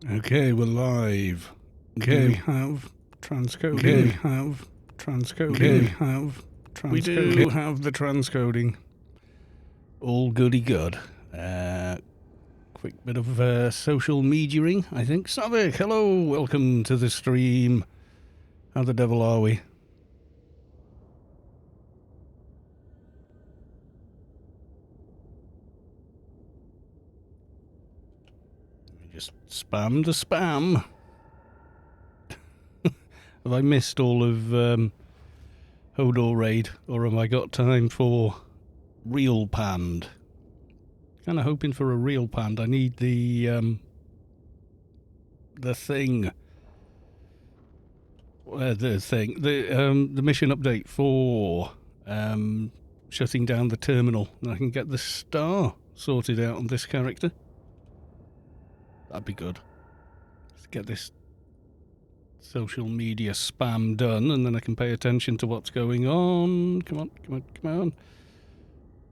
Okay, we're live. Okay, we have transcoding. Okay, we have transcoding. Okay, we have transcoding. We do have the transcoding. All goody good. Quick bit of social mediaing, I think. Savik, hello, welcome to the stream. How the devil are we? Just spam the spam. Have I missed all of Hodorraid, or have I got time for real pand? Kind of hoping for a real pand. I need the thing. The mission update for shutting down the terminal. And I can get the star sorted out on this character. That'd be good. Let's get this social media spam done, and then I can pay attention to what's going on. Come on, come on, come on.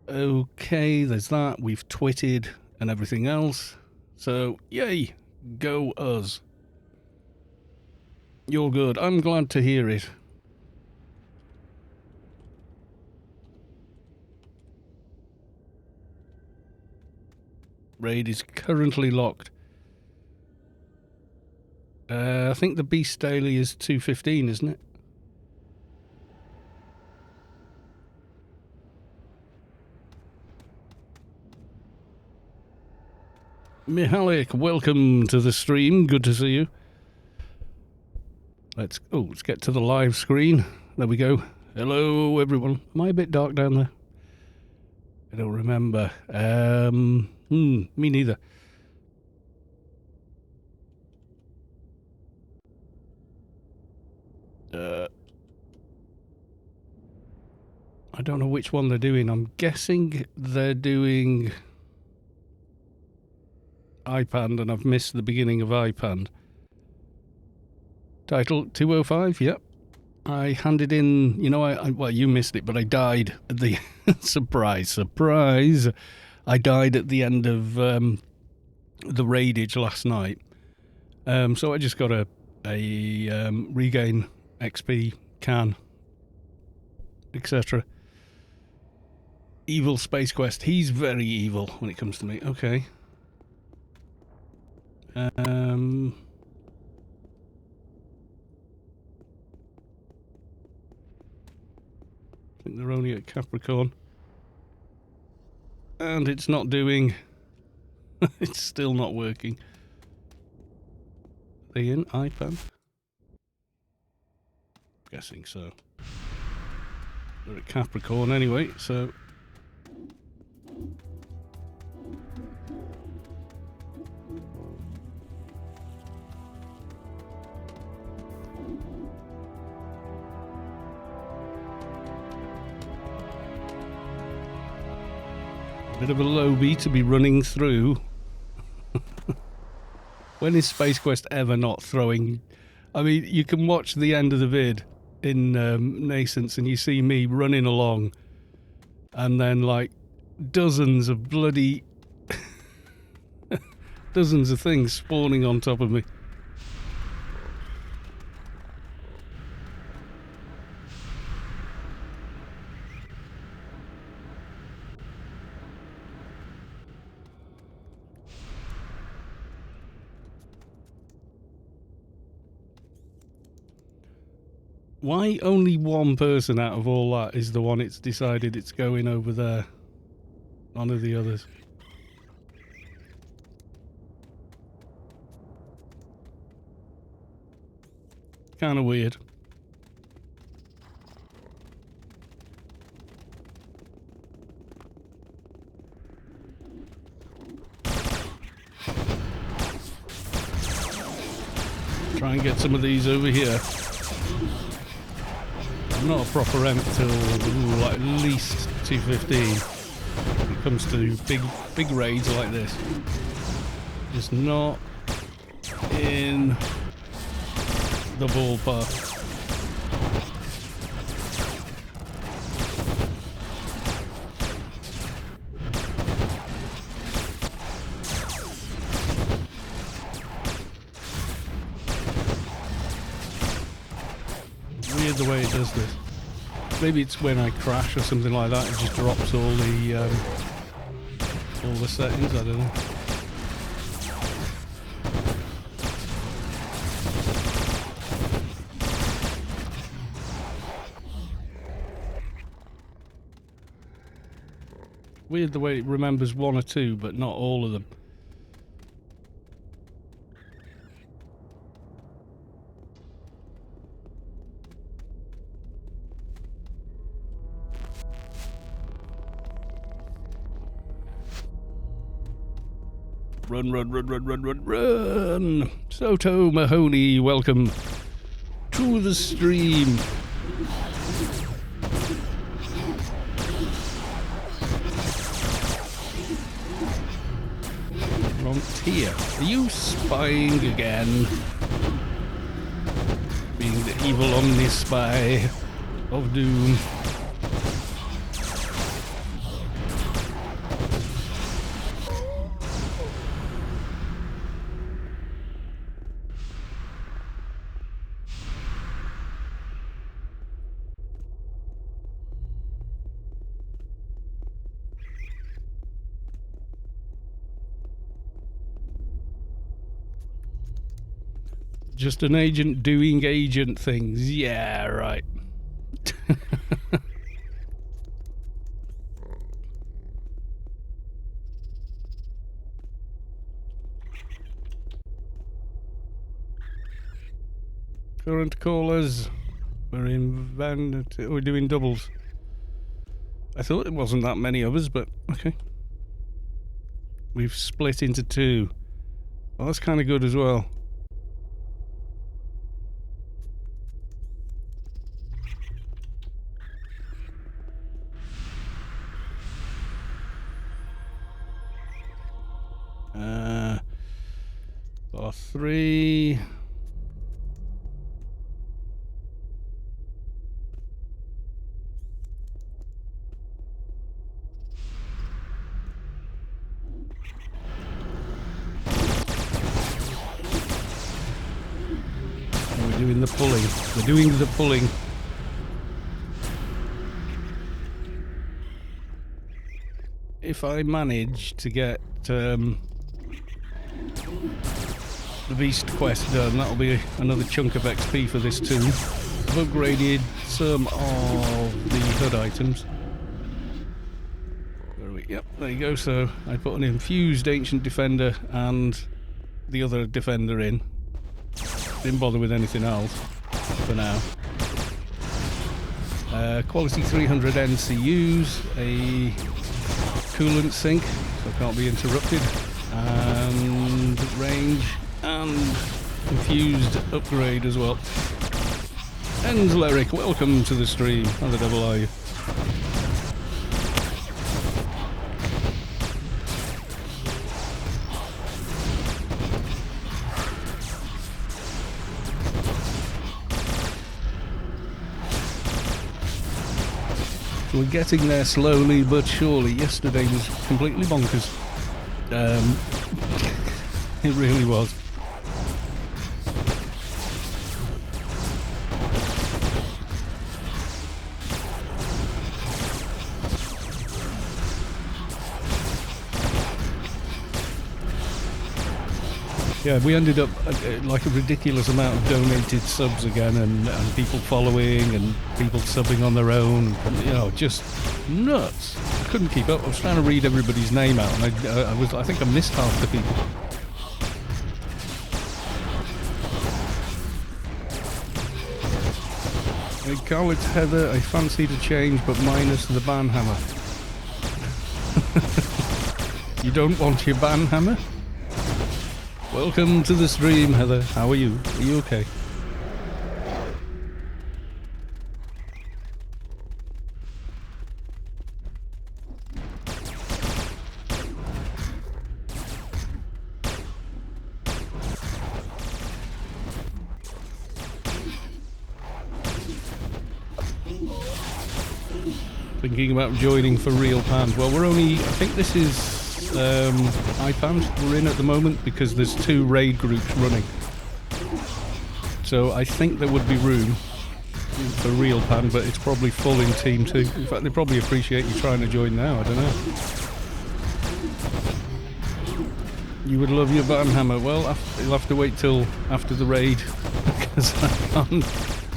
Okay, there's that. We've twitted and everything else. So, yay, go us. You're good. I'm glad to hear it. Raid is currently locked. I think the Beast Daily is 2:15, isn't it? Mihalik, welcome to the stream. Good to see you. Let's get to the live screen. There we go. Hello, everyone. Am I a bit dark down there? I don't remember. Me neither. I don't know which one they're doing. I'm guessing they're doing iPande, and I've missed the beginning of iPande. Title 205, yep. I handed in, well, you missed it, but I died at the, surprise. I died at the end of the raidage last night. So I just got a regain XP can, etc. Evil Space Quest. He's very evil when it comes to me. Okay. I think they're only at Capricorn. And it's not doing... it's still not working. Are they in iPande? Guessing so. They're at Capricorn anyway, so... Bit of a lobby to be running through. When is Space Quest ever not throwing... I mean, you can watch the end of the vid in Nascence and you see me running along and then like dozens of bloody... dozens of things spawning on top of me. Why only one person out of all that is the one it's decided it's going over there? None of the others. Kind of weird. Try and get some of these over here. I'm not a proper emp till at least 2:15 when it comes to big raids like this. Just not in the ballpark. the way it does this. Maybe it's when I crash or something like that, it just drops all the settings, I don't know. Weird the way it remembers one or two, but not all of them. Run, run, run, run, run, run, run! Soto Mahoney, welcome to the stream. Frontier, are you spying again? Being the evil omni-spy of doom. Just an agent doing agent things. Yeah, right. Current callers. We're in vanity. We're doing doubles. I thought it wasn't that many of us, but okay. We've split into two. Well, that's kind of good as well. Bar 3. We're doing the pulling. We're doing the pulling. If I manage to get the Beast quest done, that'll be another chunk of XP for this too. I've upgraded some of the HUD items. Where are we? Yep, there you go. So I put an infused Ancient Defender and the other Defender in. Didn't bother with anything else for now. Quality 300 NCUs, a coolant sink, so it can't be interrupted, and range and infused upgrade as well. Enzleric, welcome to the stream. How the devil are you? We're getting there slowly but surely. Yesterday was completely bonkers. It really was. Yeah, we ended up like a ridiculous amount of donated subs again, and people following and people subbing on their own, and, you know, just nuts. I couldn't keep up. I was trying to read everybody's name out, and I think I missed half the people. Hey, Carl, it's Heather. I fancy to change, but minus the ban hammer. You don't want your ban hammer? Welcome to the stream, Heather. How are you? Are you okay? Thinking about joining for real Pand. Well, we're only, I think this is iPande we're in at the moment, because there's 2 raid groups running. So I think there would be room. for real Pan, but it's probably full in Team 2. In fact, they probably appreciate you trying to join now, I don't know. You would love your button hammer. Well, you'll have to wait till after the raid, because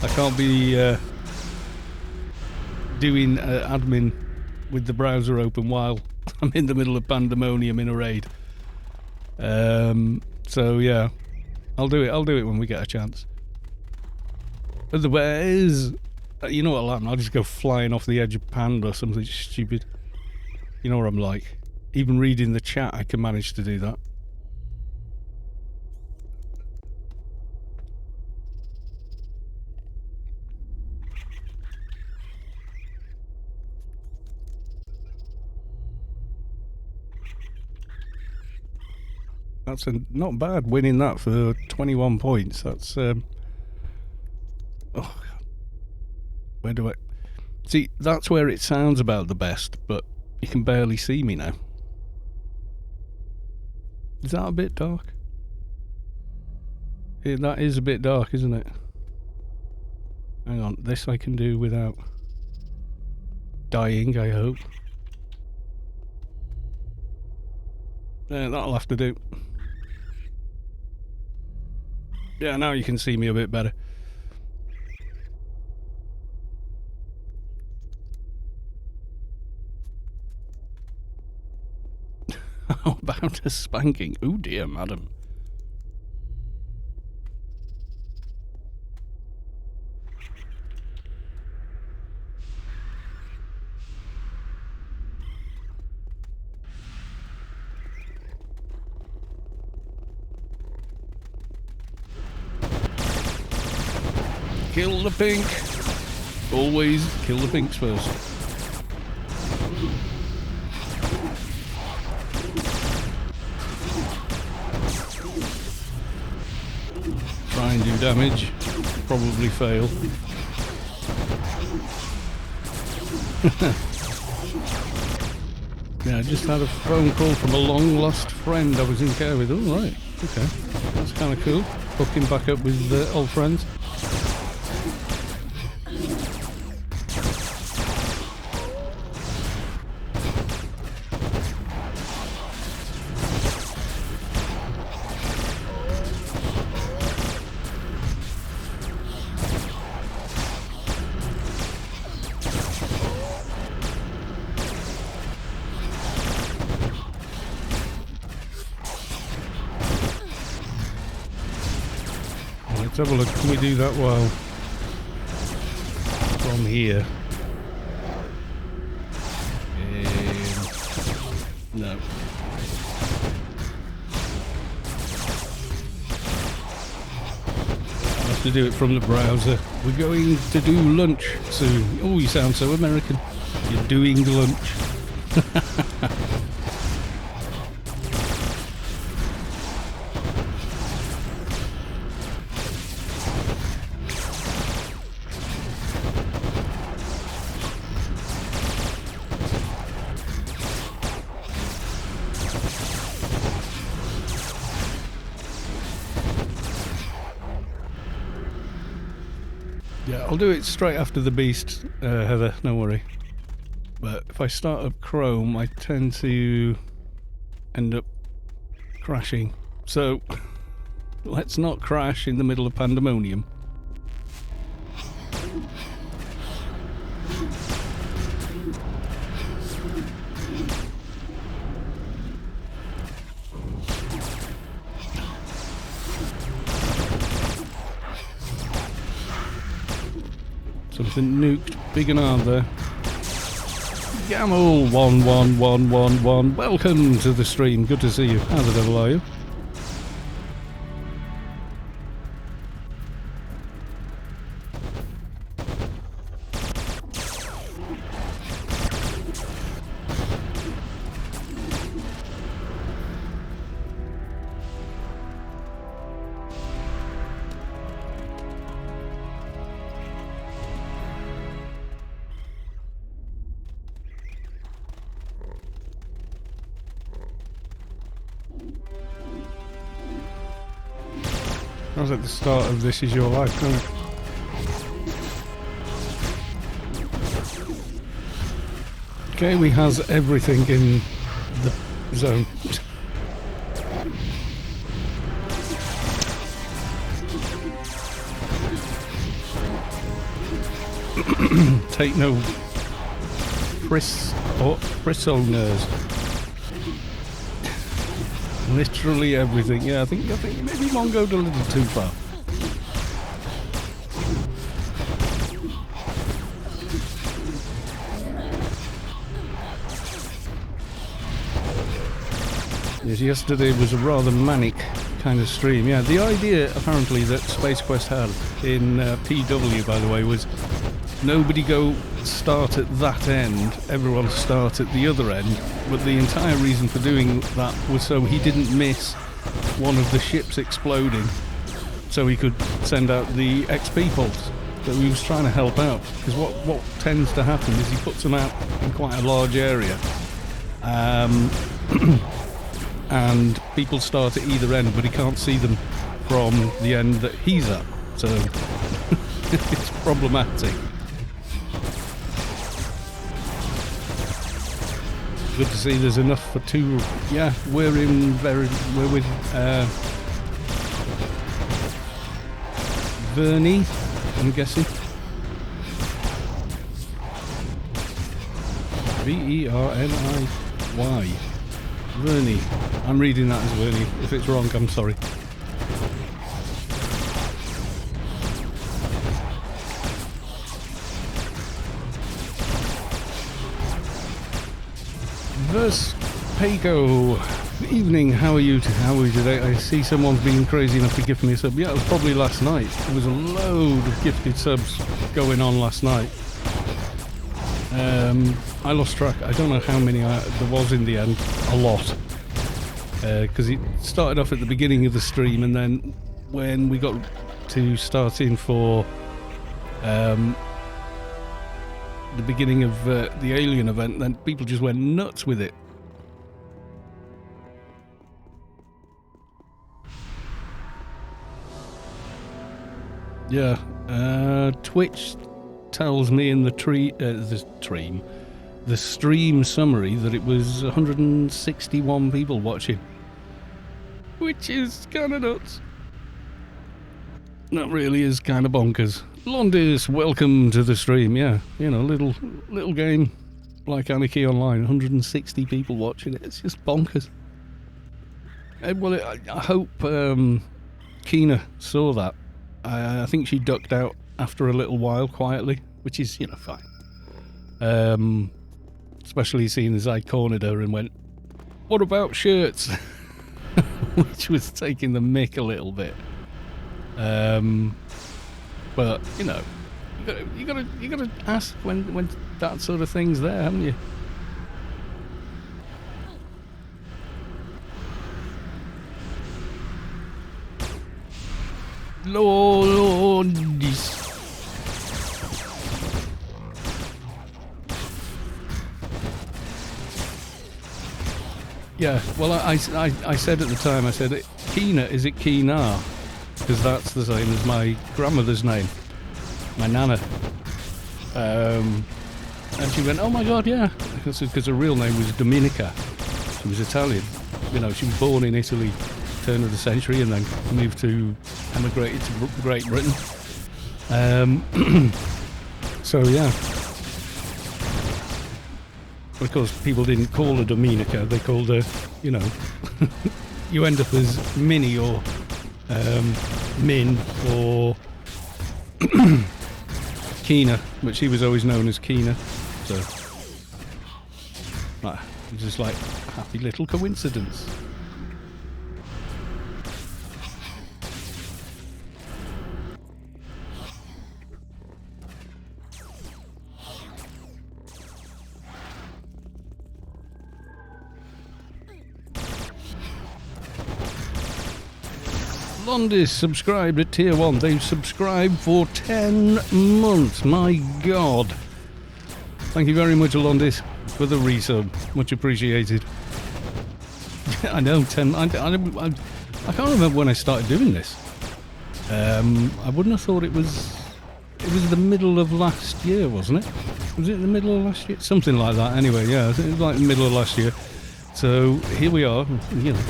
I can't be doing admin with the browser open while I'm in the middle of pandemonium in a raid. So yeah, I'll do it when we get a chance. Otherwise, you know what'll happen? I'll just go flying off the edge of Pand or something stupid. You know what I'm like. Even reading the chat, I can manage to do that. That's not bad, winning that for 21 points. That's, oh, God. Where do I... See, that's where it sounds about the best, but you can barely see me now. Is that a bit dark? Yeah, that is a bit dark, isn't it? Hang on, this I can do without dying, I hope. Yeah, that'll have to do. Yeah, now you can see me a bit better. How about a spanking? Oh dear, madam. Kill the pink. Always kill the pinks first. Try and do damage. Probably fail. Yeah, I just had a phone call from a long lost friend I was in care with. Oh, right. Okay. That's kind of cool. Hooking back up with old friends. Let's have a look. Can we do that while from here? No. I have to do it from the browser. We're going to do lunch soon. Oh, you sound so American. You're doing lunch. Yeah, I'll do it straight after the beast, Heather, don't worry. But if I start up Chrome, I tend to end up crashing. So, let's not crash in the middle of pandemonium. Something nuked big and hard there. Gamel1111, welcome to the stream. Good to see you. How the devil are you? I was at the start of This Is Your Life, wasn't it? Okay, we has everything in the zone. Take no prisoners. Literally everything. Yeah, I think maybe Mongo'd a little too far. Yes, yesterday was a rather manic kind of stream. Yeah, the idea apparently that Space Quest had in PW, by the way, was nobody go start at that end, everyone start at the other end, but the entire reason for doing that was so he didn't miss one of the ships exploding, so he could send out the XP pulse. So he was trying to help out, because what tends to happen is he puts them out in quite a large area, and people start at either end, but he can't see them from the end that he's at, so it's problematic. Good to see there's enough for two. Yeah, we're with Vernie, I'm guessing. Verniy. Vernie. I'm reading that as Vernie. If it's wrong, I'm sorry. Pago, good evening, how are you today? I see someone's been crazy enough to gift me a sub. Yeah, it was probably last night. There was a load of gifted subs going on last night. I lost track. I don't know how many there was in the end. A lot. Because it started off at the beginning of the stream, and then when we got to starting for the beginning of the alien event, then people just went nuts with it. Yeah, Twitch tells me in the stream summary that it was 161 people watching, which is kind of nuts. That really is kind of bonkers. Londis, welcome to the stream. Yeah, you know, little game like Anarchy Online, 160 people watching it. It's just bonkers. Well, I hope Keena saw that. I think she ducked out after a little while quietly, which is, you know, fine. Especially seeing as I cornered her and went, "What about shirts?" Which was taking the mick a little bit. But you know, you gotta ask when that sort of thing's there, haven't you? Lordis. Yeah, well, I said at the time, I said, Keena, is it Keena? Because that's the same as my grandmother's name, my nana. And she went, oh my god, yeah, because her real name was Dominica. She was Italian. You know, she was born in Italy, turn of the century, and then emigrated to Great Britain. So yeah. Of course, people didn't call her Dominica, they called her, you know, you end up as Minnie or Min or Keena, but she was always known as Keena, so it's just like a happy little coincidence. Londis subscribed at tier 1. They've subscribed for 10 months. My god. Thank you very much, Londis, for the resub. Much appreciated. I know, 10. I can't remember when I started doing this. I wouldn't have thought it was the middle of last year, wasn't it? Was it the middle of last year? Something like that. Anyway, yeah, I think it was like the middle of last year. So here we are. You know,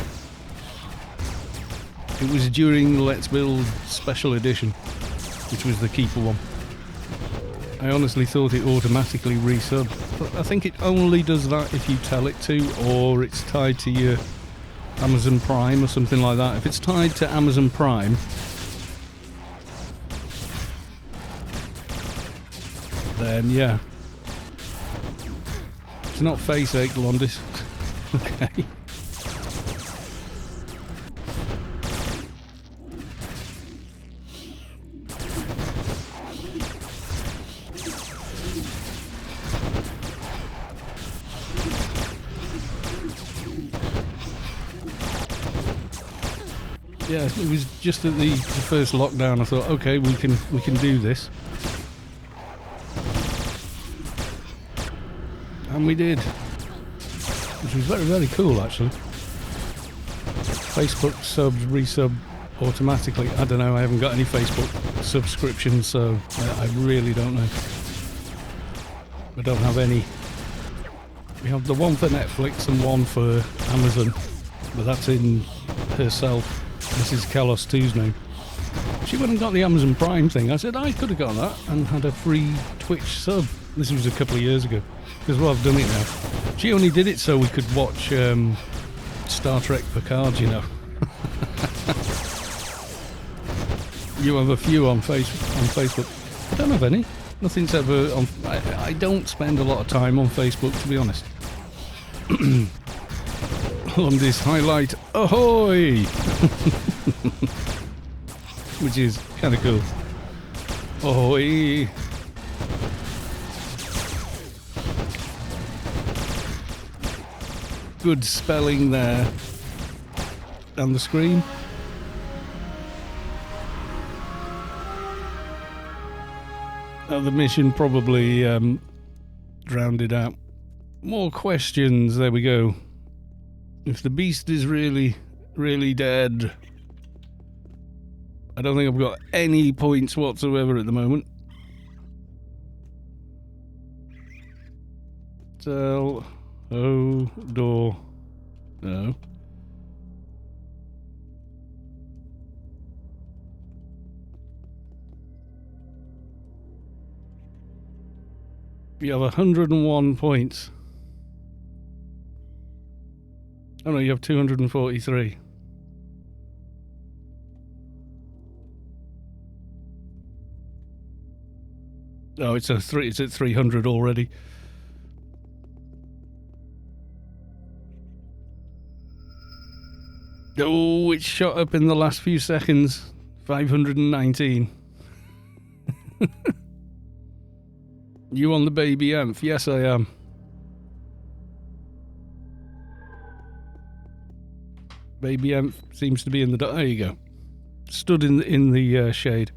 it was during Let's Build Special Edition, which was the Keeper one. I honestly thought it automatically resubbed, but I think it only does that if you tell it to, or it's tied to your Amazon Prime or something like that. If it's tied to Amazon Prime, then yeah. It's not face ache, Londis. Okay. Yeah, it was just at the first lockdown. I thought, okay, we can do this, and we did, which was very, very cool actually. Facebook subs resub automatically. I don't know. I haven't got any Facebook subscriptions, so I really don't know. I don't have any. We have the one for Netflix and one for Amazon, but that's in herself. This is Kalos 2's name. She went and got the Amazon Prime thing. I said I could have got that and had a free Twitch sub. This was a couple of years ago. Because, well, I've done it now. She only did it so we could watch Star Trek Picard, you know. You have a few on Facebook. I don't have any. Nothing's ever on. I don't spend a lot of time on Facebook, to be honest. On this highlight, ahoy! Which is kind of cool. Ahoy! Good spelling there. On the screen. The mission probably drowned it out. More questions, there we go. If the beast is really, really dead, I don't think I've got any points whatsoever at the moment. Tell Hodor. No. You have 101 points. Oh no, you have 243. Oh, it's at 300 already. Oh, it shot up in the last few seconds. 519. You on the baby Amph? Yes, I am. Baby Amph seems to be in the... There you go. Stood in the shade.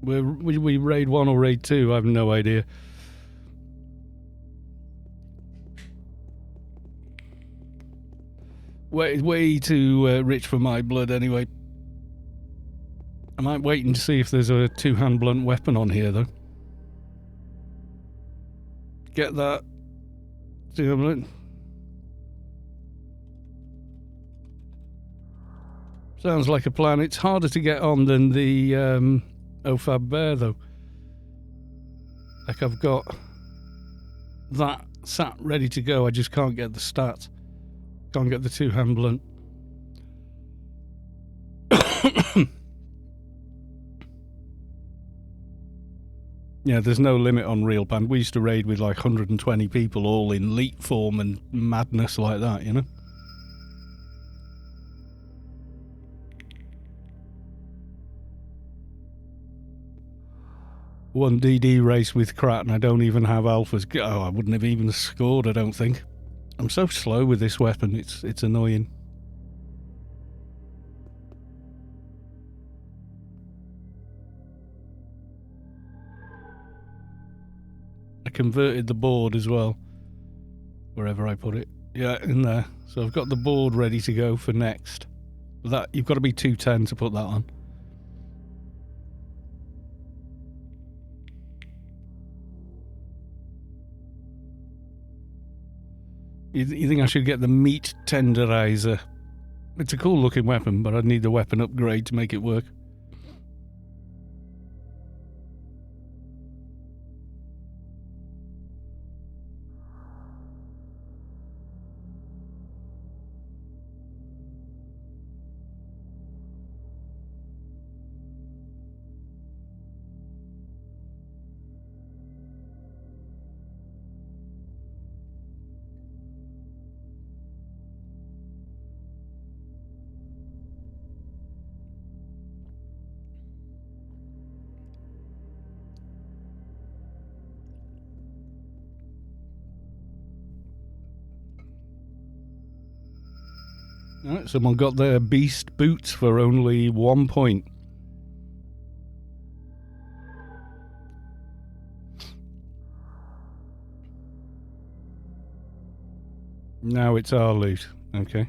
We raid 1 or raid 2? I have no idea. Way too rich for my blood anyway. I might wait and see if there's a two-hand blunt weapon on here though. Get that. Sounds like a plan. It's harder to get on than the OFAB Bear though. Like I've got that sat ready to go, I just can't get the stats. Can't get the two-hand blunt. Yeah, there's no limit on Real Band. We used to raid with like 120 people all in leap form and madness like that, you know? One DD race with Krat and I don't even have alphas. Oh, I wouldn't have even scored, I don't think. I'm so slow with this weapon, it's annoying. converted the board as well. Wherever I put it. Yeah, in there. So I've got the board ready to go for next. That you've got to be 210 to put that on. You think I should get the meat tenderizer? It's a cool looking weapon, but I'd need the weapon upgrade to make it work. Alright, someone got their beast boots for only 1 point. Now it's our loot. Okay.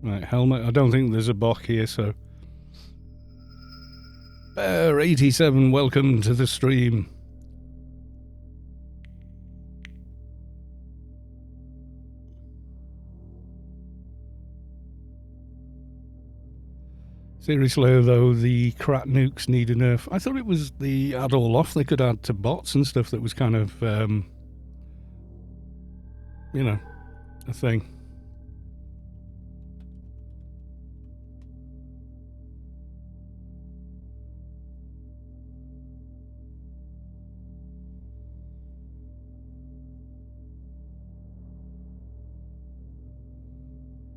Right, helmet. I don't think there's a box here, so... Bear87, welcome to the stream. Seriously, though, the crat nukes need a nerf. I thought it was the add all off they could add to bots and stuff that was kind of, you know, a thing.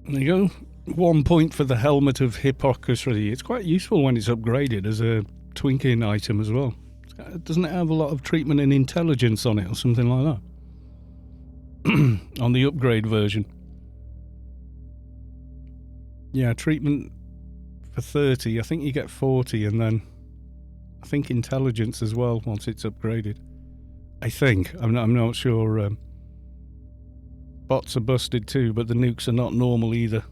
There you go. 1 point for the helmet of hypocrisy. It's quite useful when it's upgraded as a twinking item as well. Doesn't it have a lot of treatment and intelligence on it or something like that? On the upgrade version. Yeah, treatment for 30. I think you get 40 and then I think intelligence as well once it's upgraded. I think. I'm not sure. Bots are busted too, but the nukes are not normal either.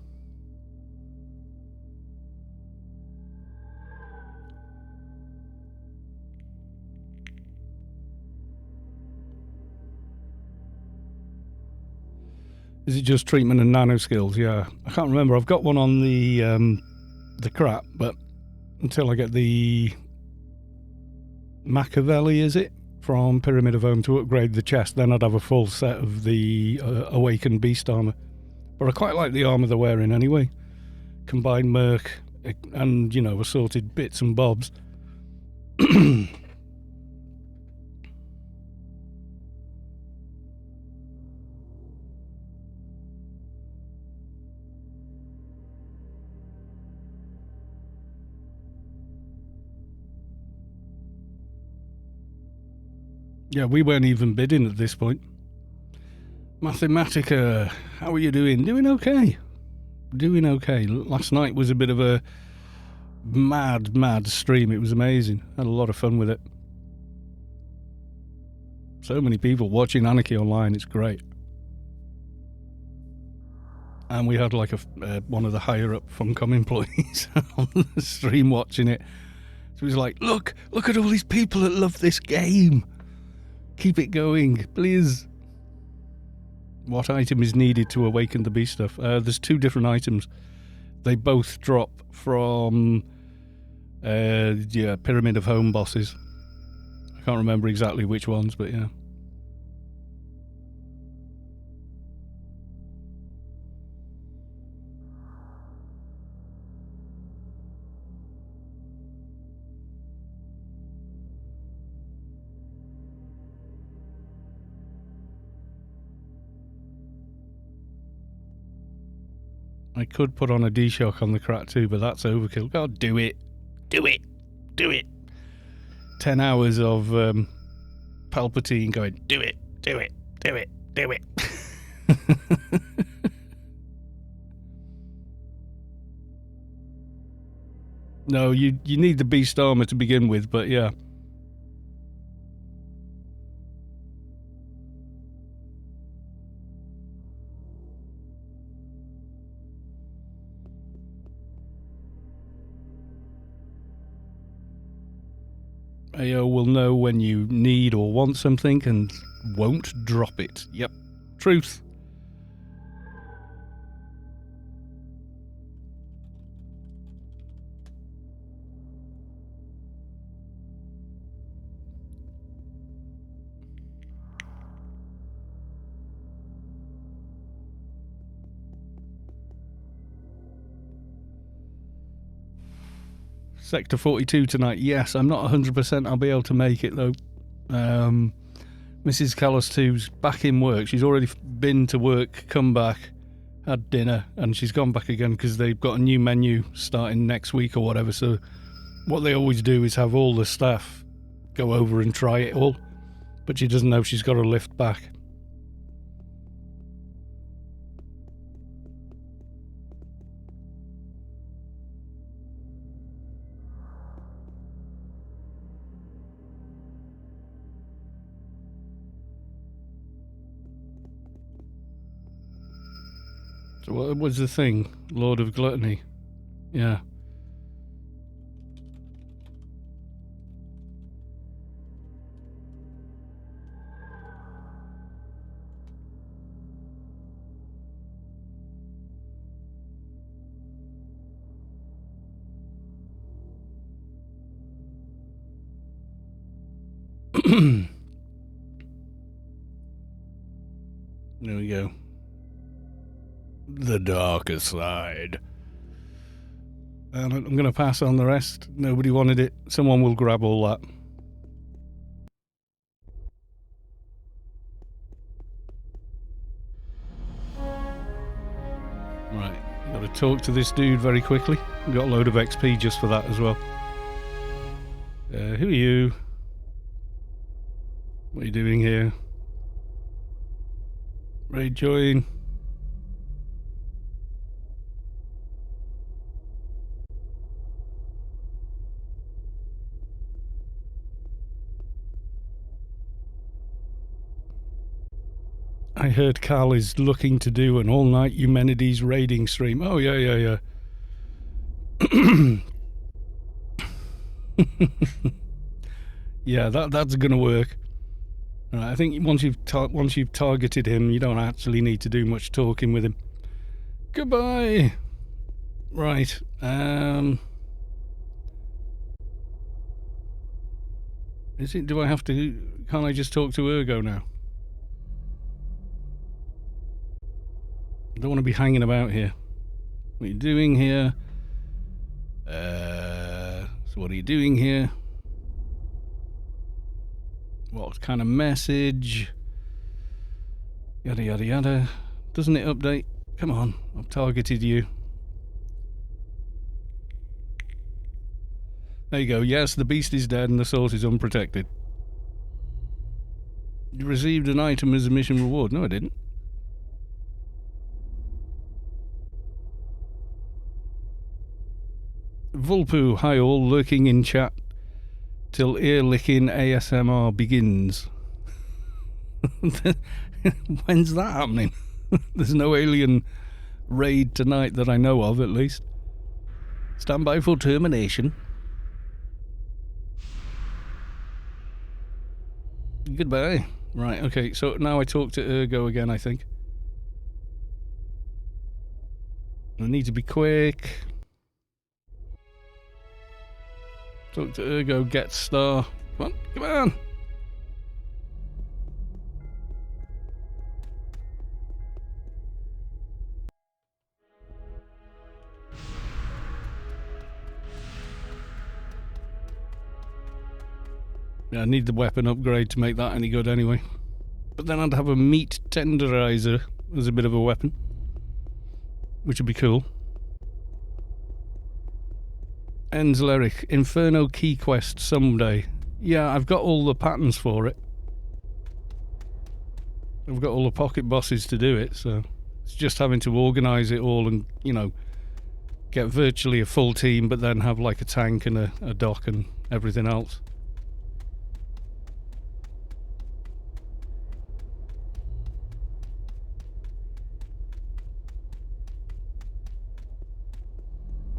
Is it just treatment and nano skills? Yeah, I can't remember. I've got one on the crap, but until I get the Machiavelli, is it? From Pyramid of Home to upgrade the chest, then I'd have a full set of the Awakened Beast armor. But I quite like the armor they're wearing anyway. Combined merc and, you know, assorted bits and bobs. Yeah, we weren't even bidding at this point. Mathematica, how are you doing? Doing okay. Doing okay. Last night was a bit of a mad stream. It was amazing. Had a lot of fun with it. So many people watching Anarchy online. It's great. And we had like one of the higher up Funcom employees on the stream watching it. So he was like, look at all these people that love this game. Keep it going, please. What item is needed to awaken the beast stuff? There's 2 different items. They both drop from Pyramid of Home bosses. I can't remember exactly which ones, but yeah. I could put on a D-Shock on the crat too, but that's overkill. God, do it. Do it. Do it. 10 hours of Palpatine going, do it. Do it. Do it. Do it. No, you need the beast armor to begin with, but yeah. AO will know when you need or want something and won't drop it. Yep. Truth. Sector 42 tonight. Yes, I'm not 100%. I'll be able to make it, though. Mrs. Callis 2's back in work. She's already been to work, come back, had dinner, and she's gone back again because they've got a new menu starting next week or whatever. So what they always do is have all the staff go over and try it all. But she doesn't know she's got to lift back. So what was the thing? Lord of Gluttony. Yeah. There we go. The darker side. And I'm going to pass on the rest. Nobody wanted it. Someone will grab all that. Right, got to talk to this dude very quickly. Got a load of XP just for that as well. Who are you? What are you doing here? Raid join. I heard Carl is looking to do an all-night Eumenides raiding stream. Oh, yeah. Yeah, that's gonna work. I think once you've targeted him, you don't actually need to do much talking with him. Goodbye. Right. Is it? Do I have to? Can't I just talk to Ergo now? I don't want to be hanging about here. What are you doing here? So what are you doing here? What kind of message? Yada yada yada. Doesn't it update? Come on, I've targeted you. There you go. Yes, the beast is dead and the source is unprotected. You received an item as a mission reward. No, I didn't. Vulpu, hi all, lurking in chat till ear-licking ASMR begins. When's that happening? There's no alien raid tonight that I know of, at least. Stand by for termination. Goodbye. Right, okay, so now I talk to Ergo again, I think. I need to be quick. Talk to Ergo, get star. Come on. Yeah, I need the weapon upgrade to make that any good anyway. But then I'd have a meat tenderizer as a bit of a weapon, which would be cool. Enzleric, Inferno Key Quest someday. Yeah, I've got all the patterns for it. I've got all the pocket bosses to do it, so it's just having to organise it all and, you know, get virtually a full team, but then have like a tank and a dock and everything else.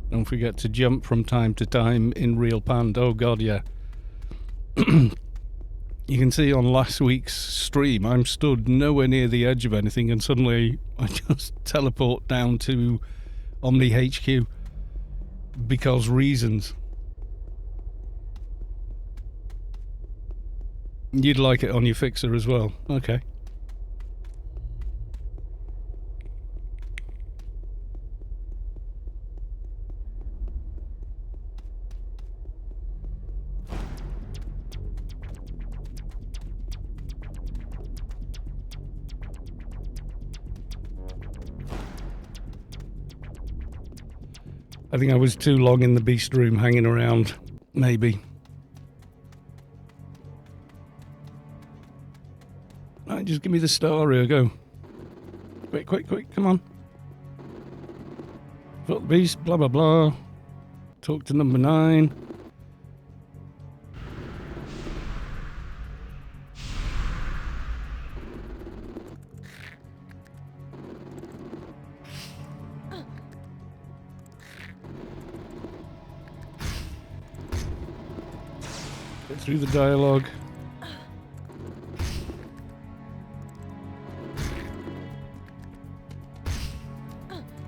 Don't forget to jump from time to time in real Pande. Oh god, yeah. You can see on last week's stream, I'm stood nowhere near the edge of anything, and suddenly I just teleport down to Omni HQ. Because reasons. You'd like it on your fixer as well. Okay. I think I was too long in the beast room hanging around, maybe. Right, just give me the star, Ergo. Quick, quick, quick, come on. Foot the beast, blah, blah, blah. Talk to number 9. Get through the dialogue.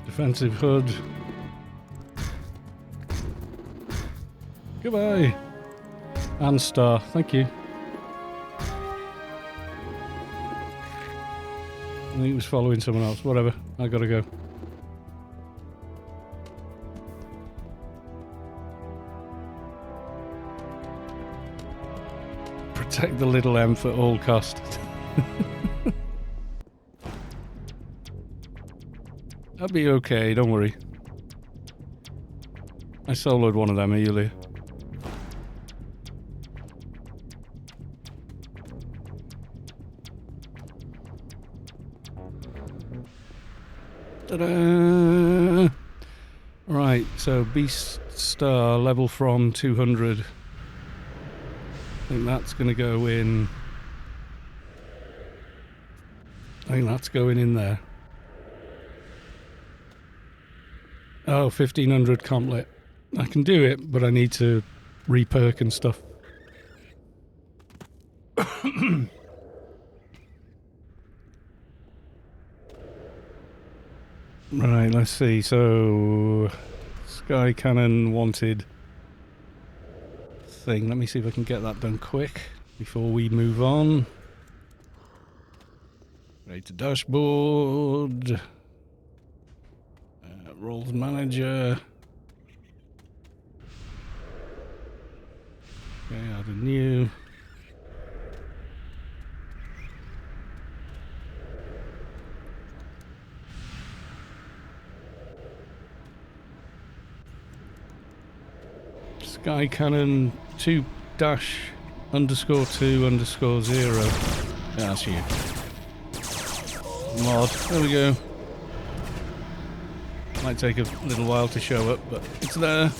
Defensive hood. Goodbye. And star, thank you. I think he was following someone else. Whatever, I gotta go. Protect the little M for all cost. That'll be okay, don't worry. I soloed one of them earlier. Ta-da! Right, so Beast Star level from 200. I think that's going to go in. I think that's going in there. Oh, 1500 complet. I can do it, but I need to re-perk and stuff. Right, let's see. So, Sky Cannon wanted thing. Let me see if I can get that done quick before we move on. Right to dashboard. Roles manager. Okay, add a new. Sky Cannon 2-2_2_0. Yeah, that's you. Mod. There we go. Might take a little while to show up, but it's there.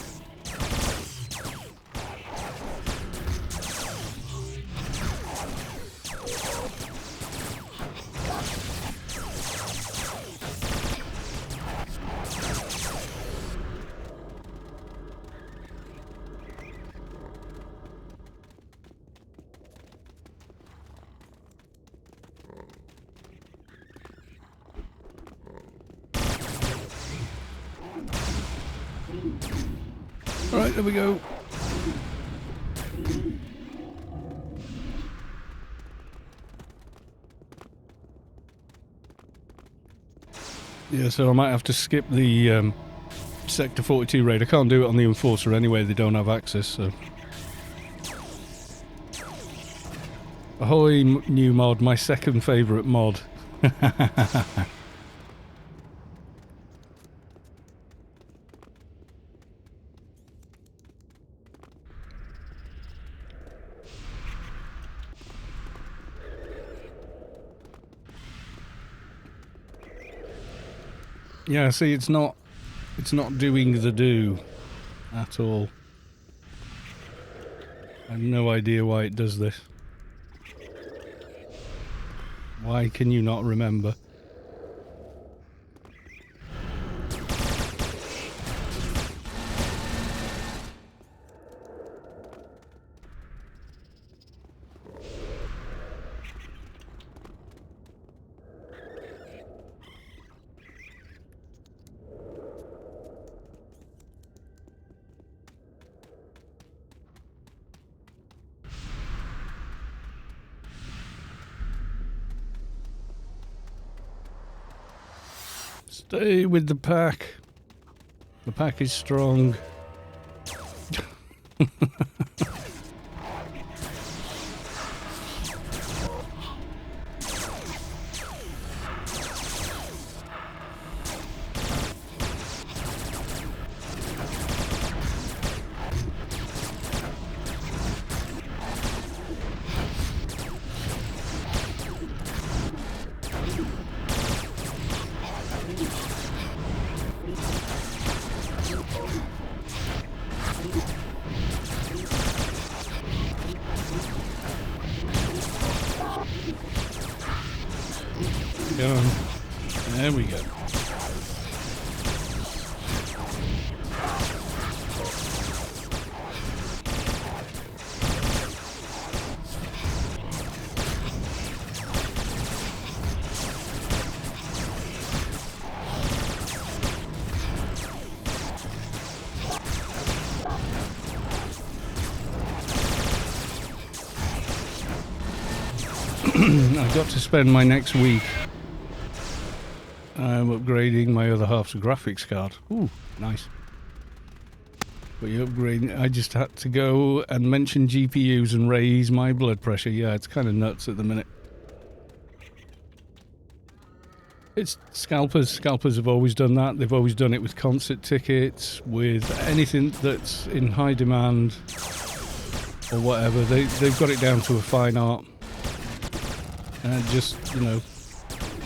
Alright, there we go. Yeah, so I might have to skip the Sector 42 raid. I can't do it on the Enforcer anyway, they don't have access, so... Ahoy, new mod, my second favourite mod. Yeah, see, it's not It's not doing the do at all. I have no idea why it does this. Why can you not remember? Stay with the pack. The pack is strong. Go on. There we go. I've got to spend my next week upgrading my other half's graphics card. Ooh, nice. But you're upgrading. I just had to go and mention GPUs and raise my blood pressure. Yeah, it's kind of nuts at the minute. It's scalpers. Scalpers have always done that. They've always done it with concert tickets, with anything that's in high demand or whatever. They've got it down to a fine art. And just, you know,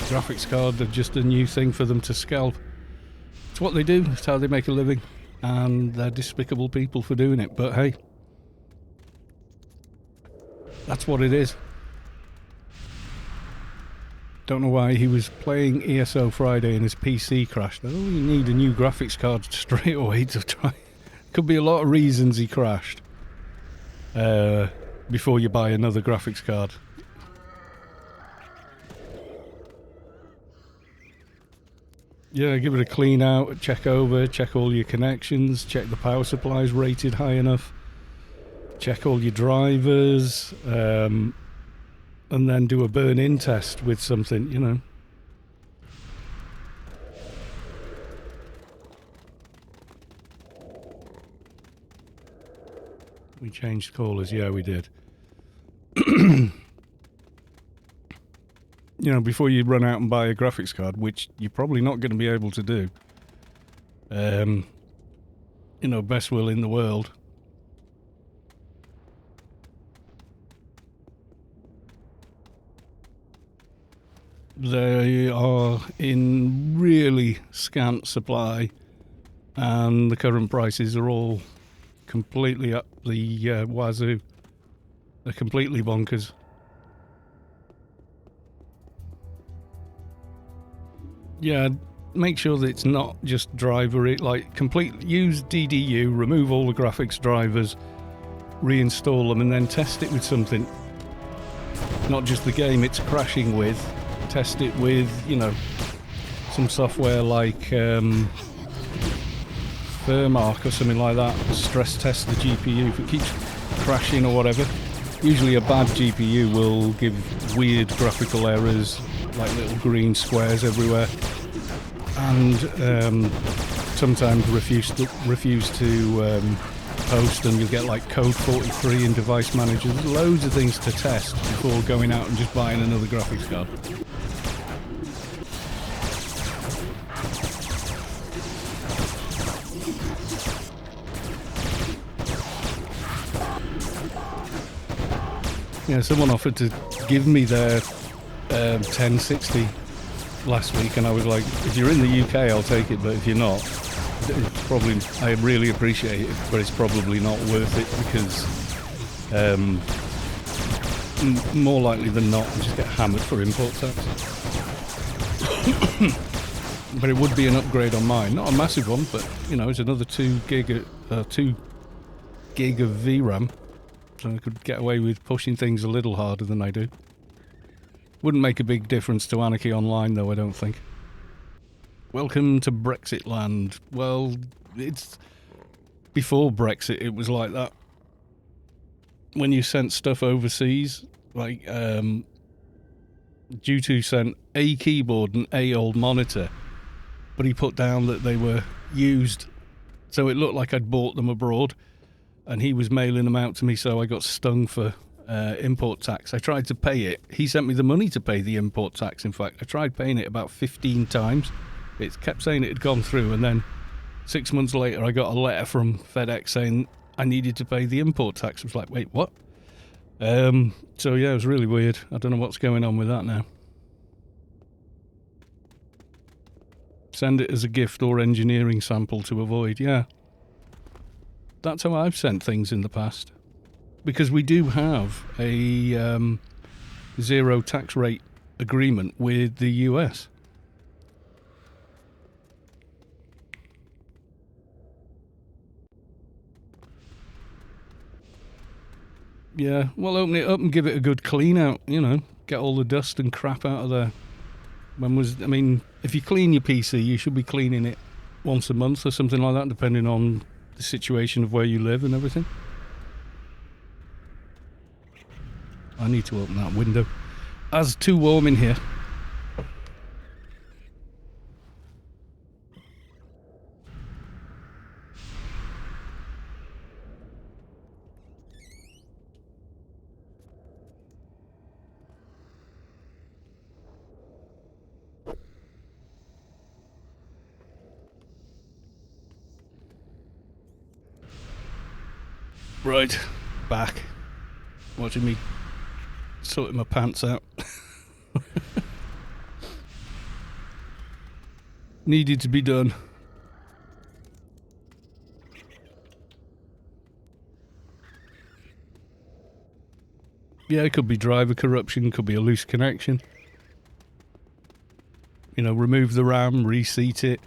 graphics card are just a new thing for them to scalp. It's what they do. It's how they make a living. And they're despicable people for doing it. But hey, that's what it is. Don't know why he was playing ESO Friday and his PC crashed. Oh, you need a new graphics card straight away to try. Could be a lot of reasons he crashed before you buy another graphics card. Yeah, give it a clean out, check over, check all your connections, check the power supply's rated high enough, check all your drivers, and then do a burn-in test with something, you know. We changed callers, yeah we did. You know, before you run out and buy a graphics card, which you're probably not going to be able to do, you know, best will in the world. They are in really scant supply, and the current prices are all completely up the wazoo. They're completely bonkers. Yeah, make sure that it's not just driver it, like use DDU, remove all the graphics drivers, reinstall them, and then test it with something. Not just the game it's crashing with. Test it with, you know, some software like Thermark or something like that. Stress test the GPU. If it keeps crashing or whatever, usually a bad GPU will give weird graphical errors, like little green squares everywhere, and sometimes refuse to post, and you'll get like code 43 in device manager. There's loads of things to test before going out and just buying another graphics card. Yeah, someone offered to give me their 1060 last week, and I was like, if you're in the UK I'll take it, but if you're not, it's probably, I really appreciate it, but it's probably not worth it because more likely than not, I just get hammered for import tax. But it would be an upgrade on mine, not a massive one, but you know, it's another 2 gig of VRAM, so I could get away with pushing things a little harder than I do. Wouldn't make a big difference to Anarchy Online, though, I don't think. Welcome to Brexit land. Well, it's... Before Brexit, it was like that. When you sent stuff overseas, like, Jutu sent a keyboard and a old monitor, but he put down that they were used, so it looked like I'd bought them abroad, and he was mailing them out to me, so I got stung for import tax. I tried to pay it. He sent me the money to pay the import tax, in fact. I tried paying it about 15 times. It kept saying it had gone through, and then 6 months later I got a letter from FedEx saying I needed to pay the import tax. I was like, wait, what? So yeah, it was really weird. I don't know what's going on with that now. Send it as a gift or engineering sample to avoid, yeah. That's how I've sent things in the past. Because we do have a zero tax rate agreement with the US. Yeah, well, open it up and give it a good clean out, you know, get all the dust and crap out of there. I mean, if you clean your PC, you should be cleaning it once a month or something like that, depending on the situation of where you live and everything. I need to open that window. It's too warm in here. Right, back. Watching me sorting my pants out. Needed to be done. Yeah, it could be driver corruption, could be a loose connection. You know, remove the RAM, reseat it.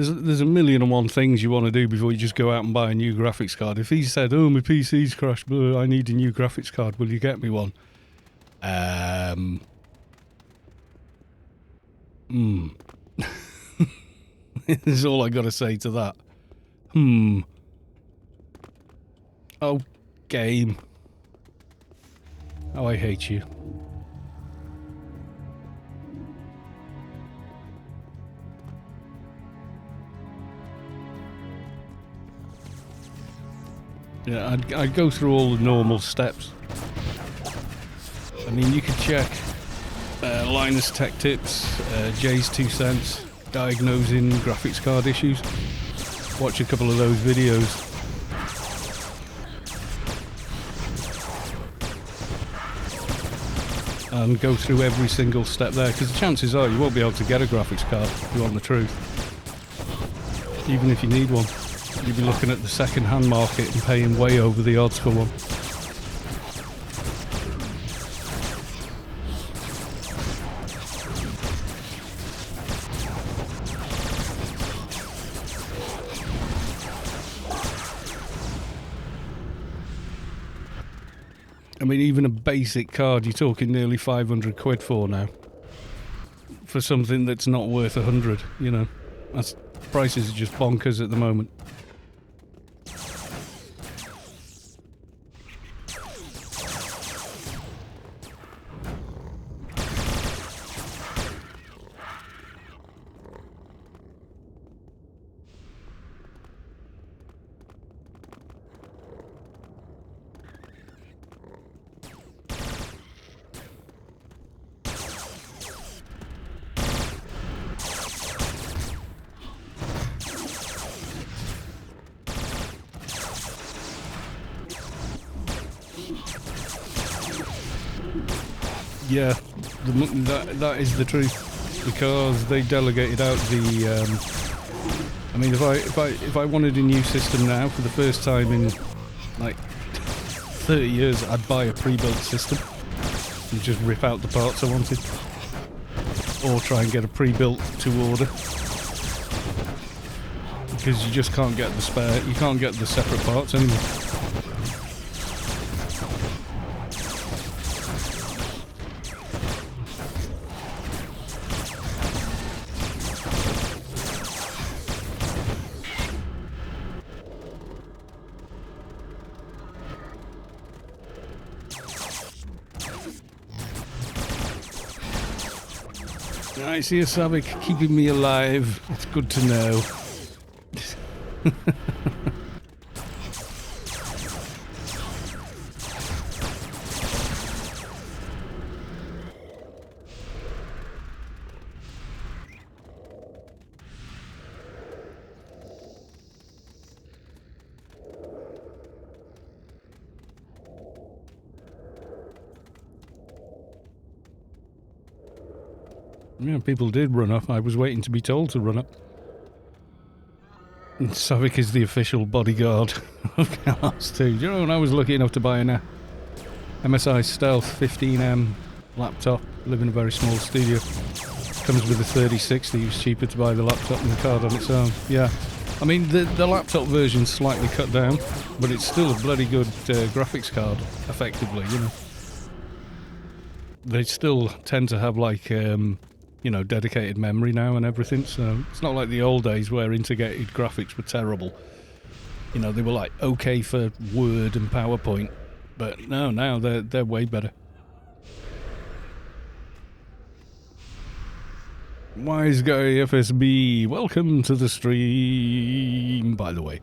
There's a million and one things you want to do before you just go out and buy a new graphics card. If he said, oh, my PC's crashed, but I need a new graphics card, will you get me one? This is all I got to say to that. Oh, game. Oh, I hate you. Yeah, I'd go through all the normal steps. I mean, you could check Linus Tech Tips, Jay's 2 cents, diagnosing graphics card issues. Watch a couple of those videos. And go through every single step there, because the chances are you won't be able to get a graphics card if you want the truth. Even if you need one. You'd be looking at the second-hand market and paying way over the odds for one. I mean, even a basic card, you're talking nearly 500 quid for now. For something that's not worth 100, you know. Prices are just bonkers at the moment. Yeah, that is the truth, because they delegated out the I mean, if I wanted a new system now for the first time in like 30 years, I'd buy a pre-built system and just rip out the parts I wanted, or try and get a pre-built to order, because you just can't get the spare, you can't get the separate parts anymore. I see a Savik keeping me alive. It's good to know. Yeah, people did run up. I was waiting to be told to run up. And Savik is the official bodyguard of Chaos 2. Do you know, when I was lucky enough to buy an MSI Stealth 15M laptop, live in a very small studio, comes with a 3060, it was cheaper to buy the laptop than the card on its own. Yeah, I mean, the laptop version's slightly cut down, but it's still a bloody good graphics card, effectively, you know. They still tend to have, like, you know, dedicated memory now and everything, so it's not like the old days where integrated graphics were terrible. You know, they were like okay for Word and PowerPoint, but no, now they're way better. Wise Guy FSB, welcome to the stream, by the way.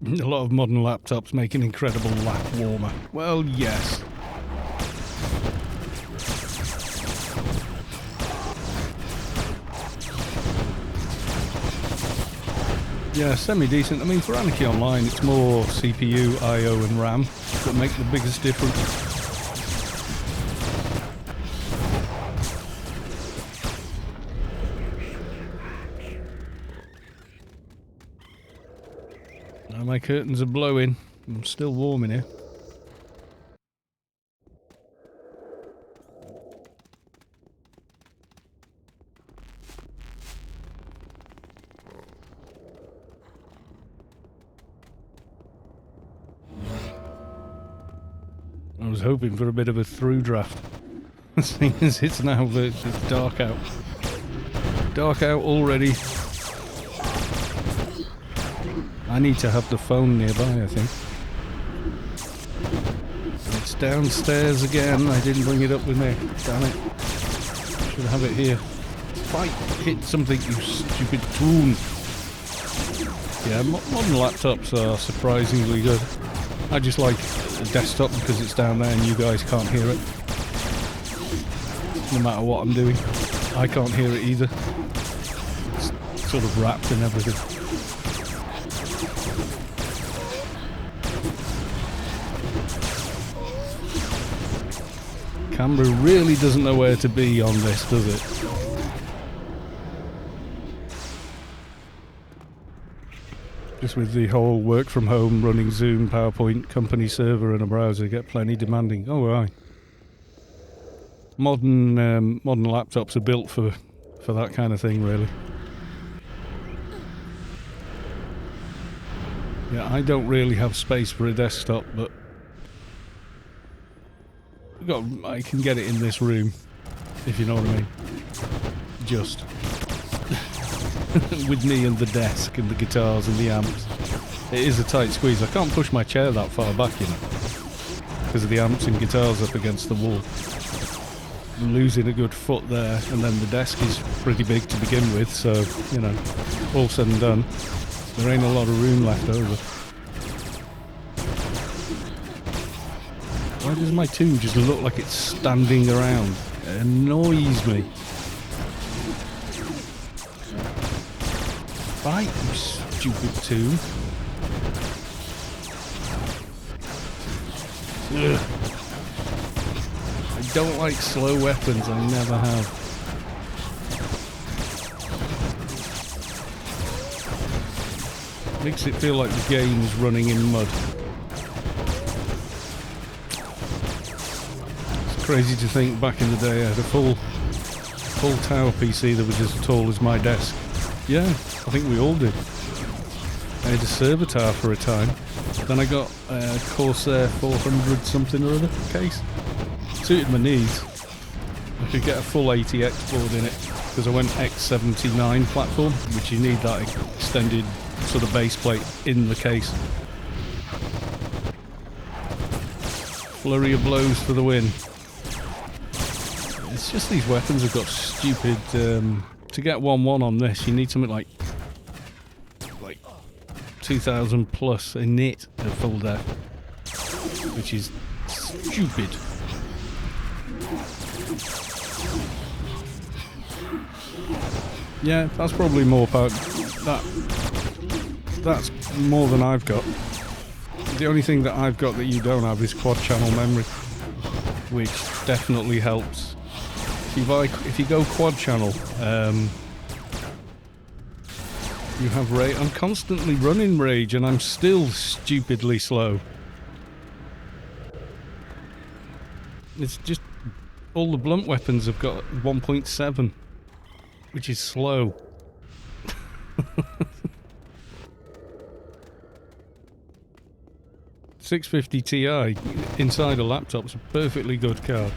A lot of modern laptops make an incredible lap warmer. Well, yes. Yeah, semi-decent. I mean, for Anarchy Online, it's more CPU, I/O and RAM that make the biggest difference. My curtains are blowing. I'm still warm in here. I was hoping for a bit of a through draft. Seeing as it's now dark out. Dark out already. I need to have the phone nearby, I think. It's downstairs again. I didn't bring it up with me. Damn it. Should have it here. Fight! Hit something, you stupid toon. Yeah, modern laptops are surprisingly good. I just like a desktop because it's down there and you guys can't hear it. No matter what I'm doing. I can't hear it either. It's sort of wrapped in everything. Camera really doesn't know where to be on this, does it? Just with the whole work from home, running Zoom, PowerPoint, company server and a browser, get plenty demanding. Oh, right. Modern laptops are built for that kind of thing, really. Yeah, I don't really have space for a desktop, but I can get it in this room, if you know what I mean. Just. with me and the desk and the guitars and the amps. It is a tight squeeze. I can't push my chair that far back, you know, because of the amps and guitars up against the wall. I'm losing a good foot there, and then the desk is pretty big to begin with, so, you know, all said and done, there ain't a lot of room left over. Why does my tune just look like it's standing around? It annoys me. Fight, you stupid tune. Ugh. I don't like slow weapons, I never have. Makes it feel like the game's running in mud. It's crazy to think back in the day I had a full tower PC that was as tall as my desk. Yeah, I think we all did. I had a server tower for a time. Then I got a Corsair 400 something or other case. Suited my needs. I could get a full ATX board in it because I went X79 platform, which you need that extended sort of base plate in the case. Flurry of blows for the win. It's just these weapons have got stupid... to get 1-1 on this, you need something like 2,000 plus a nit at full def, which is stupid. Yeah, that's probably more power. That's more than I've got. The only thing that I've got that you don't have is quad channel memory, which definitely helps. If you go quad channel, you have rage. I'm constantly running rage and I'm still stupidly slow. It's just all the blunt weapons have got 1.7, which is slow. $650 Ti inside a laptop's a perfectly good card.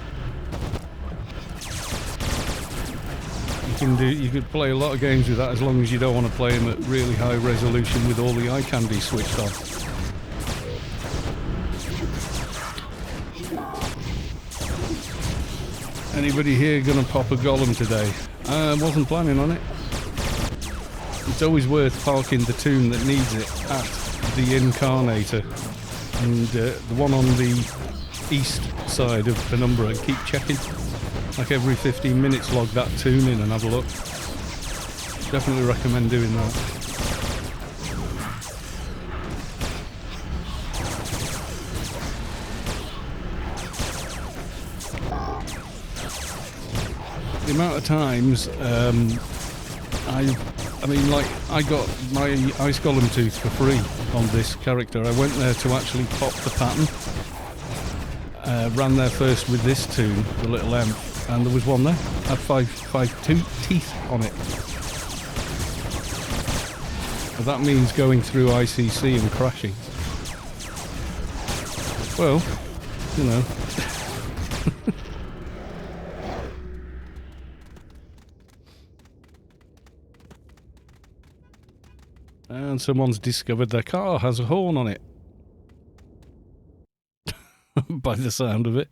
You could play a lot of games with that as long as you don't want to play them at really high resolution with all the iPande switched on. Anybody here gonna pop a golem today? I wasn't planning on it. It's always worth parking the tune that needs it at the Incarnator. And the one on the east side of Penumbra, and keep checking. Like every 15 minutes log that tune in and have a look. Definitely recommend doing that. The amount of times I mean, like, I got my Ice Golem tooth for free on this character. I went there to actually pop the pattern. Ran there first with this tune, the little M, and there was one there. Had five teeth on it. But that means going through ICC and crashing. Well, you know. And someone's discovered their car has a horn on it. By the sound of it.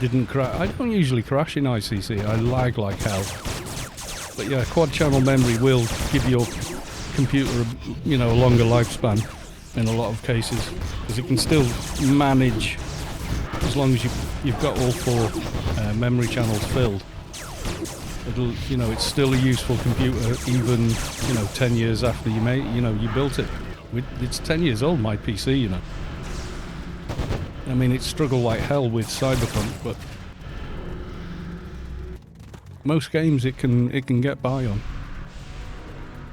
Didn't crash. I don't usually crash in ICC. I lag like hell. But yeah, quad channel memory will give your computer, you know, a longer lifespan in a lot of cases, because it can still manage, as long as you've got all four memory channels filled. It'll, you know, it's still a useful computer even, you know, 10 years after you built it. It's 10 years old, my PC, you know. I mean, it struggled like hell with Cyberpunk, but most games it can get by on.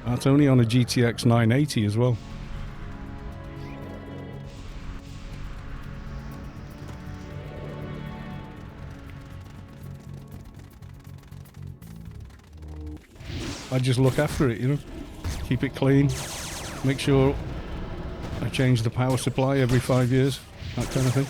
That's only on a GTX 980 as well. I just look after it, you know, keep it clean, Make sure I change the power supply every 5 years, that kind of thing.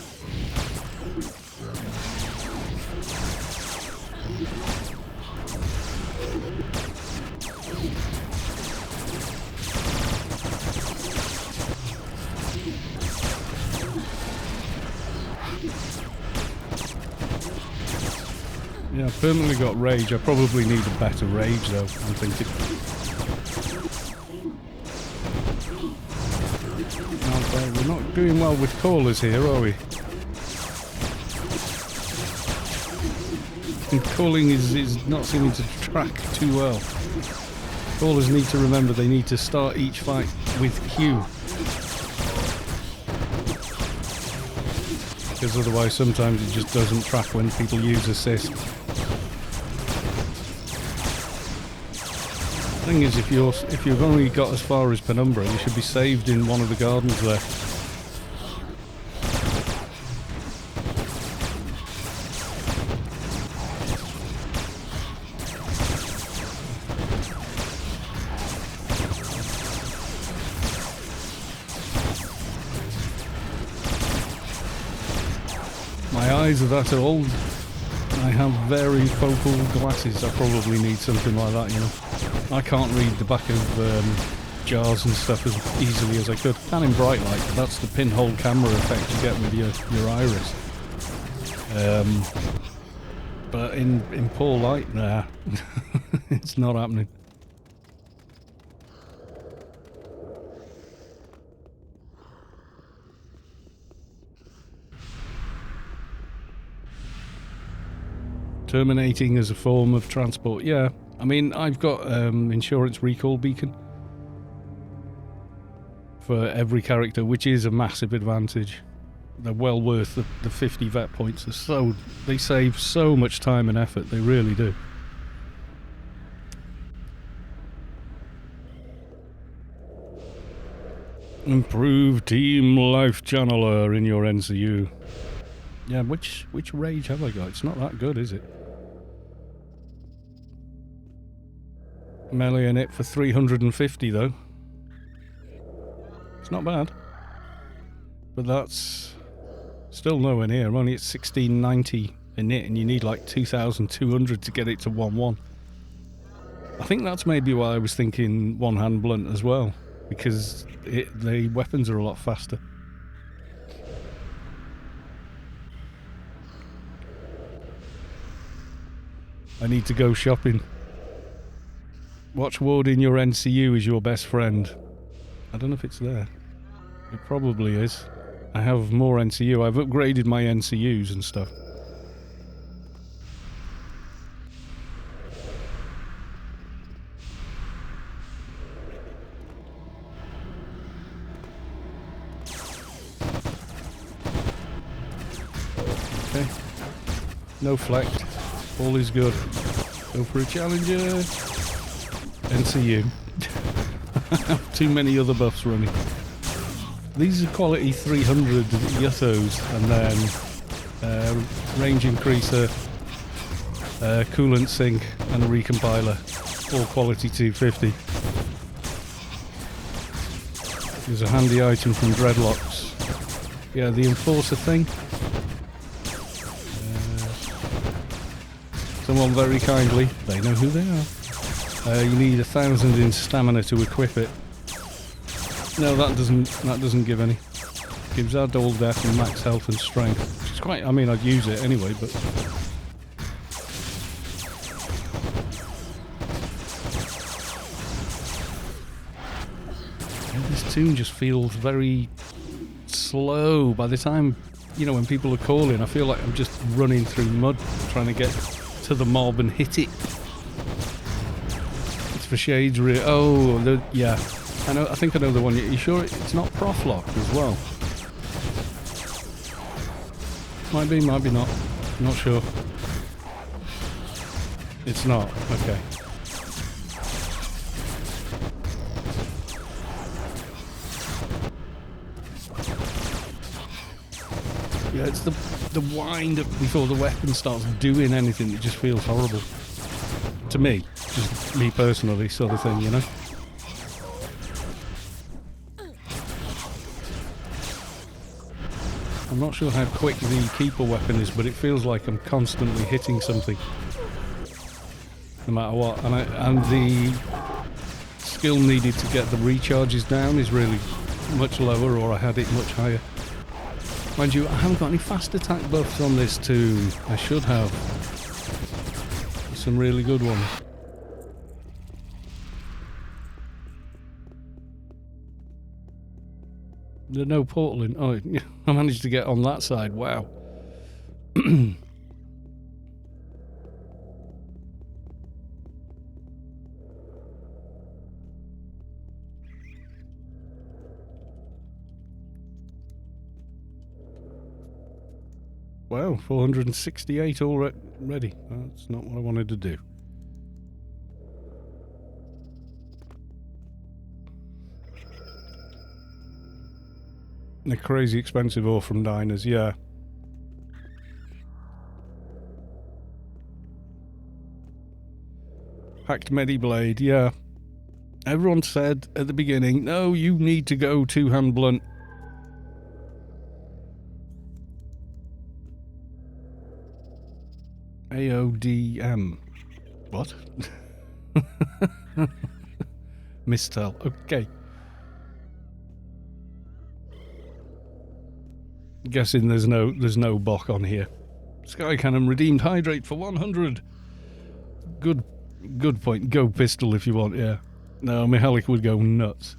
Yeah, I've permanently got rage. I probably need a better rage though, I'm thinking. We're not doing well with callers here, are we? And calling is not seeming to track too well. Callers need to remember they need to start each fight with Q. Because otherwise sometimes it just doesn't track when people use assist. The thing is, if you've only got as far as Penumbra, you should be saved in one of the gardens there. My eyes are that old. I have very focal glasses. I probably need something like that, you know. I can't read the back of jars and stuff as easily as I could. Can in bright light, but that's the pinhole camera effect you get with your iris. But in poor light, nah, it's not happening. Terminating as a form of transport, yeah. I mean, I've got insurance recall beacon for every character, which is a massive advantage. They're well worth the 50 vet points. They save so much time and effort, they really do. Improve Team Life Channeler in your NCU. Yeah, which rage have I got? It's not that good, is it? Melee in it for 350 though. It's not bad. But that's still nowhere near. I'm only at 1690 in it, and you need like 2200 to get it to 1-1. I think that's maybe why I was thinking one-hand blunt as well, because the weapons are a lot faster. I need to go shopping. Watch Ward in your NCU is your best friend. I don't know if it's there. It probably is. I have more NCU. I've upgraded my NCUs and stuff. Okay. No flex. All is good. Go for a challenger. NCU. Too many other buffs running. These are quality 300 Yuthos, and then range increaser, coolant sink, and a recompiler. All quality 250. There's a handy item from Dreadlocks. Yeah, the Enforcer thing. Someone very kindly, they know who they are. You need 1,000 in stamina to equip it. No, that doesn't give any. Gives our double death and max health and strength. Which is quite. I mean, I'd use it anyway, but. Yeah, this tune just feels very slow. By the time, you know, when people are calling, I feel like I'm just running through mud trying to get to the mob and hit it. It's for Shades yeah. I think I know the one. You sure it's not Proff lock as well? Might be, might be not. Not sure. It's not. Okay. Yeah, it's the wind up before the weapon starts doing anything that just feels horrible. To me. Just me personally, sort of thing, you know? I'm not sure how quick the keeper weapon is, but it feels like I'm constantly hitting something. No matter what. And the skill needed to get the recharges down is really much lower, or I had it much higher. Mind you, I haven't got any fast attack buffs on this tune. I should have. Some really good ones. There's no portal in. Oh, I managed to get on that side. Wow. Wow, 468 already. That's not what I wanted to do. A crazy expensive ore from diners, yeah. Hacked Mediblade, yeah. Everyone said at the beginning, no, you need to go two-hand blunt. AODM. What? Mistel. Okay. Guessing there's no Bok on here. Sky Cannon redeemed Hydrate for 100. Good point. Go pistol if you want, yeah. No, Mihalik would go nuts.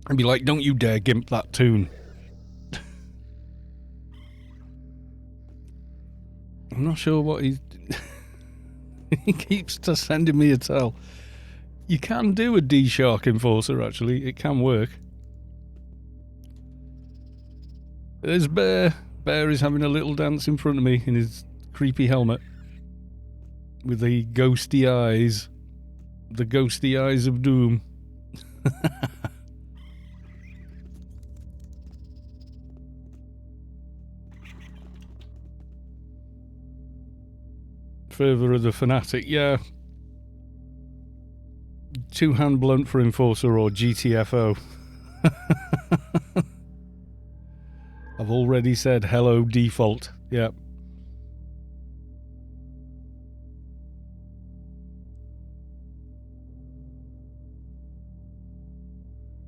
I'd be like, don't you dare gimp that tune. I'm not sure what he's... He keeps just sending me a tell. You can do a D-Shark Enforcer, actually. It can work. There's Bear. Bear is having a little dance in front of me in his creepy helmet. With the ghosty eyes. The ghosty eyes of doom. Further of the Fanatic, yeah. Two-hand blunt for Enforcer or GTFO. I've already said hello default, yeah.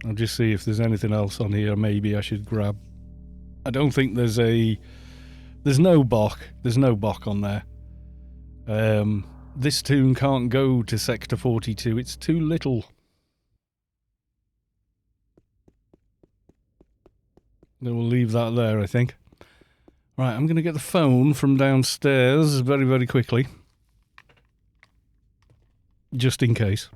I'll just see if there's anything else on here maybe I should grab. I don't think there's no Bok. There's no Bok on there. This tune can't go to Sector 42. It's too little. Then we'll leave that there, I think. Right, I'm going to get the phone from downstairs very, very quickly. Just in case.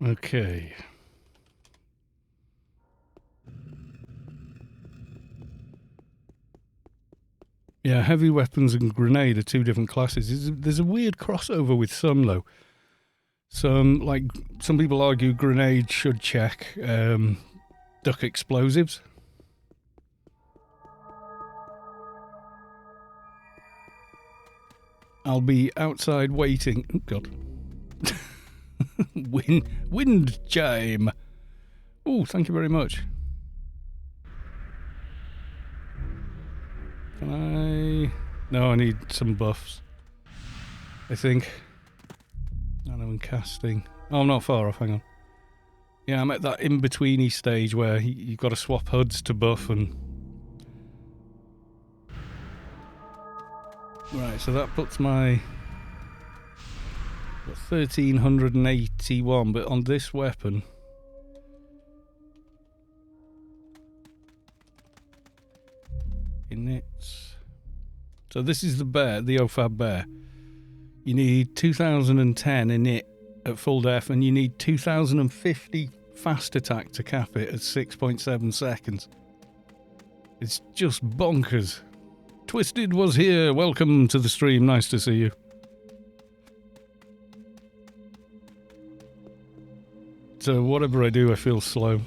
Okay. Yeah, heavy weapons and grenade are two different classes. There's a weird crossover with some, though. Some people argue grenade should check duck explosives. I'll be outside waiting. Oh, God. Wind chime. Oh, thank you very much. Can I... No, I need some buffs. I think. Nano and casting. Oh, I'm not far off, hang on. Yeah, I'm at that in-betweeny stage where you've got to swap HUDs to buff and... Right, so that puts my... 1381, but on this weapon... Inits... So this is the bear, the OFAB bear. You need 2010 init at full def, and you need 2050 fast attack to cap it at 6.7 seconds. It's just bonkers. Twisted was here. Welcome to the stream. Nice to see you. So whatever I do, I feel slow.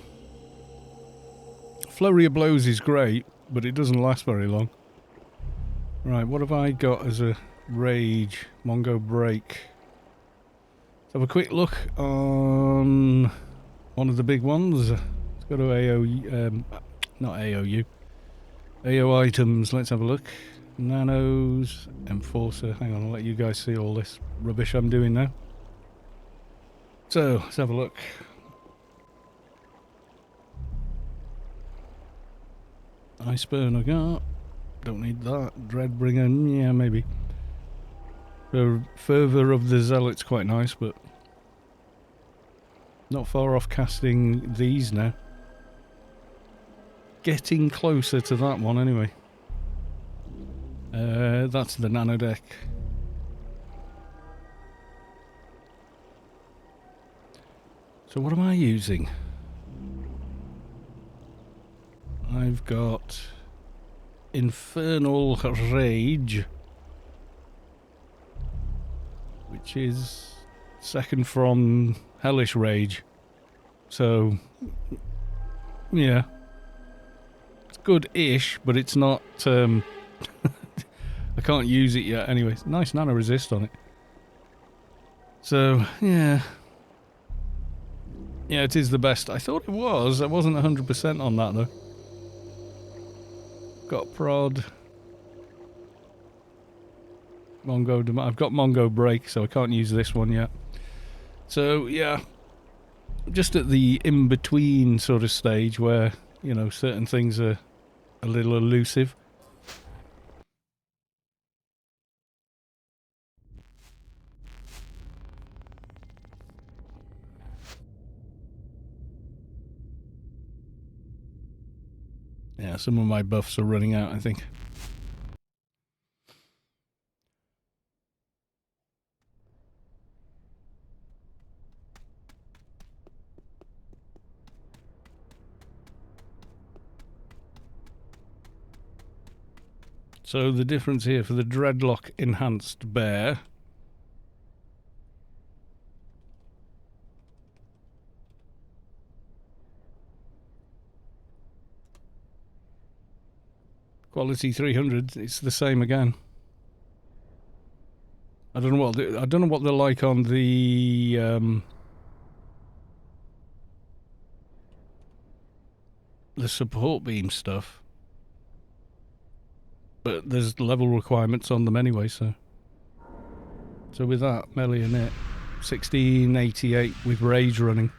Flurry of blows is great, but it doesn't last very long. Right, what have I got as a rage? Mongo break. Let's have a quick look on one of the big ones. Let's go to AO, not AOU. AO items, let's have a look. Nanos, Enforcer. Hang on, I'll let you guys see all this rubbish I'm doing now. So, let's have a look. Iceburn I got. Don't need that. Dreadbringer, yeah, maybe. The Fervor of the Zealot's quite nice, but not far off casting these now. Getting closer to that one anyway. That's the nano deck. So what am I using? I've got Infernal Rage, which is second from Hellish Rage. So, yeah. It's good-ish, but it's not... I can't use it yet anyway. Nice nano resist on it. So, yeah. Yeah, it is the best. I thought it was. I wasn't 100% on that, though. Got prod. Mongo. I've got Mongo break, so I can't use this one yet. So, yeah. Just at the in-between sort of stage where, you know, certain things are a little elusive. Yeah, some of my buffs are running out, I think. So the difference here for the Dreadlock Enhanced Bear. Quality 300, it's the same again. I don't know what they're like on the support beam stuff. But there's level requirements on them anyway, so with that, melee and it, 1688 with rage running.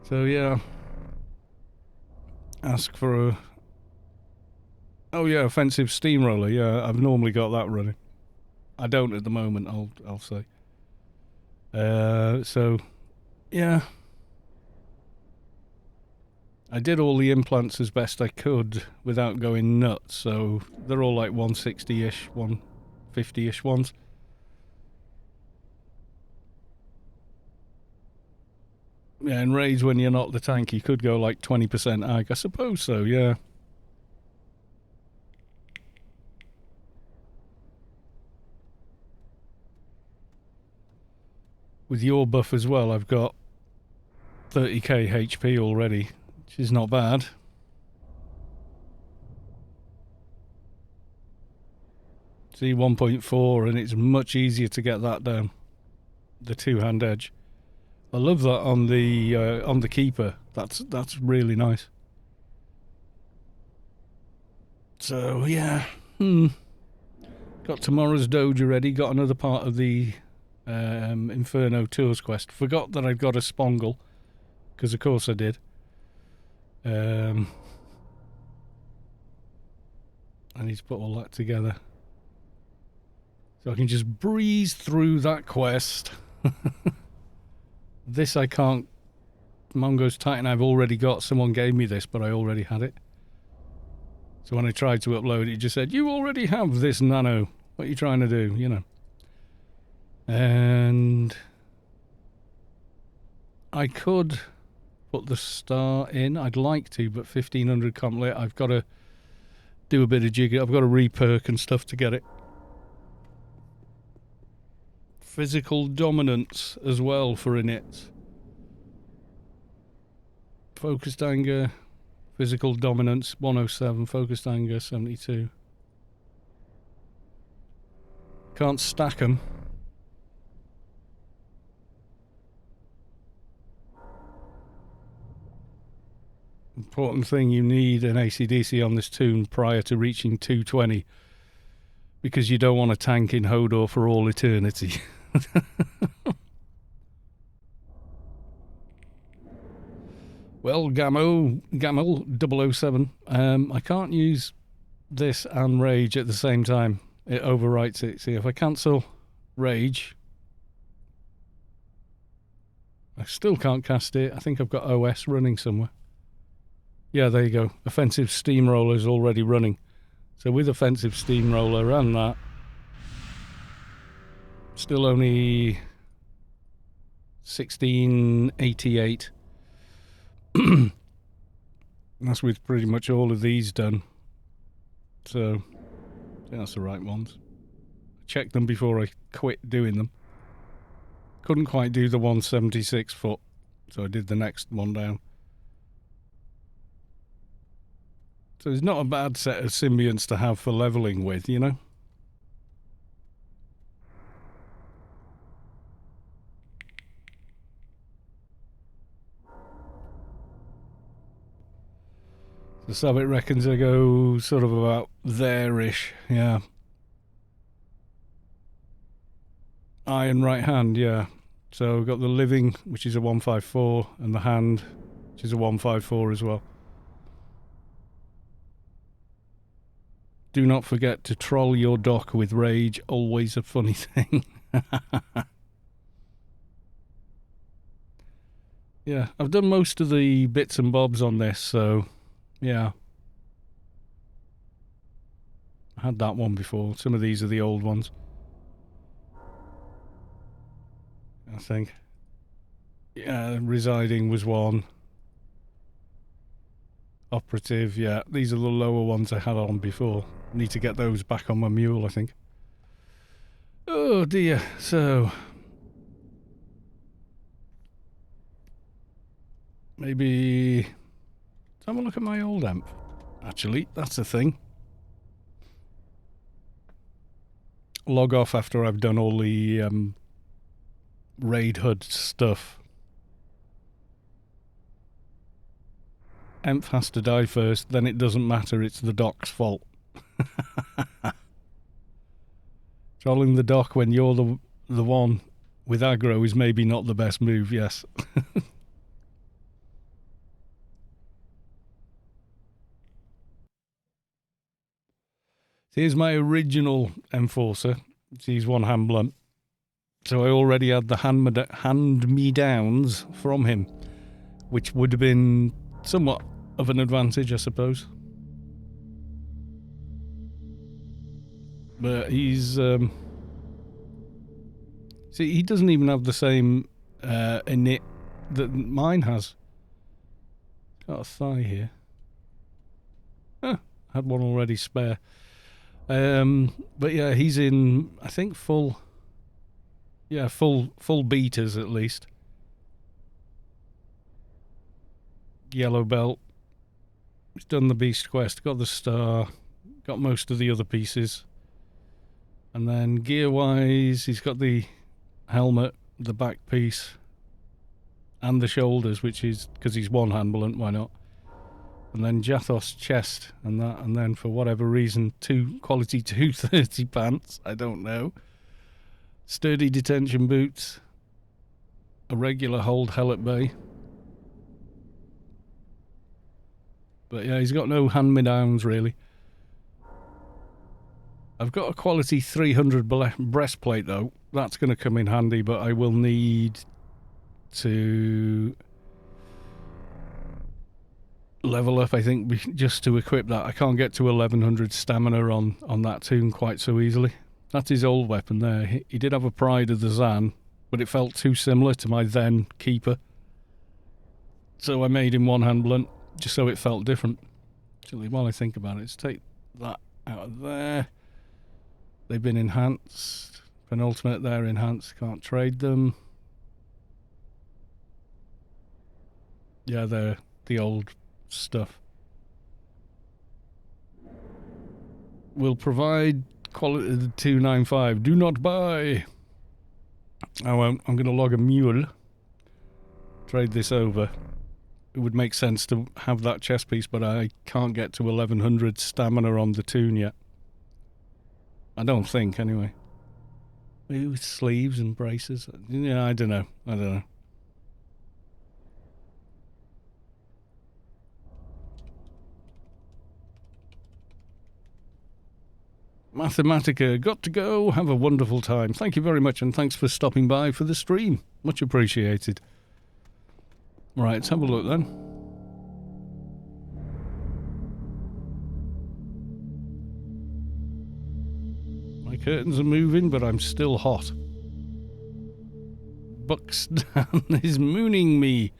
So yeah, ask for a... Oh yeah, offensive steamroller. Yeah, I've normally got that running. I don't at the moment. I'll say. So yeah, I did all the implants as best I could without going nuts. So they're all like 160-ish, 150-ish ones. Yeah, in raids when you're not the tank, you could go like 20% ag. I suppose so. Yeah. with your buff as well, I've got 30k HP already, which is not bad. See, 1.4, and it's much easier to get that down. The two-hand edge. I love that on the keeper. That's really nice. So yeah, got tomorrow's doja ready. Got another part of the Inferno Tours quest. Forgot that I'd got a spongle, because of course I did. I need to put all that together, so I can just breeze through that quest. This I can't. Mongo's Titan I've already got. Someone gave me this, but I already had it. So when I tried to upload it, it just said, you already have this nano. What are you trying to do? You know. And I could put the star in. I'd like to, but 1500 comp lit. I've got to do a bit of jigger. I've got to re-perk and stuff to get it. Physical dominance as well for inits. Focused anger, physical dominance 107, focused anger 72. Can't stack them. Important thing, you need an AC/DC on this toon prior to reaching 220, because you don't want to tank in Hodor for all eternity. Well, Gamel 007, I can't use this and Rage at the same time. It overwrites it. See, if I cancel Rage, I still can't cast it. I think I've got OS running somewhere. Yeah, there you go. Offensive Steamroller is already running. So with Offensive Steamroller and that, still only 1688. That's with pretty much all of these done. So I think that's the right ones. Checked them before I quit doing them. Couldn't quite do the 176 foot, so I did the next one down. So it's not a bad set of symbionts to have for leveling with, you know? The Summit reckons I go sort of about there-ish, yeah. Iron right hand, yeah. So we've got the living, which is a 154, and the hand, which is a 154 as well. Do not forget to troll your dock with Rage, always a funny thing. Yeah, I've done most of the bits and bobs on this, so yeah. I had that one before. Some of these are the old ones, I think. Yeah, residing was one. Operative, yeah. These are the lower ones I had on before. Need to get those back on my mule, I think. Oh dear, so maybe let's have a look at my old amp. Actually, that's a thing. Log off after I've done all the raid HUD stuff. Amp has to die first, then it doesn't matter, it's the dock's fault. Trolling the dock when you're the one with aggro is maybe not the best move, yes. Here's my original Enforcer. He's one hand blunt. So I already had the hand-me-downs from him, which would have been somewhat of an advantage, I suppose. But he's... see, he doesn't even have the same init that mine has. Got a thigh here. Huh, had one already spare. But yeah, he's in, I think, full Yeah, full beaters at least. Yellow belt. He's done the beast quest, got the star, got most of the other pieces. And then gear-wise, he's got the helmet, the back piece, and the shoulders, which is because he's one handballant, why not? And then Jathos chest and that, and then for whatever reason, quality 230 pants, I don't know. Sturdy detention boots, a regular hold helmet bay. But yeah, he's got no hand-me-downs really. I've got a quality 300 breastplate though. That's going to come in handy, but I will need to level up, I think, just to equip that. I can't get to 1100 stamina on that toon quite so easily. That's his old weapon there. He did have a Pride of the Zan, but it felt too similar to my then keeper. So I made him one hand blunt, just so it felt different. Actually, while I think about it, let's take that out of there. They've been enhanced. Penultimate, they're enhanced. Can't trade them. Yeah, they're the old stuff. Will provide quality 295. Do not buy. I won't. I'm going to log a mule. Trade this over. It would make sense to have that chest piece, but I can't get to 1100 stamina on the toon yet. I don't think, anyway. Maybe with sleeves and braces. Yeah, I don't know. Mathematica, got to go. Have a wonderful time. Thank you very much, and thanks for stopping by for the stream. Much appreciated. Right, let's have a look then. My curtains are moving, but I'm still hot. Buxton is mooning me.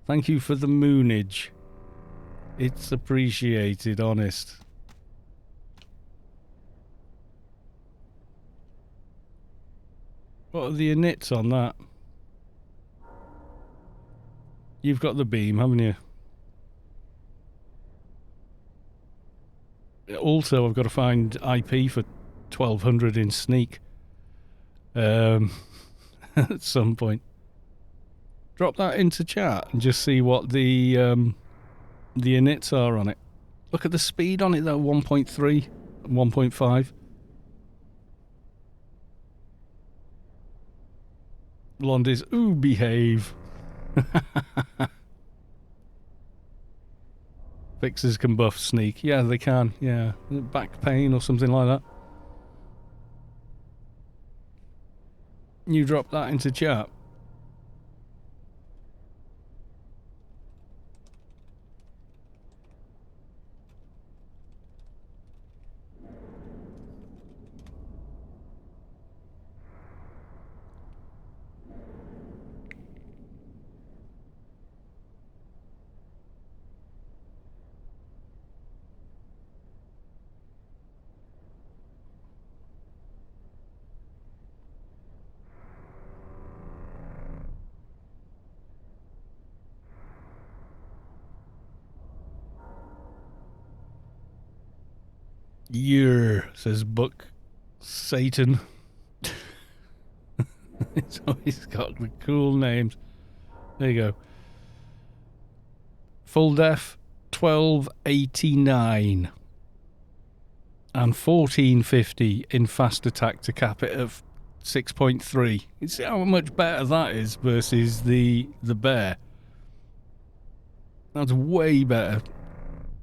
Thank you for the moonage. It's appreciated, honest. What are the inits on that? You've got the beam, haven't you? Also, I've got to find IP for 1200 in sneak. At some point. Drop that into chat and just see what the inits are on it. Look at the speed on it though, 1.3, 1.5. Blondies, ooh, behave. Fixers can buff sneak. Yeah, they can. Yeah. Back pain or something like that. You drop that into chat. Year, says Buck Satan. It's always got the cool names. There you go. Full def 1289 and 1450 in fast attack to cap it at 6.3. You see how much better that is versus the bear. That's way better.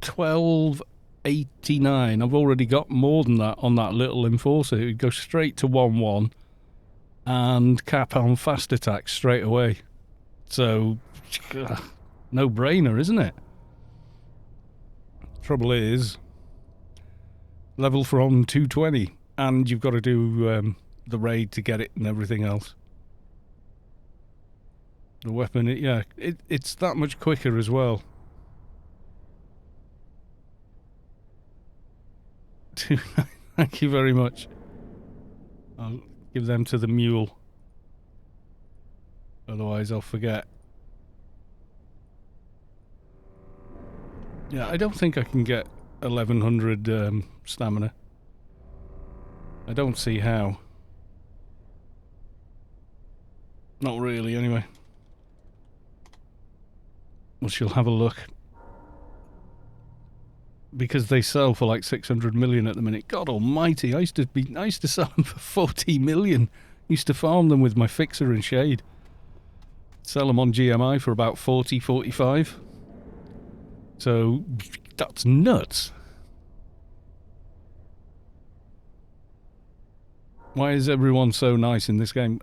1289. I've already got more than that on that little enforcer. It would go straight to 1-1 and cap on fast attack straight away. So, no brainer, isn't it? Trouble is, level from 220, and you've got to do the raid to get it and everything else. The weapon, it's that much quicker as well. Thank you very much. I'll give them to the mule. Otherwise I'll forget. Yeah, I don't think I can get 1100 stamina. I don't see how. Not really, anyway. Well, she'll have a look. Because they sell for like 600 million at the minute. God almighty, I used to sell them for 40 million. Used to farm them with my fixer and shade. Sell them on GMI for about 40, 45. So, that's nuts. Why is everyone so nice in this game?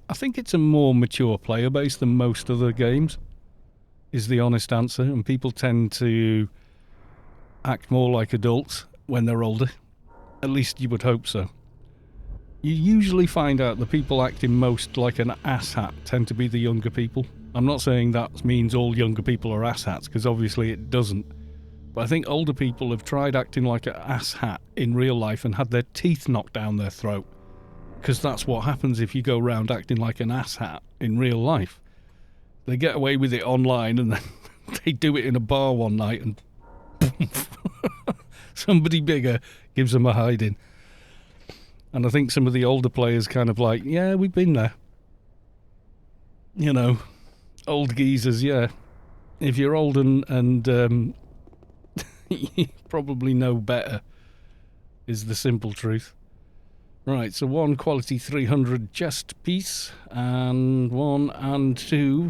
I think it's a more mature player base than most other games, is the honest answer. And people tend to act more like adults when they're older. At least you would hope so. You usually find out the people acting most like an asshat tend to be the younger people. I'm not saying that means all younger people are asshats, because obviously it doesn't. But I think older people have tried acting like an asshat in real life and had their teeth knocked down their throat. Because that's what happens if you go around acting like an asshat in real life. They get away with it online and then they do it in a bar one night and somebody bigger gives them a hiding. And I think some of the older players kind of like, yeah, we've been there. You know, old geezers, yeah. If you're old and you probably know better, is the simple truth. Right, so 1 quality 300 chest piece, and 1 and 2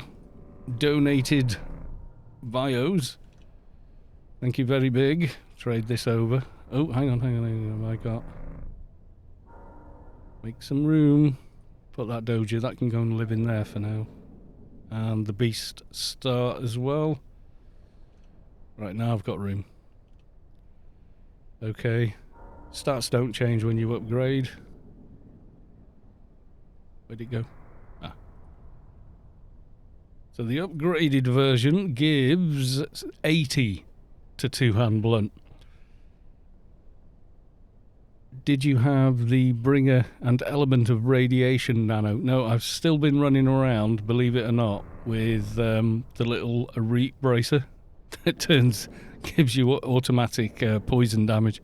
donated bios. Thank you very big. Trade this over. Oh, hang on. I got... Make some room. Put that doja. That can go and live in there for now. And the beast star as well. Right, now I've got room. Okay. Stats don't change when you upgrade. Where'd it go? Ah. So the upgraded version gives 80 to two-hand blunt. Did you have the bringer and element of radiation nano? No, I've still been running around, believe it or not, with the little Arete bracer that gives you automatic poison damage.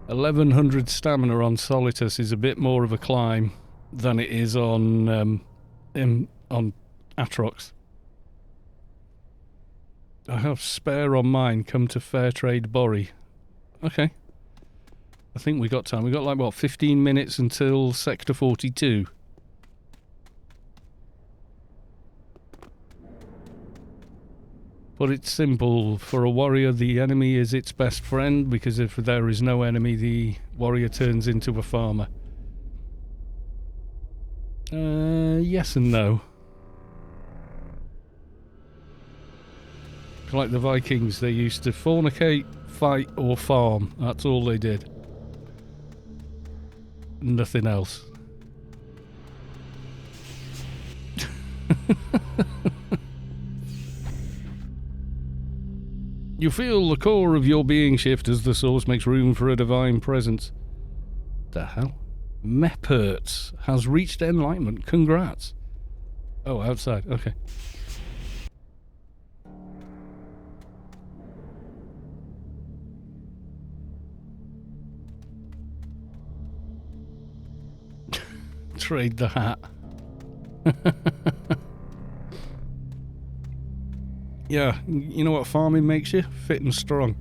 1100 stamina on Solitus is a bit more of a climb than it is on Atrox. I have spare on mine. Come to Fairtrade Borry. Okay. I think we got time. We got like, what, 15 minutes until Sector 42. But it's simple. For a warrior, the enemy is its best friend, because if there is no enemy, the warrior turns into a farmer. Yes and no. Like the Vikings, they used to fornicate, fight, or farm. That's all they did. Nothing else. You feel the core of your being shift as the source makes room for a divine presence. The hell? Mepperts has reached enlightenment. Congrats. Oh, outside. Okay. Trade the hat. Yeah, you know what farming makes you? Fit and strong.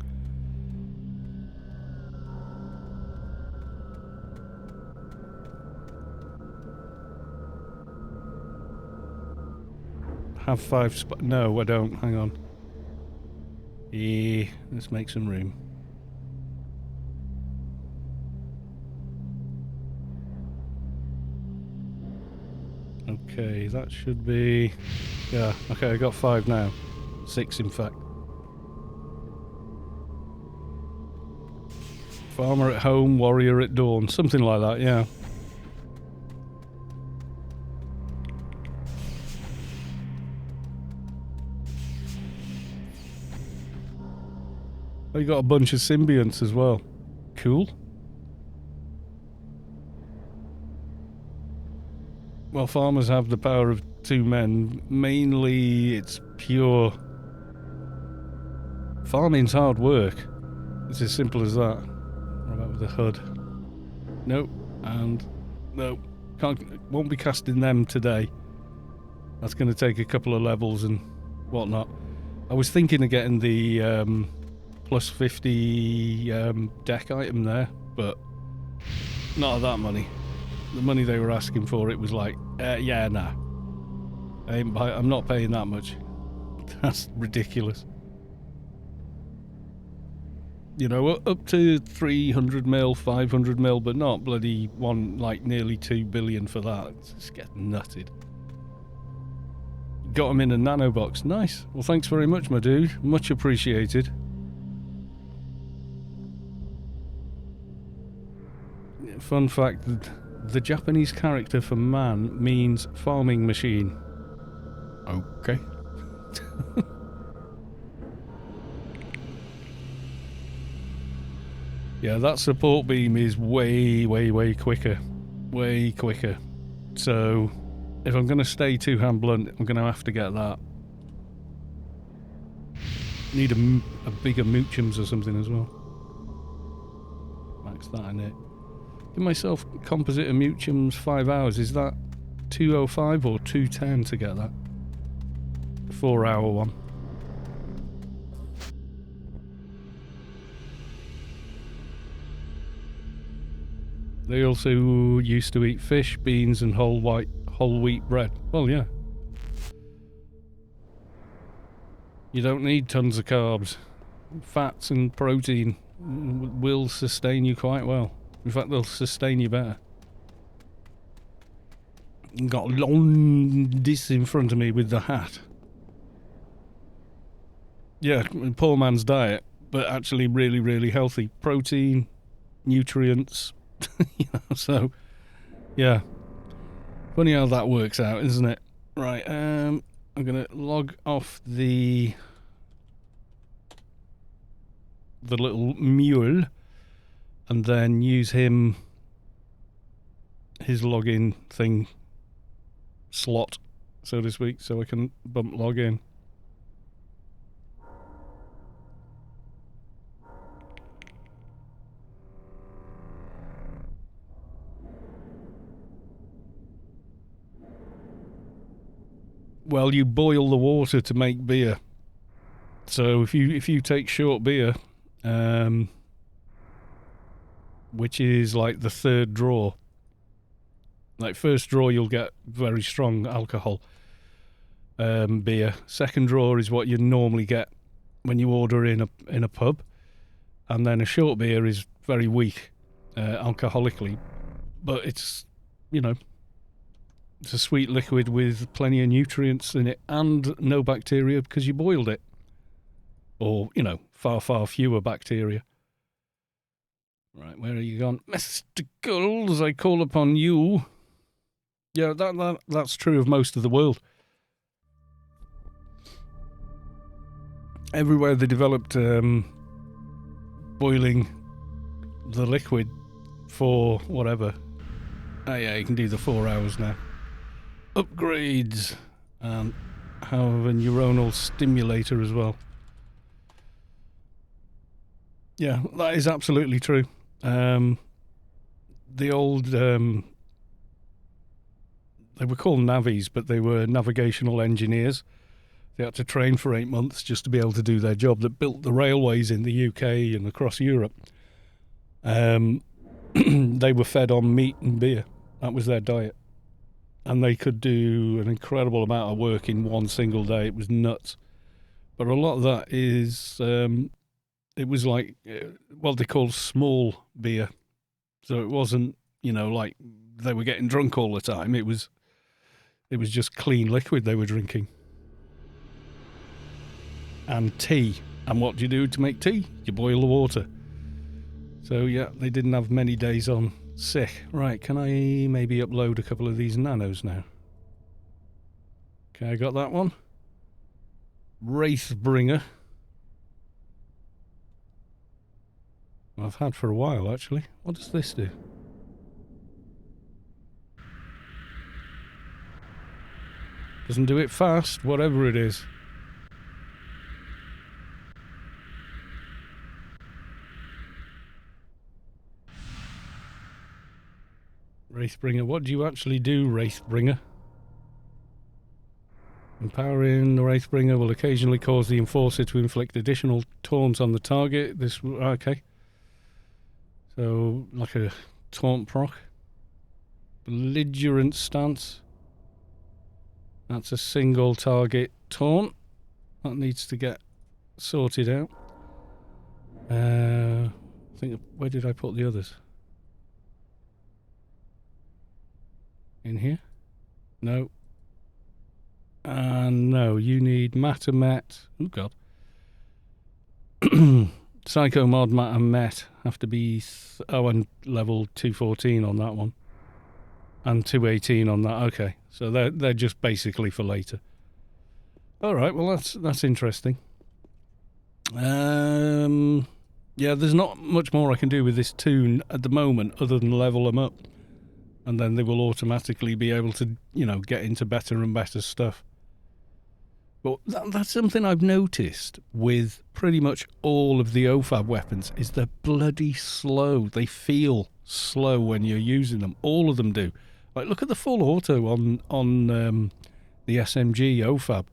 Have 5 no, I don't. Hang on. Yeah, let's make some room. Okay, that should be... Yeah, okay, I got 5 now. 6, in fact. Farmer at home, warrior at dawn. Something like that, yeah. Oh, you got a bunch of symbionts as well. Cool. Well, farmers have the power of 2 men. Mainly, it's pure... Farming's hard work. It's as simple as that. What about with the HUD? Nope. And... Nope. Won't be casting them today. That's going to take a couple of levels and whatnot. I was thinking of getting the plus 50 deck item there, but not at that money. The money they were asking for, it was like, yeah, nah. I'm not paying that much. That's ridiculous. You know, up to 300 mil, 500 mil, but not bloody like nearly 2 billion for that. It's just getting nutted. Got them in a nano box. Nice. Well, thanks very much, my dude. Much appreciated. Fun fact, the Japanese character for man means farming machine. Okay. Yeah, that support beam is way, way, way quicker. Way quicker. So, if I'm going to stay two-hand blunt, I'm going to have to get that. Need a bigger Moochums or something as well. Max that in it. Give myself composite of Moochums 5 hours. Is that 205 or 210 to get that? 4 hour one. They also used to eat fish, beans and whole wheat bread. Well, yeah. You don't need tons of carbs. Fats and protein will sustain you quite well. In fact, they'll sustain you better. Got long this in front of me with the hat. Yeah, poor man's diet, but actually really, really healthy. Protein, nutrients, you know, so, yeah. Funny how that works out, isn't it? Right, I'm gonna log off the little mule and then use his login thing slot, so to speak, so I can bump log in. Well, you boil the water to make beer. So if you take short beer, which is like the third draw, like first draw you'll get very strong alcohol beer. Second draw is what you normally get when you order in a pub, and then a short beer is very weak alcoholically, but it's, you know, it's a sweet liquid with plenty of nutrients in it and no bacteria because you boiled it. Or, you know, far, far fewer bacteria. Right, where are you gone? Mr. Gulls, I call upon you. Yeah, that's true of most of the world. Everywhere they developed boiling the liquid for whatever. Oh yeah, you can do the 4 hours now. Upgrades and have a neuronal stimulator as well. Yeah, that is absolutely true. The old they were called navies, but they were navigational engineers. They had to train for 8 months just to be able to do their job, that built the railways in the UK and across Europe. They were fed on meat and beer. That was their diet. And they could do an incredible amount of work in one single day. It was nuts. But a lot of that is, it was like what they call small beer. So it wasn't, you know, like they were getting drunk all the time. It was just clean liquid they were drinking. And tea. And what do you do to make tea? You boil the water. So yeah, they didn't have many days on sick. Right, can I maybe upload a couple of these nanos now? Okay, I got that one. Wraithbringer. I've had for a while, actually. What does this do? Doesn't do it fast, whatever it is. Wraithbringer, what do you actually do, Wraithbringer? Empowering the Wraithbringer will occasionally cause the Enforcer to inflict additional taunts on the target. This, okay. So, like a taunt proc. Belligerent stance. That's a single target taunt. That needs to get sorted out. I think, where did I put the others? In here? No. No, you need Matter Met. Oh, God. Psycho Mod, Matter Met have to be... and level 214 on that one. And 218 on that. Okay, so they're just basically for later. All right, well, that's interesting. Yeah, there's not much more I can do with this toon at the moment other than level them up. And then they will automatically be able to, get into better and better stuff. But that's something I've noticed with pretty much all of the OFAB weapons, is they're bloody slow. They feel slow when you're using them. All of them do. Like, look at the full auto on the SMG OFAB.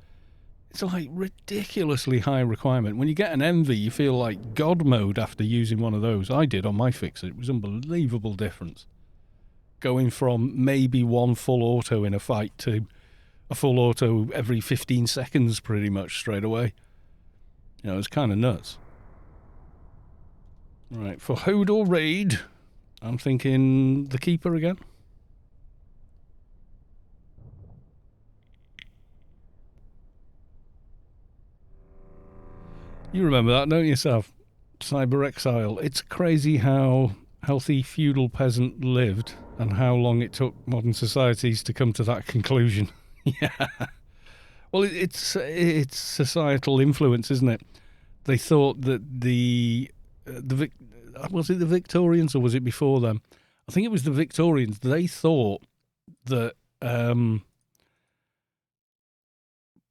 It's like ridiculously high requirement. When you get an Envy, you feel like God mode after using one of those. I did on my fixer. It was unbelievable difference. Going from maybe one full auto in a fight to a full auto every 15 seconds pretty much straight away. It's kind of nuts. Right, for Hodorraid, I'm thinking the Keeper again. You remember that, don't you, Sav? Cyber Exile. It's crazy how healthy feudal peasant lived and how long it took modern societies to come to that conclusion. Yeah. Well, it's societal influence, isn't it? They thought that was it the Victorians or was it before them? I think it was the Victorians. They thought that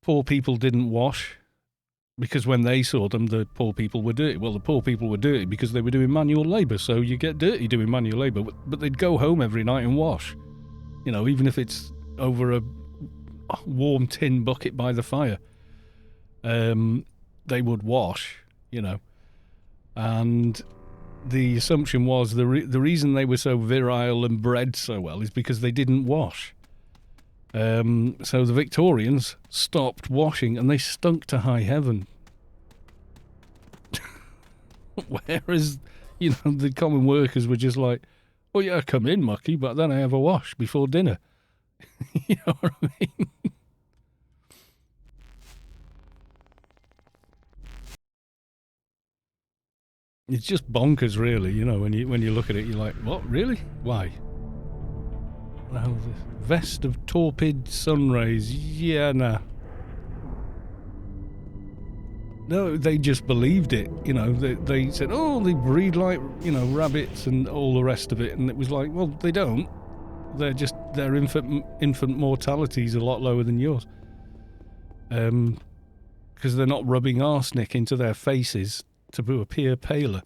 poor people didn't wash because when they saw them, the poor people were dirty. Well, the poor people were dirty because they were doing manual labour, so you get dirty doing manual labour. But they'd go home every night and wash, even if it's over a warm tin bucket by the fire. They would wash, and the assumption was the reason they were so virile and bred so well is because they didn't wash. So the Victorians stopped washing and they stunk to high heaven. Whereas, the common workers were just like, well, yeah, come in, mucky, but then I have a wash before dinner. You know what I mean? It's just bonkers, really. When you look at it, you're like, what, really? Why? Well, the vest of torpid sun rays. Yeah, nah. No, they just believed it. They said, oh, they breed like, rabbits and all the rest of it. And it was like, well, they don't. Their infant mortality is a lot lower than yours. Because they're not rubbing arsenic into their faces to appear paler,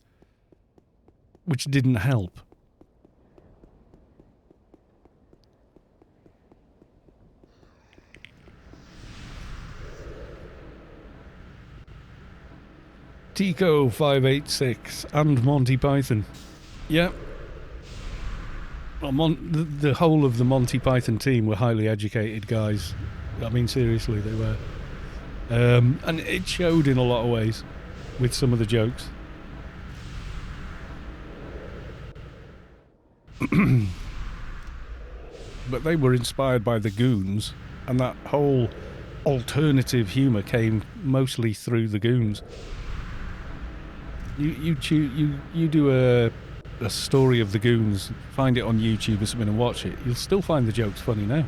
which didn't help. Tico 586 and Monty Python. Yeah. Well, the whole of the Monty Python team were highly educated guys. I mean, seriously, they were. And it showed in a lot of ways with some of the jokes. But they were inspired by the Goons, and that whole alternative humour came mostly through the Goons. You do a story of the Goons, find it on YouTube or something and watch it, you'll still find the jokes funny now.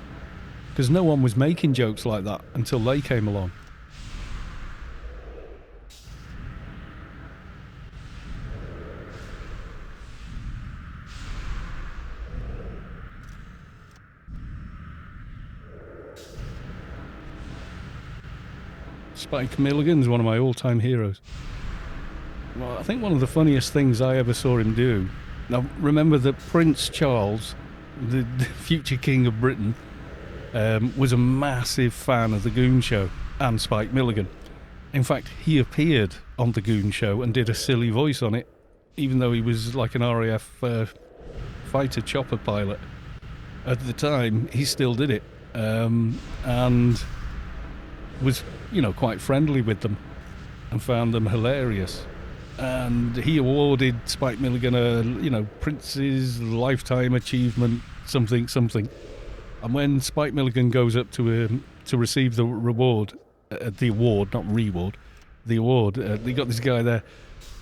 Because no one was making jokes like that until they came along. Spike Milligan's one of my all-time heroes. Well, I think one of the funniest things I ever saw him do. Now, remember that Prince Charles, the future King of Britain, was a massive fan of the Goon Show and Spike Milligan. In fact, he appeared on the Goon Show and did a silly voice on it, even though he was like an RAF fighter chopper pilot. At the time, he still did it, and was, quite friendly with them and found them hilarious. And he awarded Spike Milligan a, Prince's Lifetime Achievement something. And when Spike Milligan goes up to receive the reward, the award, not reward, the award, they got this guy there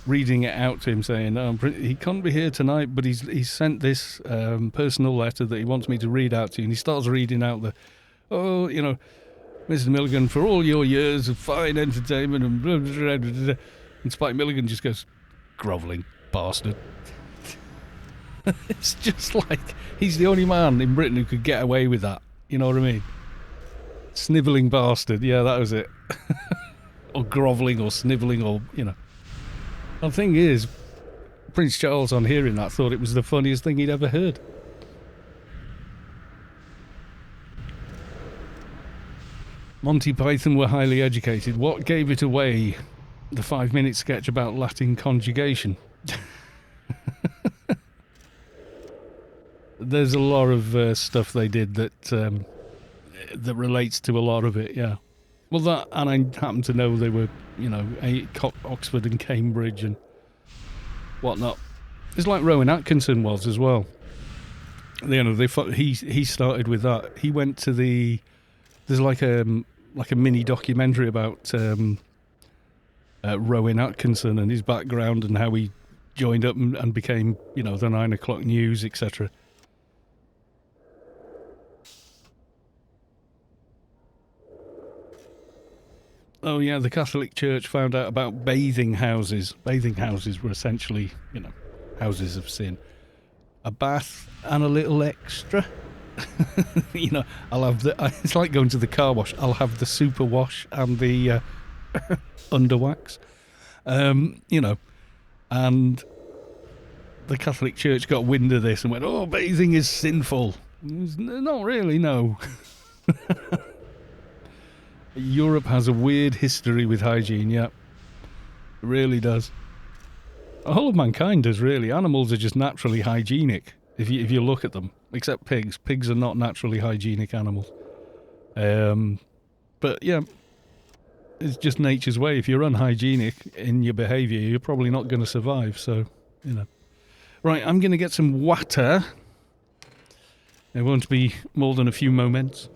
reading it out to him, saying, he can't be here tonight, but he's sent this personal letter that he wants me to read out to you. And he starts reading out Mr. Milligan, for all your years of fine entertainment and blah, blah, blah, blah, blah. And Spike Milligan just goes, grovelling bastard. It's just like he's the only man in Britain who could get away with that. You know what I mean? Snivelling bastard. Yeah, that was it. Or grovelling or snivelling or, And the thing is, Prince Charles, on hearing that, thought it was the funniest thing he'd ever heard. Monty Python were highly educated. What gave it away? The 5-minute sketch about Latin conjugation. There's a lot of stuff they did that relates to a lot of it, yeah. Well, that, and I happen to know they were, Oxford and Cambridge and whatnot. It's like Rowan Atkinson was as well. He started with that. He went to there's like a mini documentary about Rowan Atkinson and his background and how he joined up and became, the 9 o'clock news, etc. Oh yeah, the Catholic Church found out about bathing houses. Bathing houses were essentially, houses of sin. A bath and a little extra. I'll have it's like going to the car wash. I'll have the super wash and the under wax. And the Catholic Church got wind of this and went, oh, bathing is sinful. Not really, no. Europe has a weird history with hygiene, yeah. It really does. The whole of mankind does, really. Animals are just naturally hygienic, if you look at them. Except pigs. Pigs are not naturally hygienic animals. But, yeah, it's just nature's way. If you're unhygienic in your behaviour, you're probably not going to survive, so, Right, I'm going to get some water. It won't be more than a few moments.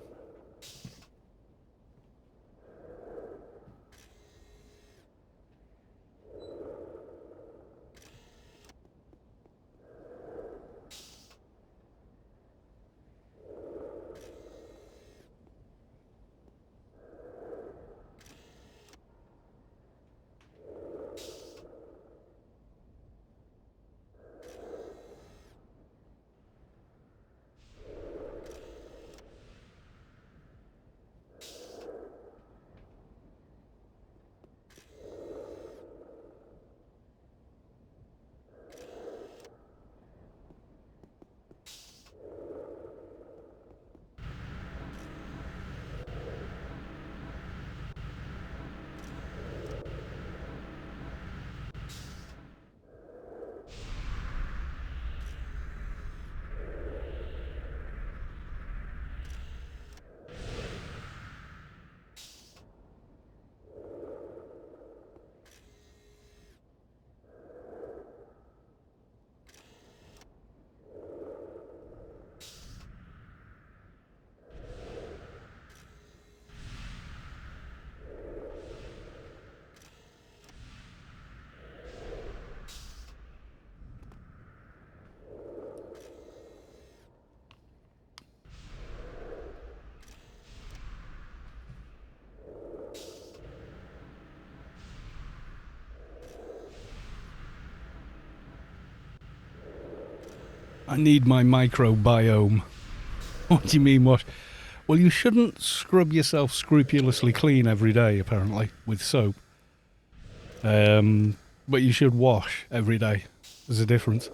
I need my microbiome. What do you mean, what? Well, you shouldn't scrub yourself scrupulously clean every day, apparently, with soap. But you should wash every day. There's a difference.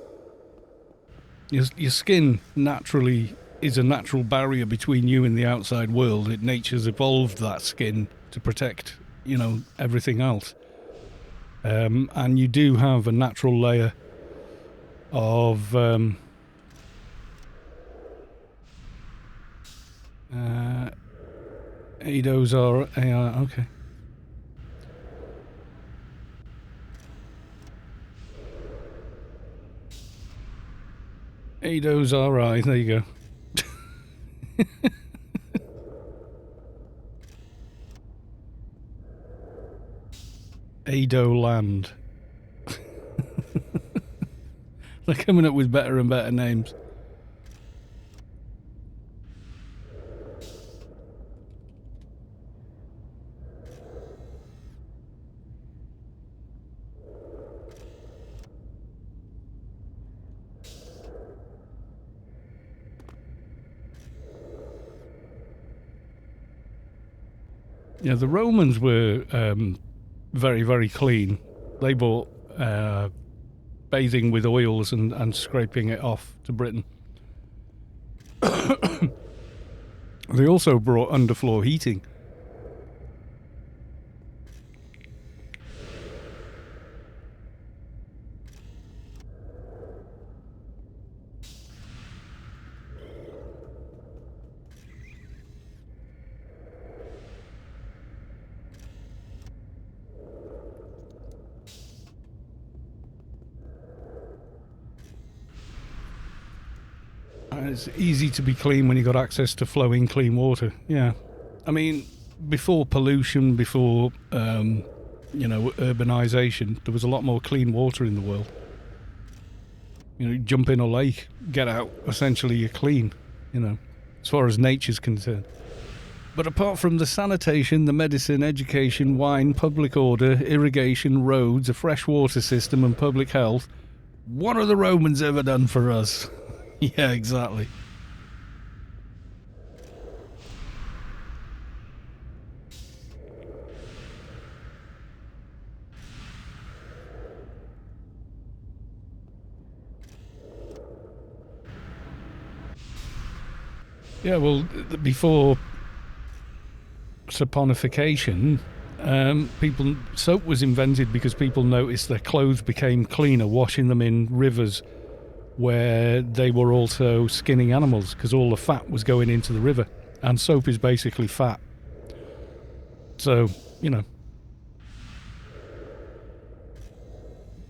Your skin naturally is a natural barrier between you and the outside world. Nature's evolved that skin to protect, everything else. And you do have a natural layer of ADOs are okay. ADOs RI, there you go. Ado Land. They're coming up with better and better names. Yeah, the Romans were very, very clean. They brought bathing with oils and scraping it off to Britain. They also brought underfloor heating. It's easy to be clean when you got access to flowing clean water. Yeah, I mean, before pollution, before urbanization, there was a lot more clean water in the world. You jump in a lake, get out, essentially you're clean. As far as nature's concerned. But apart from the sanitation, the medicine, education, wine, public order, irrigation, roads, a fresh water system, and public health, what have the Romans ever done for us? Yeah, exactly. Yeah, well, before saponification, soap was invented because people noticed their clothes became cleaner washing them in rivers where they were also skinning animals, because all the fat was going into the river, and soap is basically fat. So,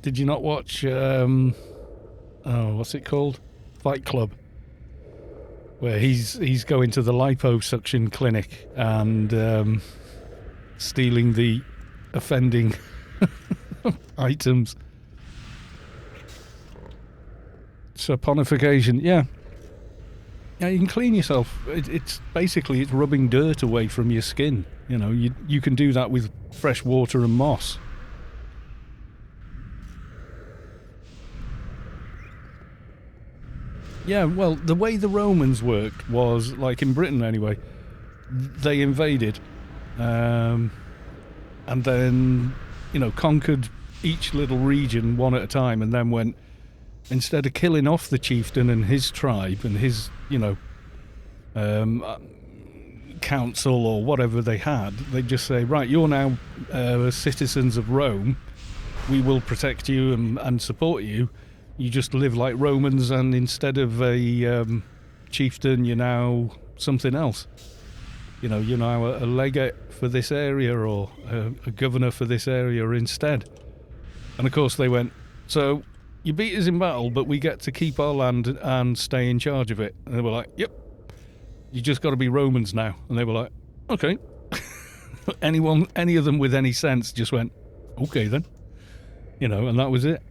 Did you not watch, what's it called? Fight Club? Where he's going to the liposuction clinic and stealing the offending items. Saponification, yeah, you can clean yourself. It's basically rubbing dirt away from your skin. You can do that with fresh water and moss. Yeah, well, the way the Romans worked was, like in Britain anyway, they invaded and then conquered each little region one at a time, and then went, instead of killing off the chieftain and his tribe and his, council or whatever they had, they'd just say, right, you're now citizens of Rome. We will protect you and support you. You just live like Romans, and instead of a chieftain, you're now something else. You're now a legate for this area, or a governor for this area instead. And of course they went, so you beat us in battle, but we get to keep our land and stay in charge of it. And they were like, yep, you just got to be Romans now. And they were like, okay. Any of them with any sense just went, okay then. And that was it.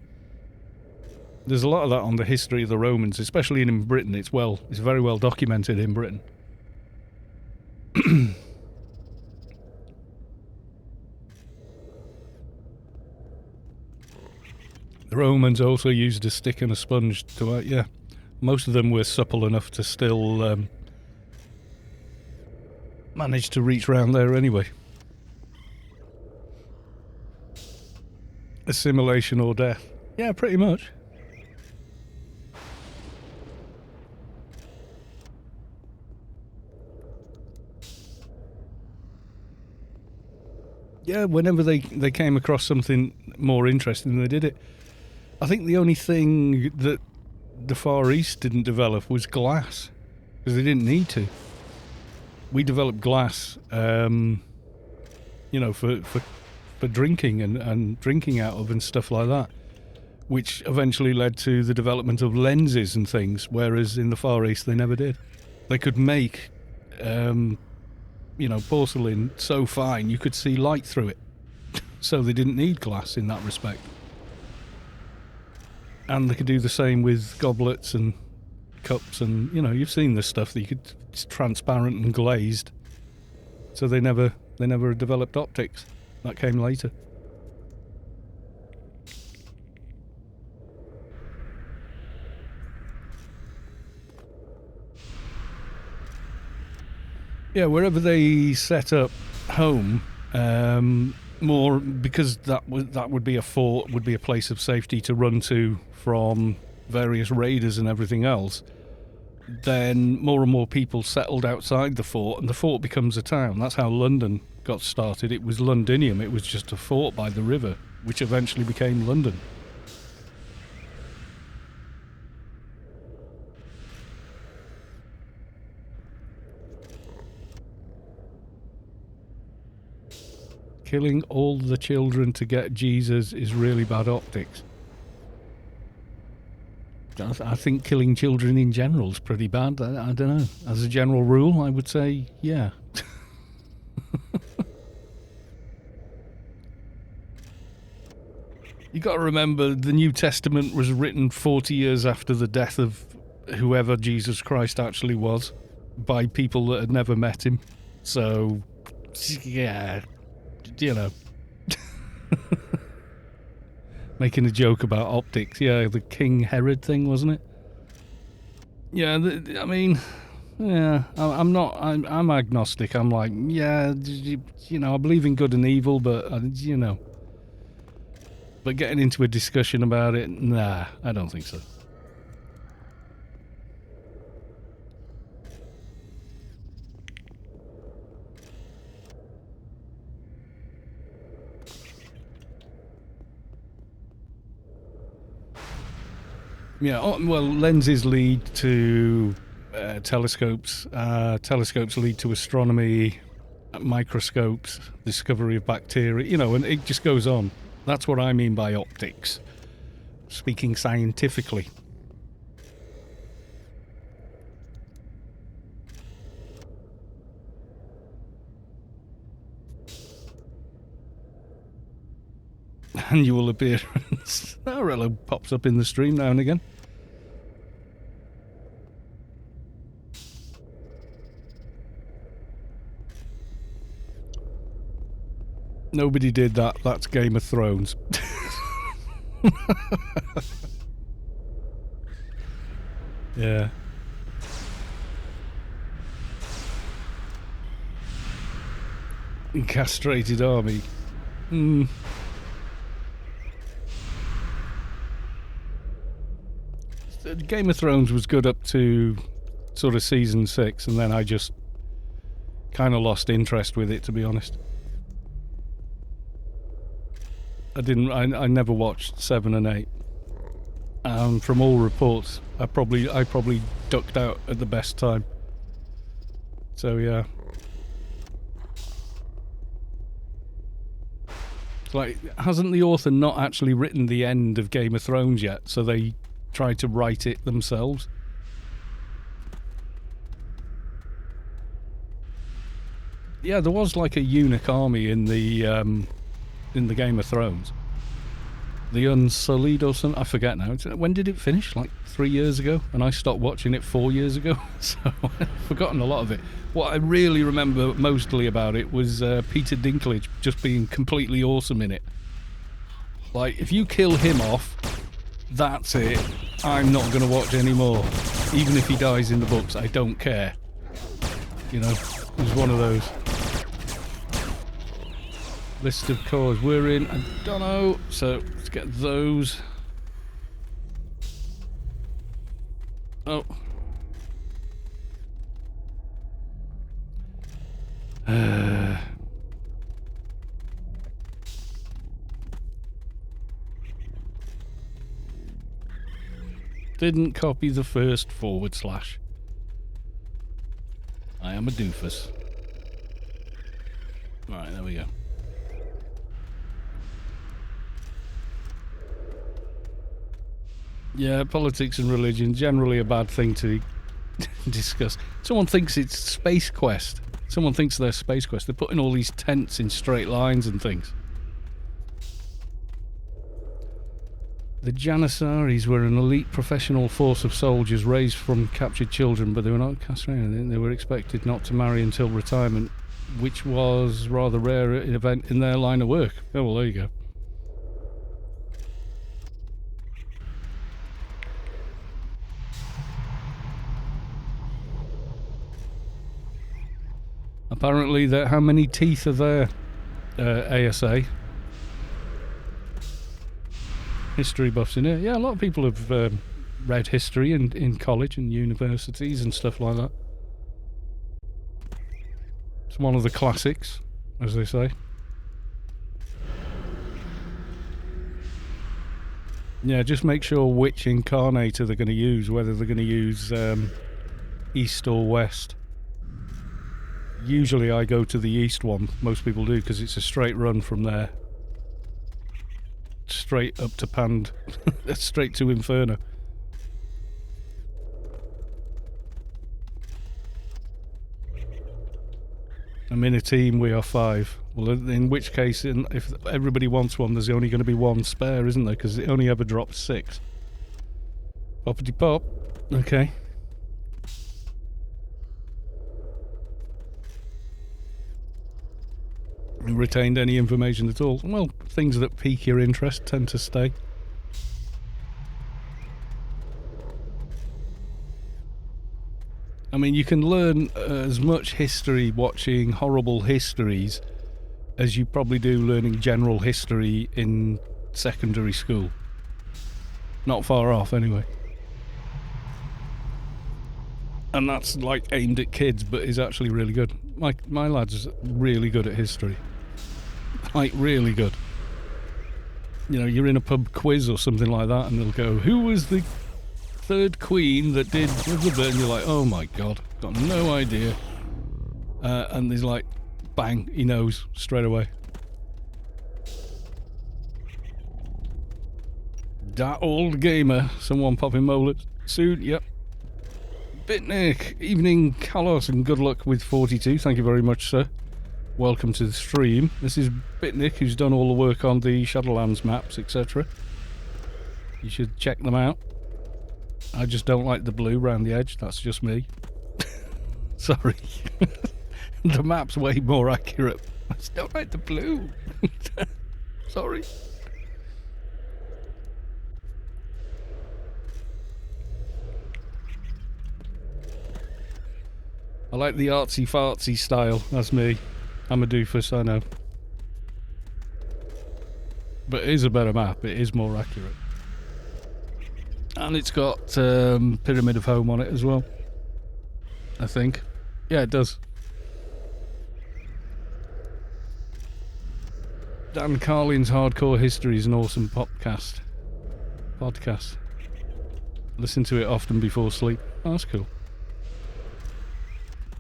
There's a lot of that on the history of the Romans, especially in Britain. It's very well documented in Britain. The Romans also used a stick and a sponge to most of them were supple enough to still managed to reach round there anyway. Assimilation or death. Yeah, pretty much. Yeah, whenever they came across something more interesting, they did it. I think the only thing that the Far East didn't develop was glass, because they didn't need to. We developed glass, you know, for drinking and drinking out of and stuff like that, which eventually led to the development of lenses and things, whereas in the Far East they never did. They could make, you know, porcelain so fine you could see light through it. So they didn't need glass in that respect. And they could do the same with goblets and cups, and, you know, you've seen this stuff that it's transparent and glazed. So they never developed optics. That came later. Yeah, wherever they set up home, more because that would be a fort, would be a place of safety to run to from various raiders and everything else. Then more and more people settled outside the fort, and the fort becomes a town. That's how London got started. It was Londinium. It was just a fort by the river, which eventually became London. Killing all the children to get Jesus is really bad optics. I think killing children in general is pretty bad. I don't know. As a general rule, I would say, yeah. You got to remember, the New Testament was written 40 years after the death of whoever Jesus Christ actually was, by people that had never met him. So, yeah, you know. Making a joke about optics. Yeah, the King Herod thing, wasn't it? Yeah, I mean, yeah, I'm agnostic. I'm like, yeah, you know, I believe in good and evil, but, you know. But getting into a discussion about it, nah, I don't think so. Yeah, well, lenses lead to telescopes. Telescopes lead to astronomy, microscopes, discovery of bacteria, you know, and it just goes on. That's what I mean by optics, speaking scientifically. Annual appearance. Arello pops up in the stream now and again. Nobody did that. That's Game of Thrones. Yeah. Castrated army. Game of Thrones was good up to sort of season 6, and then I just kind of lost interest with it, to be honest. I never watched 7 and 8. From all reports, I probably ducked out at the best time. So yeah. It's like, hasn't the author not actually written the end of Game of Thrones yet? So they tried to write it themselves. Yeah, there was like a eunuch army in the Game of Thrones. The Unsullied or something, I forget now. When did it finish? Like 3 years ago? And I stopped watching it 4 years ago, so I've forgotten a lot of it. What I really remember mostly about it was Peter Dinklage just being completely awesome in it. Like, if you kill him off, that's it. I'm not going to watch anymore. Even if he dies in the books, I don't care. You know? is one of those. List of cores we're in, I don't know, so let's get those. Oh. Didn't copy the first /. I am a doofus. Right, there we go. Yeah, politics and religion, generally a bad thing to discuss. Someone thinks it's Space Quest. Someone thinks they're Space Quest. They're putting all these tents in straight lines and things. The Janissaries were an elite professional force of soldiers raised from captured children, but they were not castrated. They were expected not to marry until retirement, which was rather rare an event in their line of work. Oh, well, there you go. Apparently, how many teeth are there? ASA. History buffs in here. Yeah, a lot of people have read history in college and universities and stuff like that. It's one of the classics, as they say. Yeah, just make sure which incarnator they're going to use, whether they're going to use East or West. Usually I go to the East one, most people do, because it's a straight run from there. Straight up to Pande. Straight to Inferno. I'm in a team, we are 5. Well, in which case, if everybody wants one, there's only going to be one spare, isn't there? Because it only ever drops 6. Poppity pop. Okay. Retained any information at all? Well, things that pique your interest tend to stay. I mean, you can learn as much history watching horrible histories as you probably do learning general history in secondary school. Not far off, anyway. And that's like aimed at kids, but is actually really good. My lad's really good at history. Like, really good. You know, you're in a pub quiz or something like that, and they'll go, who was the 3rd queen that did blah, blah, blah, and you're like, oh my god, got no idea. And there's like, bang, he knows straight away. That old gamer, someone popping mullet soon, yep. Bitnick, evening Carlos, and good luck with 42, thank you very much, sir. Welcome to the stream. This is Bitnick, who's done all the work on the Shadowlands maps, etc. You should check them out. I just don't like the blue around the edge, that's just me. Sorry. The map's way more accurate. I just don't like the blue. Sorry. I like the artsy fartsy style, that's me. I'm a doofus, I know. But it is a better map, it is more accurate. And it's got Pyramid of Home on it as well, I think. Yeah, it does. Dan Carlin's Hardcore History is an awesome podcast. Listen to it often before sleep. Oh, that's cool.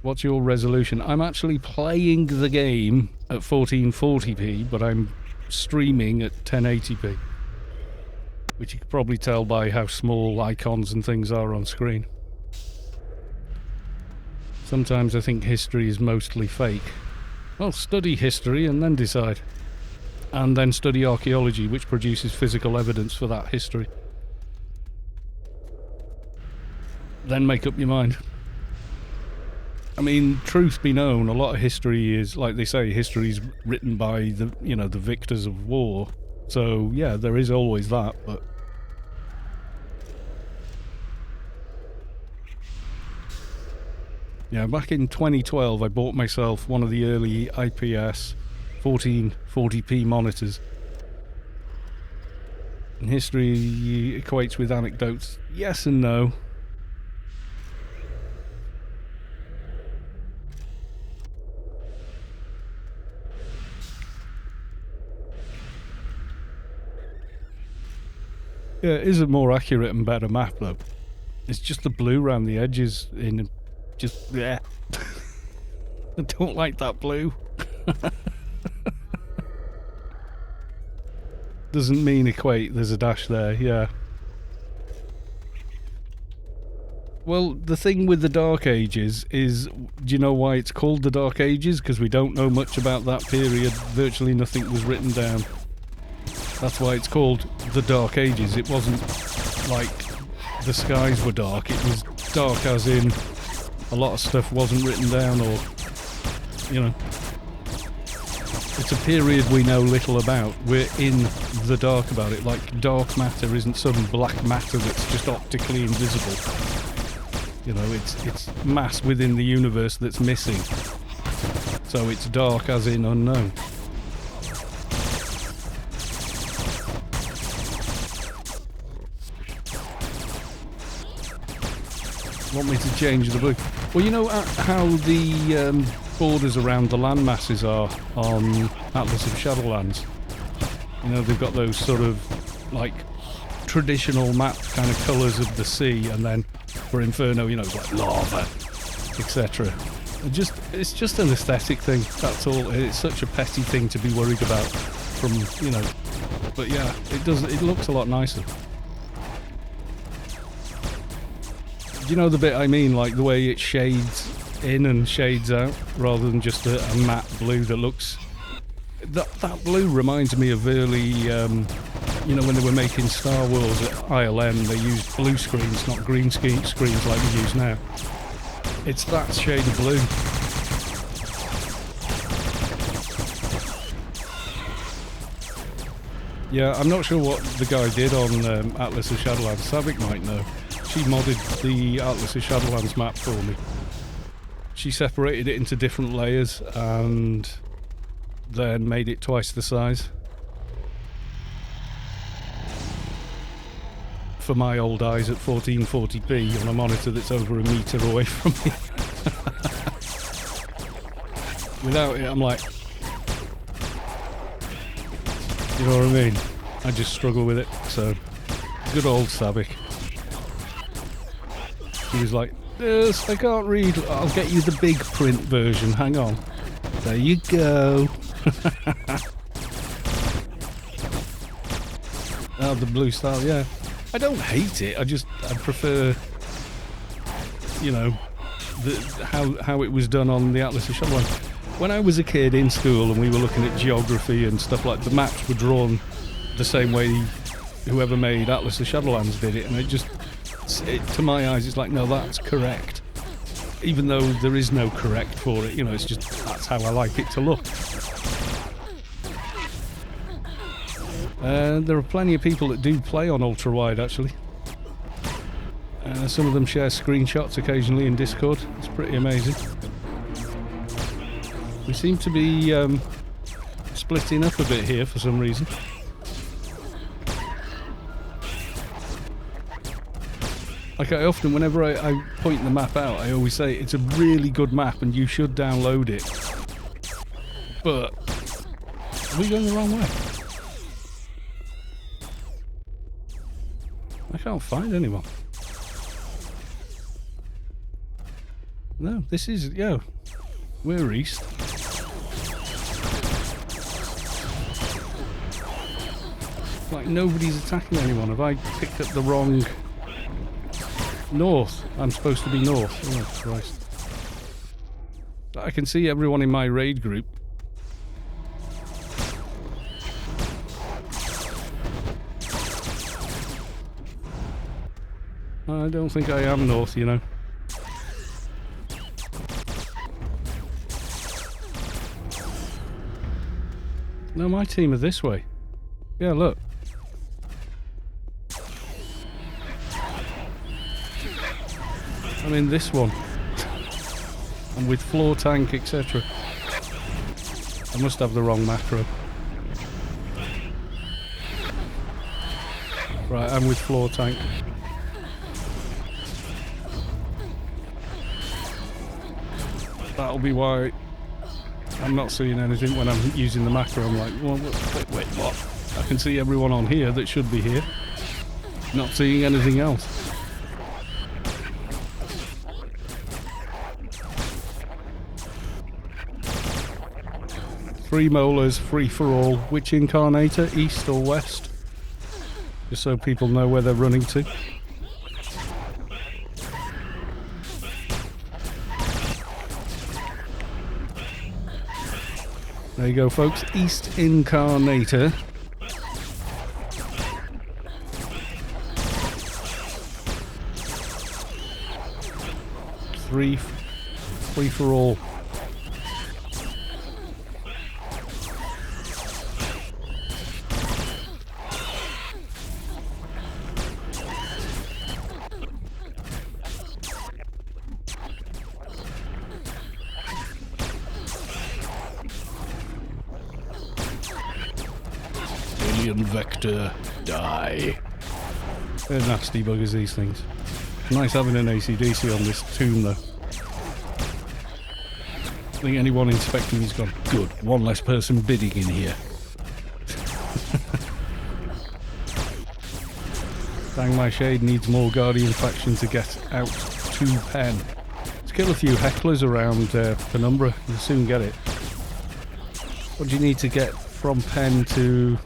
What's your resolution? I'm actually playing the game at 1440p, but I'm streaming at 1080p. Which you can probably tell by how small icons and things are on screen. Sometimes I think history is mostly fake. Well, study history and then decide. And then study archaeology, which produces physical evidence for that history. Then make up your mind. I mean, truth be known, a lot of history is, like they say, history is written by the victors of war. So yeah, there is always that, but Yeah, back in 2012 I bought myself one of the early IPS 1440p monitors. And history equates with anecdotes. Yes and no. Yeah, it is a more accurate and better map though. It's just the blue around the edges in just yeah. I don't like that blue. Doesn't mean equate, there's a dash there, yeah. Well, the thing with the Dark Ages is, do you know why it's called the Dark Ages? Because we don't know much about that period. Virtually nothing was written down. That's why it's called the Dark Ages. It wasn't like the skies were dark. It was dark as in a lot of stuff wasn't written down, or, you know. It's a period we know little about. We're in the dark about it. Like, dark matter isn't some black matter that's just optically invisible. You know, it's mass within the universe that's missing. So it's dark as in unknown. Want me to change the blue? Well, you know how the borders around the land masses are on Atlas of Shadowlands? You know, they've got those sort of, like, traditional map kind of colours of the sea, and then for Inferno, you know, it's like lava, etc. It's just an aesthetic thing, that's all. It's such a petty thing to be worried about from, you know, but yeah, it looks a lot nicer. Do you know the bit I mean, like the way it shades in and shades out, rather than just a matte blue that looks... That blue reminds me of early, you know, when they were making Star Wars at ILM, they used blue screens, not green screens like we use now. It's that shade of blue. Yeah, I'm not sure what the guy did on Atlas of Shadowlands. Savik might know. She modded the Atlas of Shadowlands map for me. She separated it into different layers and then made it twice the size. For my old eyes at 1440p on a monitor that's over a metre away from me. Without it, I'm like... You know what I mean? I just struggle with it, so... Good old Savik. He was like, yes, I can't read. I'll get you the big print version, hang on. There you go. Oh, the blue style, yeah. I don't hate it, I prefer, you know, how it was done on the Atlas of Shadowlands. When I was a kid in school and we were looking at geography and stuff like, the maps were drawn the same way whoever made Atlas of Shadowlands did it, and to my eyes it's like, no, that's correct. Even though there is no correct for it, you know, it's just, that's how I like it to look. There are plenty of people that do play on ultra-wide, actually. Some of them share screenshots occasionally in Discord. It's pretty amazing. We seem to be splitting up a bit here for some reason. Like, I often, whenever I point the map out, I always say it's a really good map and you should download it. But are we going the wrong way? I can't find anyone. No, this is, yeah, we're east. Like, nobody's attacking anyone. Have I picked up the wrong... North? I'm supposed to be north. Oh, Christ. I can see everyone in my raid group. I don't think I am north, you know. No, my team are this way. Yeah, look. I'm in this one. And with floor tank, etc. I must have the wrong macro. Right, I'm with floor tank. That'll be why I'm not seeing anything when I'm using the macro. I'm like, well, wait, what? I can see everyone on here that should be here. Not seeing anything else. Three molars, free for all. Which incarnator, east or west? Just so people know where they're running to. There you go, folks. East incarnator. Free for all. Alien vector, die. They're nasty buggers, these things. Nice having an AC/DC on this tomb, though. I think anyone inspecting has gone, good, one less person bidding in here. Dang, my shade needs more Guardian faction to get out to Pen. Let's kill a few hecklers around Penumbra, you'll soon get it. What do you need to get from Pen to...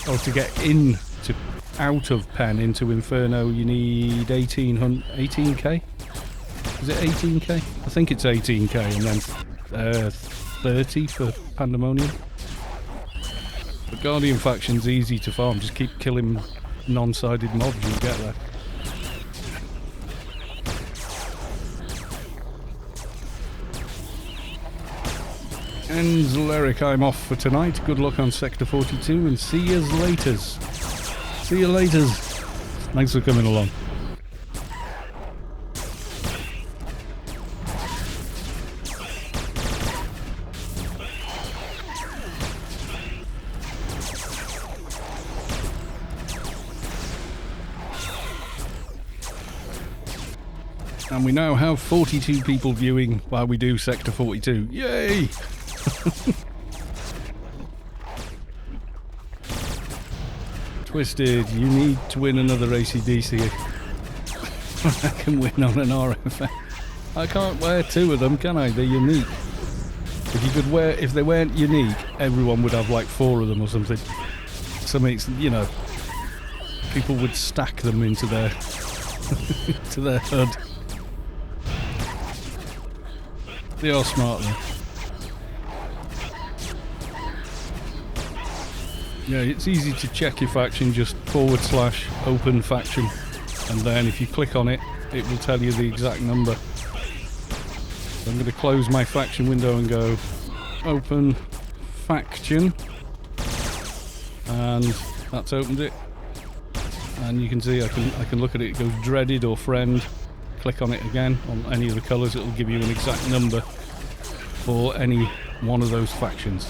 Oh, to get in to out of Pen into Inferno, you need 18k? Is it 18k? I think it's 18k and then 30 for Pandemonium. But Guardian faction's easy to farm, just keep killing non-sided mobs, you'll get there. Ends Lyric, I'm off for tonight. Good luck on Sector 42 and see yous laters. See you laters. Thanks for coming along. And we now have 42 people viewing while we do Sector 42. Yay! Twisted, you need to win another AC/DC. I can win on an RFA. I can't wear two of them, can I? They're unique. If you could wear, if they weren't unique, everyone would have like four of them or something. Something, you know, people would stack them into their to their HUD. They are smart though. Yeah, it's easy to check your faction, just / open faction, and then if you click on it, it will tell you the exact number. So I'm going to close my faction window and go open faction, and that's opened it. And you can see I can look at it. It goes dreaded or friend. Click on it again on any of the colours, it will give you an exact number for any one of those factions.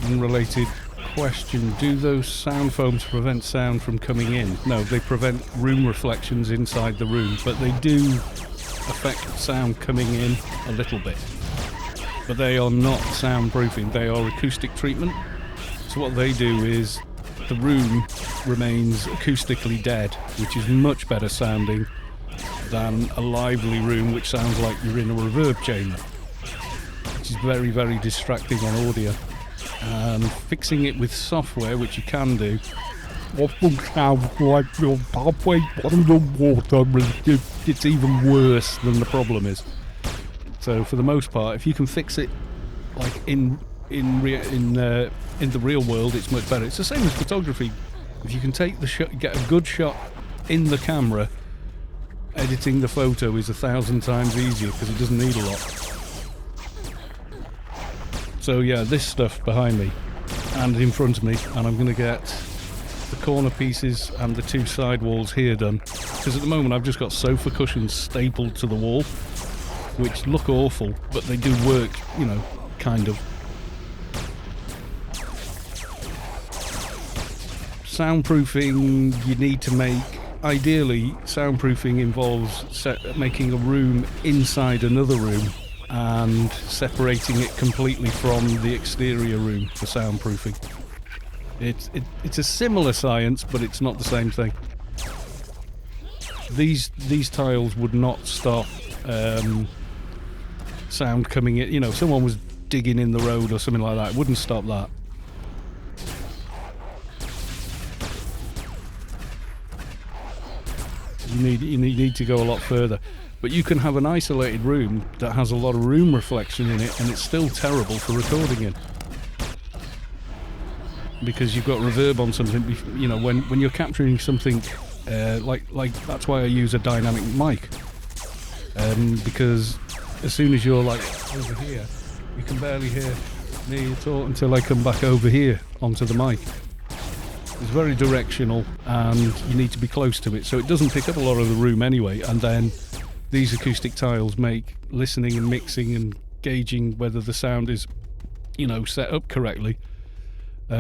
Unrelated question, do those sound foams prevent sound from coming in? No, they prevent room reflections inside the room, but they do affect sound coming in a little bit. But they are not soundproofing, they are acoustic treatment. So what they do is the room remains acoustically dead, which is much better sounding than a lively room which sounds like you're in a reverb chamber, which is very, very distracting on audio. And fixing it with software, which you can do, often sounds like you're halfway underwater. It's even worse than the problem is. So for the most part, if you can fix it like in the real world, it's much better. It's the same as photography. If you can take the shot, get a good shot in the camera, editing the photo is 1,000 times easier because it doesn't need a lot. So yeah, this stuff behind me and in front of me, and I'm going to get the corner pieces and the 2 side walls here done, because at the moment I've just got sofa cushions stapled to the wall, which look awful, but they do work, you know, kind of. Soundproofing you need to make. Ideally, soundproofing involves making a room inside another room and separating it completely from the exterior room for soundproofing. It's a similar science, but it's not the same thing. These tiles would not stop sound coming in. You know, if someone was digging in the road or something like that, it wouldn't stop that. You need to go a lot further. But you can have an isolated room that has a lot of room reflection in it, and it's still terrible for recording in, because you've got reverb on something. You know, when you're capturing something like that's why I use a dynamic mic, because as soon as you're like over here, you can barely hear me at all until I come back over here onto the mic. It's very directional, and you need to be close to it, so it doesn't pick up a lot of the room anyway. And then these acoustic tiles make listening and mixing and gauging whether the sound is, you know, set up correctly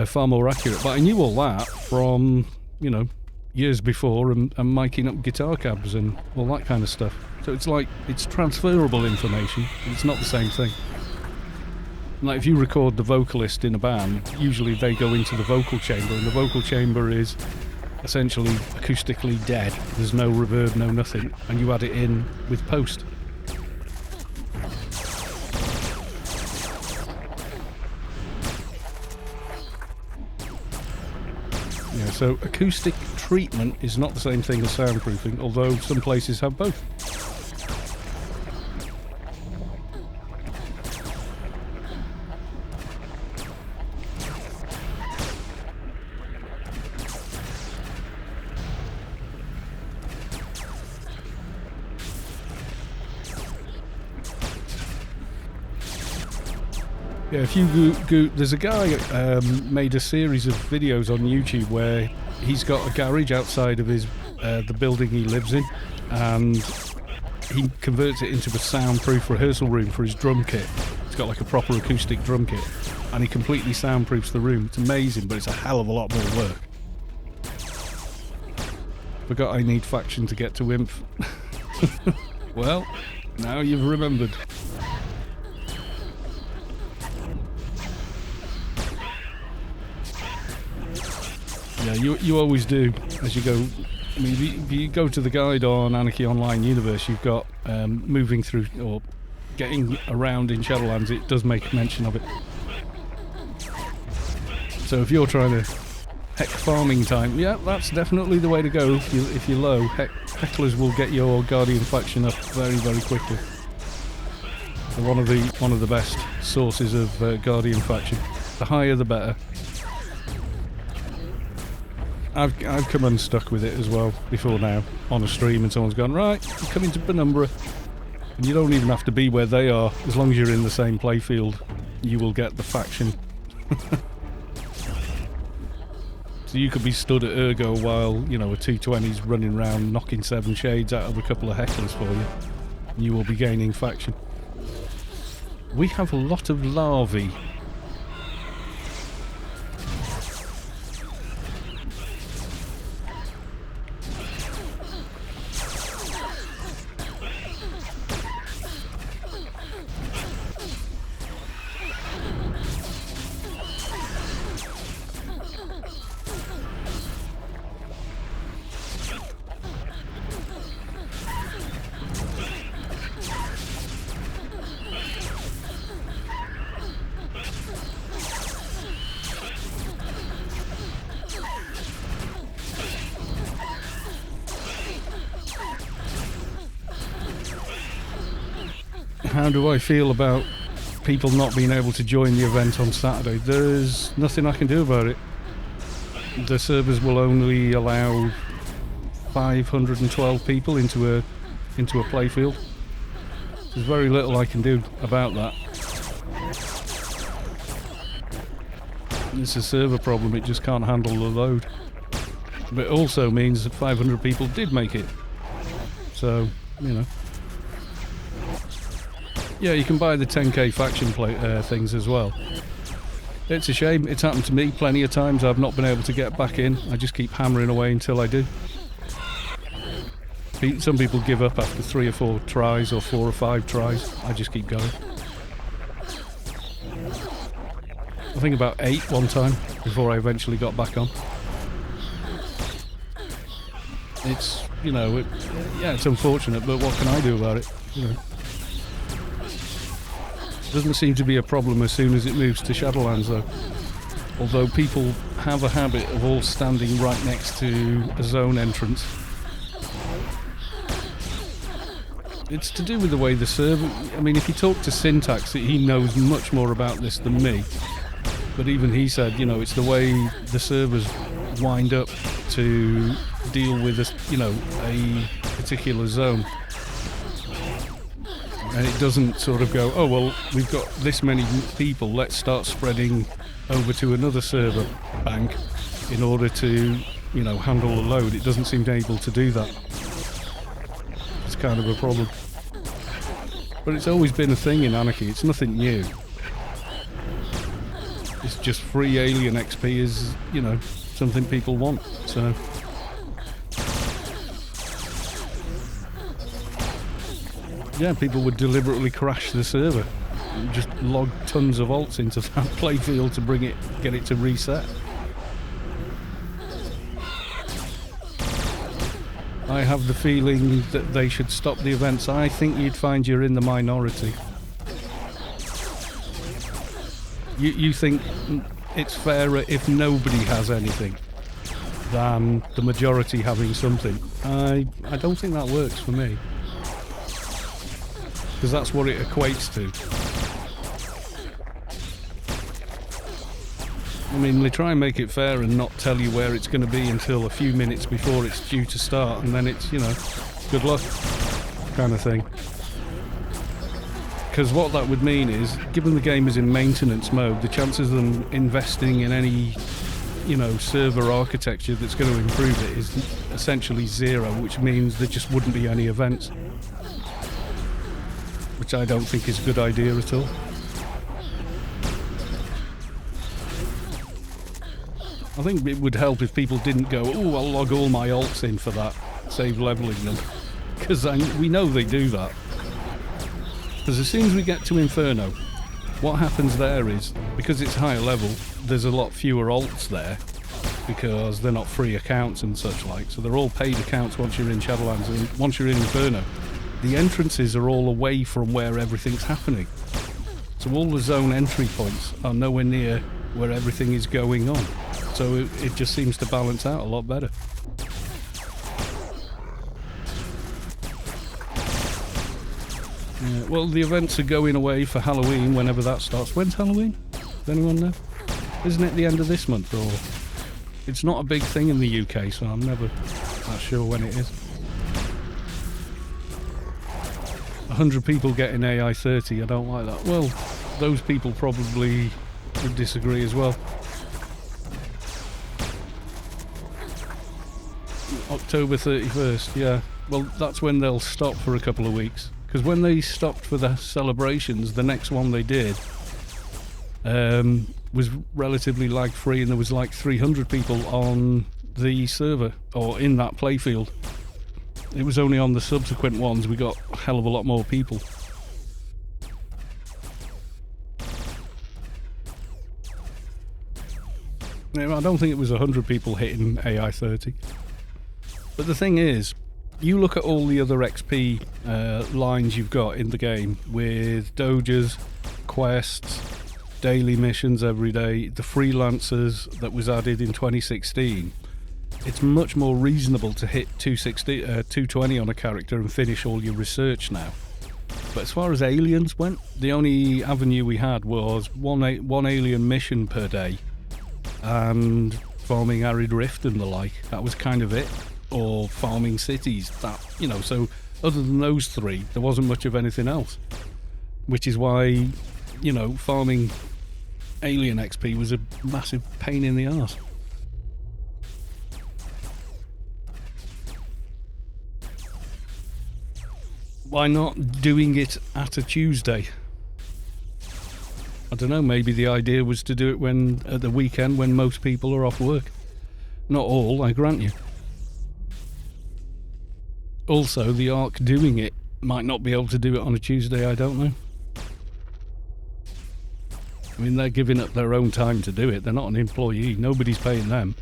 far more accurate. But I knew all that from, you know, years before, and miking up guitar cabs and all that kind of stuff. So it's like, it's transferable information, but it's not the same thing. Like if you record the vocalist in a band, usually they go into the vocal chamber, and the vocal chamber is essentially acoustically dead. There's no reverb, no nothing, and you add it in with post. Yeah, so acoustic treatment is not the same thing as soundproofing, although some places have both. Yeah, if you go, there's a guy made a series of videos on YouTube where he's got a garage outside of his the building he lives in, and he converts it into a soundproof rehearsal room for his drum kit. It's got like a proper acoustic drum kit, and he completely soundproofs the room. It's amazing, but it's a hell of a lot more work. Forgot I need faction to get to WIMP. Well, now you've remembered. Yeah, you always do as you go. I mean, if you go to the guide on Anarchy Online Universe, you've got moving through or getting around in Shadowlands. It does make mention of it. So if you're trying to heck farming time, yeah, that's definitely the way to go. If you're low, hecklers will get your Guardian faction up very, very quickly. They're one of the best sources of Guardian faction. The higher, the better. I've come unstuck with it as well before now on a stream, and someone's gone, right, you come into Penumbra, and you don't even have to be where they are. As long as you're in the same playfield, you will get the faction. So you could be stood at Ergo while, you know, a 220's running around knocking 7 shades out of a couple of hecklers for you, and you will be gaining faction. We have a lot of larvae. How do I feel about people not being able to join the event on Saturday? There's nothing I can do about it. The servers will only allow 512 people into a playfield. There's very little I can do about that. It's a server problem, it just can't handle the load. But it also means that 500 people did make it. So, you know. Yeah, you can buy the 10k faction things as well. It's a shame. It's happened to me plenty of times. I've not been able to get back in. I just keep hammering away until I do. Some people give up after 3 or 4 tries or 4 or 5 tries. I just keep going. I think about 8 one time before I eventually got back on. It's, you know, yeah, it's unfortunate, but what can I do about it? You know. Doesn't seem to be a problem as soon as it moves to Shadowlands though. Although people have a habit of all standing right next to a zone entrance. It's to do with the way the server... I mean, if you talk to Syntax, he knows much more about this than me. But even he said, you know, it's the way the servers wind up to deal with a particular zone. And it doesn't sort of go, oh, well, we've got this many people, let's start spreading over to another server bank in order to, you know, handle the load. It doesn't seem able to do that. It's kind of a problem. But it's always been a thing in Anarchy. It's nothing new. It's just free alien XP is, you know, something people want, so... Yeah, people would deliberately crash the server and just log tons of alts into that playfield to get it to reset. I have the feeling that they should stop the events. I think you'd find you're in the minority. You think it's fairer if nobody has anything than the majority having something. I don't think that works for me. Because that's what it equates to. I mean, they try and make it fair and not tell you where it's going to be until a few minutes before it's due to start, and then it's, you know, good luck kind of thing. Because what that would mean is, given the game is in maintenance mode, the chances of them investing in any, you know, server architecture that's going to improve it is essentially zero, which means there just wouldn't be any events. Which I don't think is a good idea at all. I think it would help if people didn't go, oh, I'll log all my alts in for that, save levelling them. Because we know they do that. Because as soon as we get to Inferno, what happens there is, because it's higher level, there's a lot fewer alts there, because they're not free accounts and such like, so they're all paid accounts once you're in Shadowlands, and once you're in Inferno, the entrances are all away from where everything's happening. So all the zone entry points are nowhere near where everything is going on. So it just seems to balance out a lot better. Yeah, well, the events are going away for Halloween whenever that starts. When's Halloween? Does anyone know? Isn't it the end of this month? Or it's not a big thing in the UK, so I'm never that sure when it is. 100 people getting AI 30, I don't like that. Well, those people probably would disagree as well. October 31st, yeah. Well, that's when they'll stop for a couple of weeks. Because when they stopped for the celebrations, the next one they did was relatively lag-free, and there was like 300 people on the server, or in that playfield. It was only on the subsequent ones we got a hell of a lot more people. Yeah, I don't think it was 100 people hitting AI 30. But the thing is, you look at all the other XP lines you've got in the game with doges, quests, daily missions every day, the freelancers that was added in 2016. It's much more reasonable to hit 220 on a character and finish all your research now. But as far as aliens went, the only avenue we had was one alien mission per day and farming Arid Rift and the like. That was kind of it. Or farming cities. That, you know, so other than those three, there wasn't much of anything else. Which is why, you know, farming alien XP was a massive pain in the arse. Why not doing it at a Tuesday? I don't know, maybe the idea was to do it at the weekend when most people are off work. Not all, I grant you. Also, the Ark doing it might not be able to do it on a Tuesday, I don't know. I mean, they're giving up their own time to do it. They're not an employee. Nobody's paying them.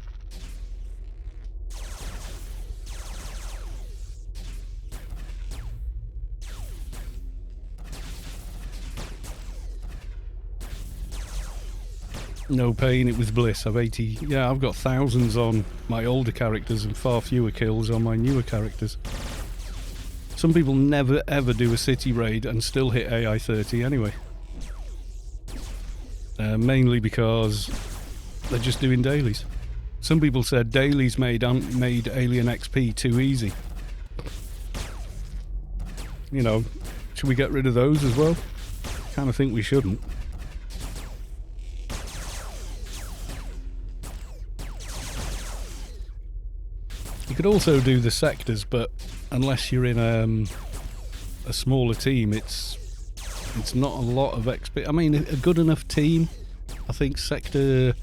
No pain, it was bliss. I've got thousands on my older characters and far fewer kills on my newer characters. Some people never ever do a city raid and still hit AI 30 anyway. Mainly because they're just doing dailies. Some people said dailies made Alien XP too easy. You know, should we get rid of those as well? Kind of think we shouldn't. You could also do the sectors, but unless you're in a smaller team, it's not a lot of XP. I mean, a good enough team, I think sector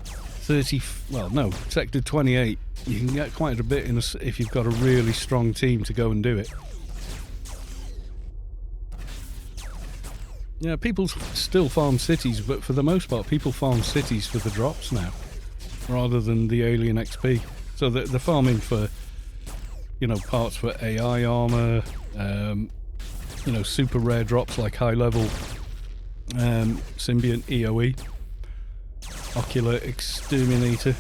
30, well no, sector 28, you can get quite a bit if you've got a really strong team to go and do it. Yeah, people still farm cities, but for the most part, people farm cities for the drops now, rather than the alien XP. So they're farming for, you know, parts for AI armor, you know, super rare drops like high level symbiont EOE, ocular exterminator.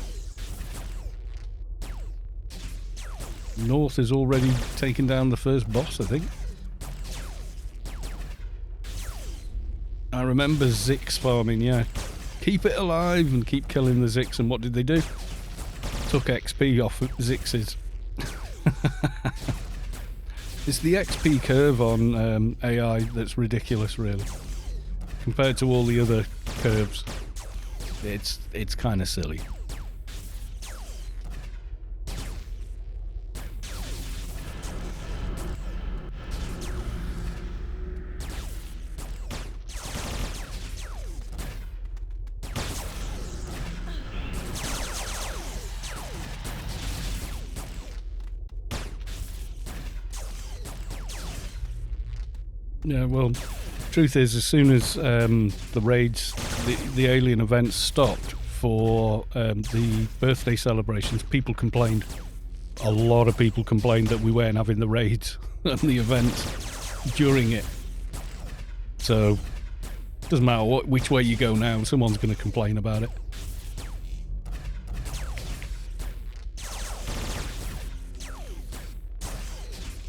North has already taken down the first boss, I think. I remember Zix farming, yeah. Keep it alive and keep killing the Zix, and what did they do? Took XP off Zixes. It's the XP curve on AI that's ridiculous, really. Compared to all the other curves, it's kind of silly. Yeah, well, truth is, as soon as the raids, the alien events stopped for the birthday celebrations, people complained. A lot of people complained that we weren't having the raids and the events during it. So, it doesn't matter which way you go now, someone's going to complain about it.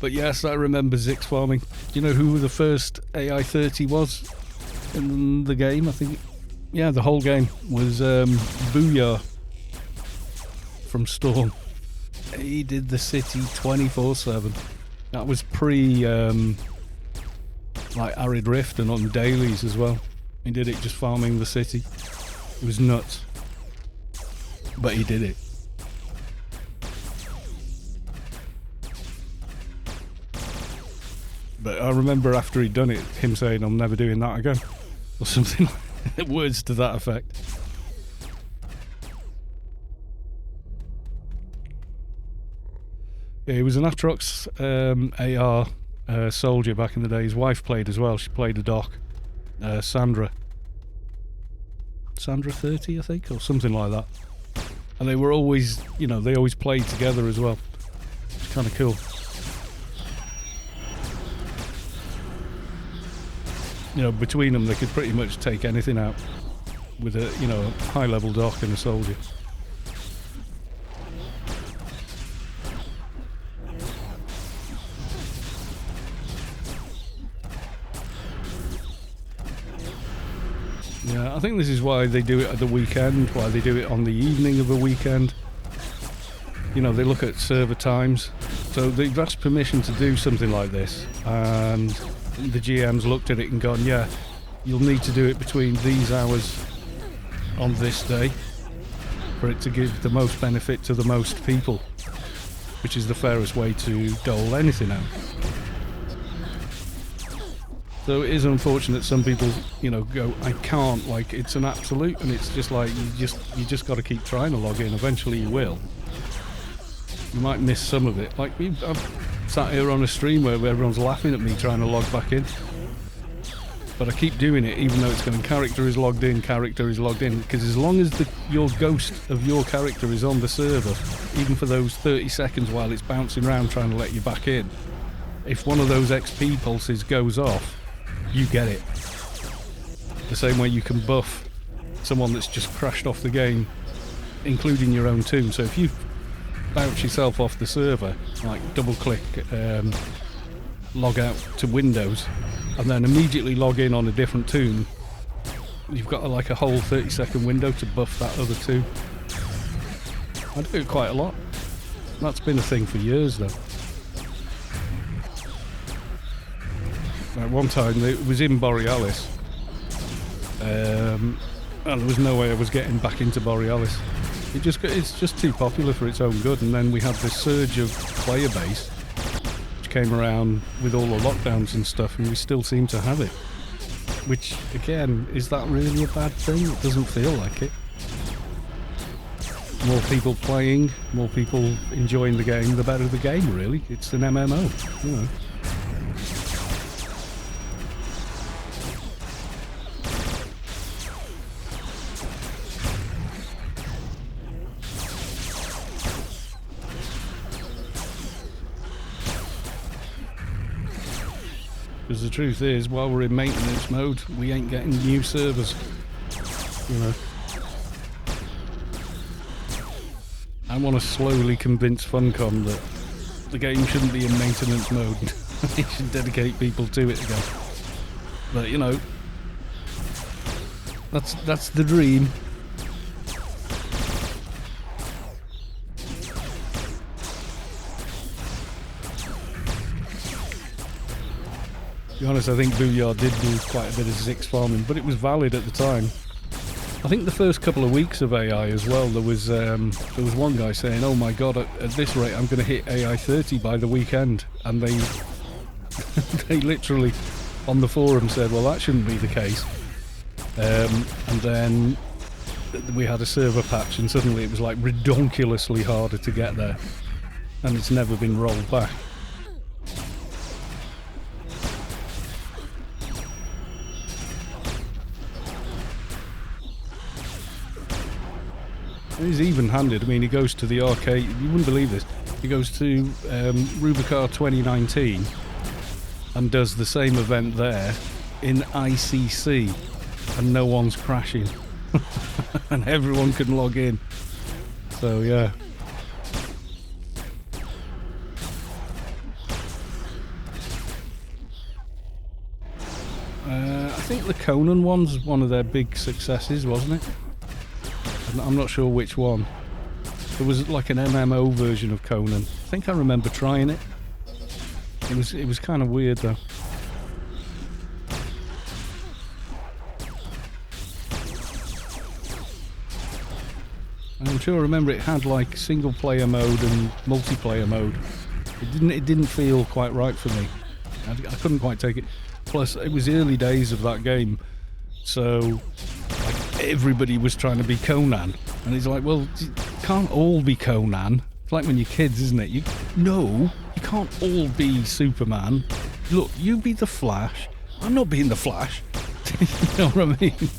But yes, I remember Zix farming. Do you know who the first AI 30 was in the game? I think, yeah, the whole game was Booyah from Storm. He did the city 24/7. That was pre like Arid Rift and on dailies as well. He did it just farming the city. It was nuts, but he did it. But I remember after he'd done it, him saying, "I'm never doing that again," or something, words to that effect. Yeah, he was an Atrox AR soldier back in the day. His wife played as well. She played a doc, Sandra 30, I think, or something like that. And they were always, you know, they always played together as well. It's kind of cool. You know, between them, they could pretty much take anything out with a, you know, a high-level doc and a soldier. Yeah, I think this is why they do it at the weekend, why they do it on the evening of a weekend. You know, they look at server times. So they've asked permission to do something like this, and the GM's looked at it and gone, yeah, you'll need to do it between these hours on this day for it to give the most benefit to the most people, which is the fairest way to dole anything out. So it is unfortunate some people, you know, go, I can't, like, it's an absolute, and it's just like, you just got to keep trying to log in. Eventually you will. You might miss some of it. Like, I've sat here on a stream where everyone's laughing at me trying to log back in. But I keep doing it, even though it's going, character is logged in, because as long as your ghost of your character is on the server, even for those 30 seconds while it's bouncing around trying to let you back in, if one of those XP pulses goes off, you get it. The same way you can buff someone that's just crashed off the game, including your own tomb. So if you bounce yourself off the server, like double click log out to Windows, and then immediately log in on a different tomb, you've got like a whole 30-second window to buff that other tomb. I do it quite a lot. That's been a thing for years though. At one time it was in Borealis, and there was no way I was getting back into Borealis. It's just too popular for its own good. And then we had this surge of player base which came around with all the lockdowns and stuff, and we still seem to have it, which again, is that really a bad thing? It doesn't feel like it. More people playing, more people enjoying the game, the better the game really. It's an MMO, you know. Because the truth is, while we're in maintenance mode, we ain't getting new servers, you know. I want to slowly convince Funcom that the game shouldn't be in maintenance mode. They should dedicate people to it again. But, you know, that's the dream. To be honest, I think Booyah did do quite a bit of Zix farming, but it was valid at the time. I think the first couple of weeks of AI as well, there was one guy saying, oh my god, at this rate I'm going to hit AI 30 by the weekend. And they they literally, on the forum, said, well, that shouldn't be the case. And then we had a server patch, and suddenly it was like redonkulously harder to get there. And it's never been rolled back. He's even-handed. I mean, he goes to the arcade. You wouldn't believe this. He goes to Rubicar 2019 and does the same event there in ICC, and no one's crashing, and everyone can log in. So yeah. I think the Conan one's one of their big successes, wasn't it? I'm not sure which one. There was like an MMO version of Conan. I think I remember trying it. It was kind of weird though. I'm sure I remember it had like single player mode and multiplayer mode. It didn't feel quite right for me. I couldn't quite take it. Plus, it was early days of that game, so like everybody was trying to be Conan, and he's like, well, you can't all be Conan. It's like when you're kids, isn't it? You can't all be Superman. Look, you be the Flash. I'm not being the Flash. You know what I mean?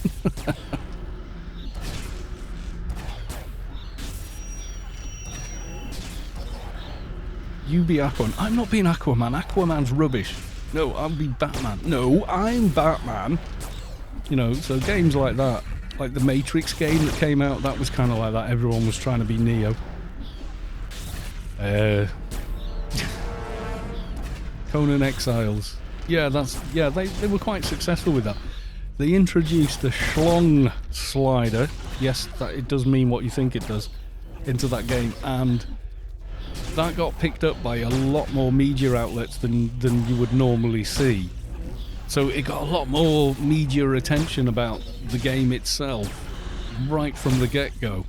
You be Aquaman. I'm not being Aquaman. Aquaman's rubbish. No, I'll be Batman. No, I'm Batman. You know, so games like that, like the Matrix game that came out, that was kind of like that. Everyone was trying to be Neo. Conan Exiles. Yeah, they were quite successful with that. They introduced the schlong slider. Yes, it does mean what you think it does into that game, and that got picked up by a lot more media outlets than you would normally see. So it got a lot more media attention about the game itself right from the get-go.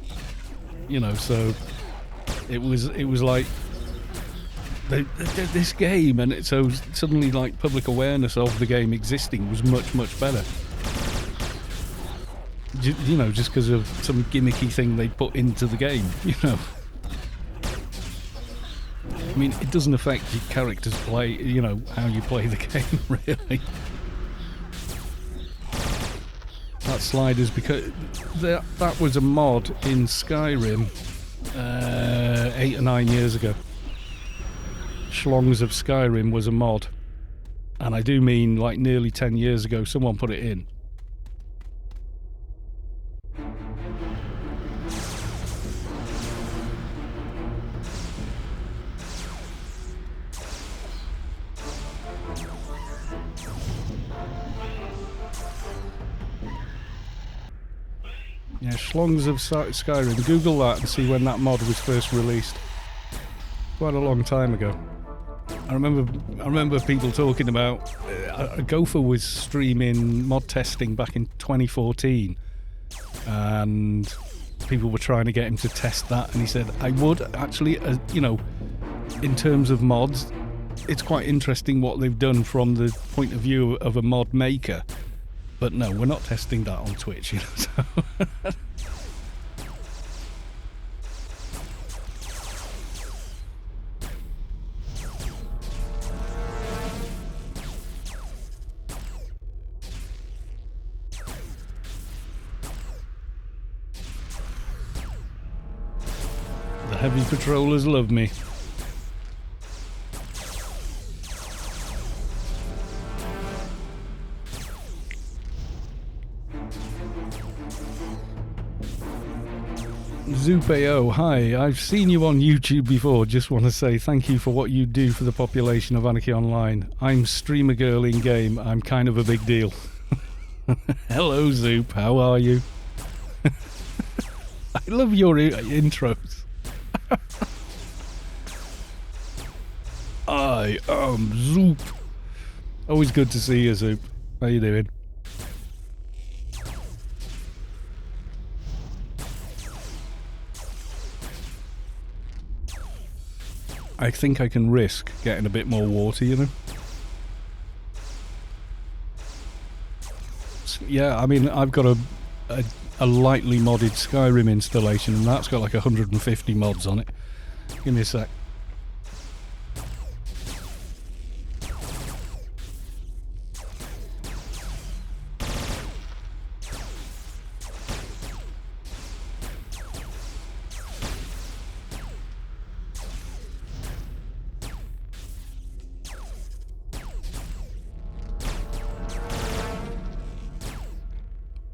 You know, so it was like they did this game, and so suddenly like public awareness of the game existing was much, much better. You know, just because of some gimmicky thing they put into the game, you know. I mean, it doesn't affect your character's play, you know, how you play the game, really. That slide is because that was a mod in Skyrim 8 or 9 years ago. Schlongs of Skyrim was a mod, and I do mean like nearly 10 years ago someone put it in. Yeah, Schlongs of Skyrim. Google that and see when that mod was first released. Quite a long time ago. I remember people talking about Gopher was streaming mod testing back in 2014, and people were trying to get him to test that, and he said, I would actually, you know, in terms of mods, it's quite interesting what they've done from the point of view of a mod maker. But no, we're not testing that on Twitch, you know, so... The heavy patrollers love me. Zupeo, hi, I've seen you on YouTube before, just want to say thank you for what you do for the population of Anarchy Online. I'm streamer girl in game, I'm kind of a big deal. Hello Zoop, how are you? I love your intros. I am Zoop. Always good to see you, Zoop. How you doing? I think I can risk getting a bit more water, you know? Yeah, I mean, I've got a lightly modded Skyrim installation, and that's got like 150 mods on it. Give me a sec.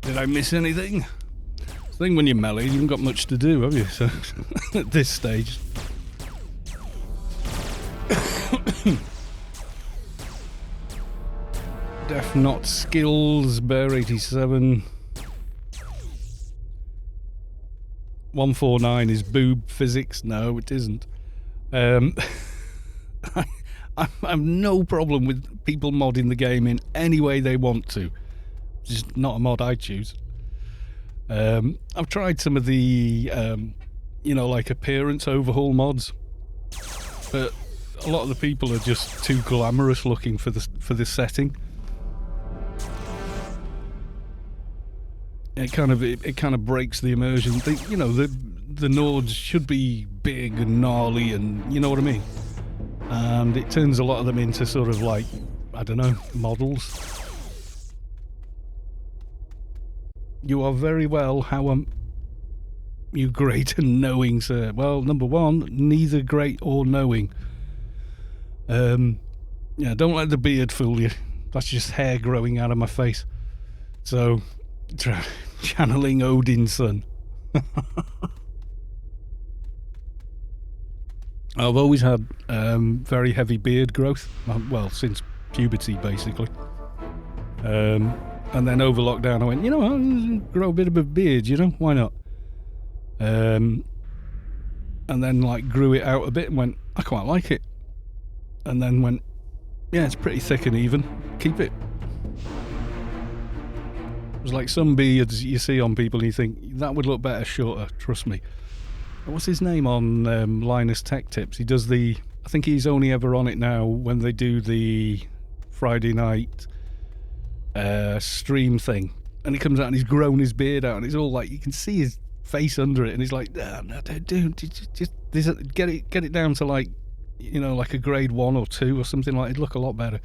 Did I miss anything? The thing when you're melee, you haven't got much to do, have you? So at this stage. Def not skills, Bear 87. 149 is boob physics. No, it isn't. I have no problem with people modding the game in any way they want to. Just not a mod I choose. I've tried some of the, you know, like appearance overhaul mods, but a lot of the people are just too glamorous looking for this setting. It kind of breaks the immersion. You know, the Nords should be big and gnarly, and you know what I mean. And it turns a lot of them into sort of like, I don't know, models. You are very well. How am you? Great and knowing, sir. Well, number one, neither great or knowing. Yeah, don't let the beard fool you. That's just hair growing out of my face. So, channeling Odin's son. I've always had very heavy beard growth. Well, since puberty, basically. And then over lockdown I went, you know, I'll grow a bit of a beard, you know, why not? And then like grew it out a bit and went, I quite like it. And then went, yeah, it's pretty thick and even, keep it. It was like some beards you see on people and you think, that would look better shorter, trust me. What's his name on Linus Tech Tips? He does the I think he's only ever on it now when they do the Friday night stream thing, and he comes out and he's grown his beard out, and it's all like you can see his face under it, and he's like, no, just get it down to like, you know, like a grade 1 or 2 or something. Like it'd look a lot better.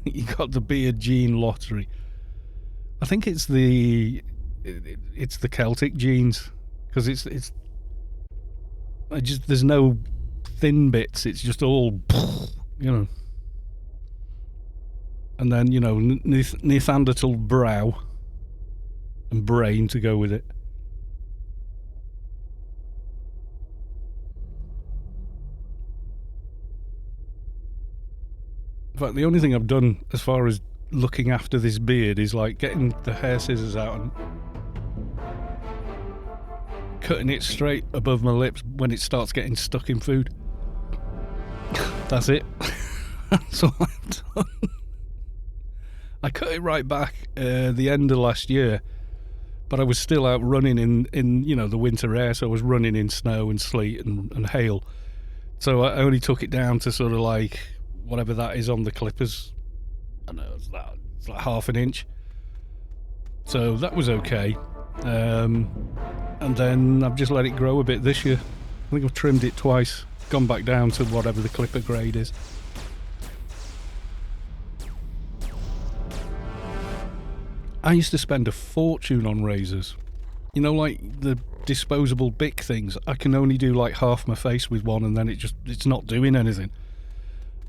You got the beard gene lottery. I think it's the Celtic genes, because there's no thin bits. It's just all, you know. And then, you know, Neanderthal brow and brain to go with it. In fact, the only thing I've done as far as looking after this beard is like getting the hair scissors out and cutting it straight above my lips when it starts getting stuck in food. That's it. That's all I've done. I cut it right back the end of last year, but I was still out running in you know, the winter air, so I was running in snow and sleet and hail. So I only took it down to sort of like whatever that is on the clippers. I don't know, it's like half an inch. So that was okay. And then I've just let it grow a bit this year. I think I've trimmed it twice, gone back down to whatever the clipper grade is. I used to spend a fortune on razors. You know, like the disposable Bic things. I can only do like half my face with one, and then it's not doing anything.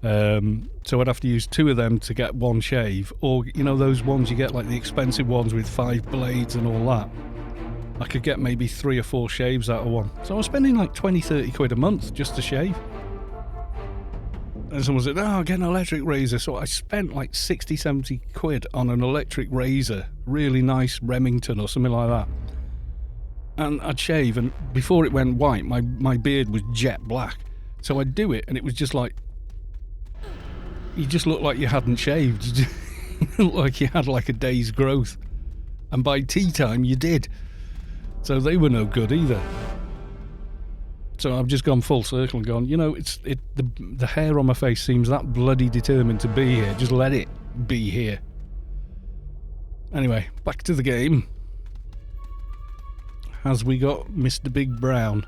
So I'd have to use 2 of them to get one shave, or you know those ones you get, like the expensive ones with 5 blades and all that. I could get maybe 3 or 4 shaves out of one. So I was spending like 20-30 quid a month just to shave. And someone said, oh, get an electric razor. So I spent like 60-70 quid on an electric razor, really nice Remington or something like that. And I'd shave, and before it went white, my beard was jet black. So I'd do it, and it was just like, you just looked like you hadn't shaved. You looked like you had like a day's growth. And by tea time, you did. So they were no good either. So I've just gone full circle and gone, you know, the hair on my face seems that bloody determined to be here. Just let it be here. Anyway, back to the game. As we got Mr. Big Brown.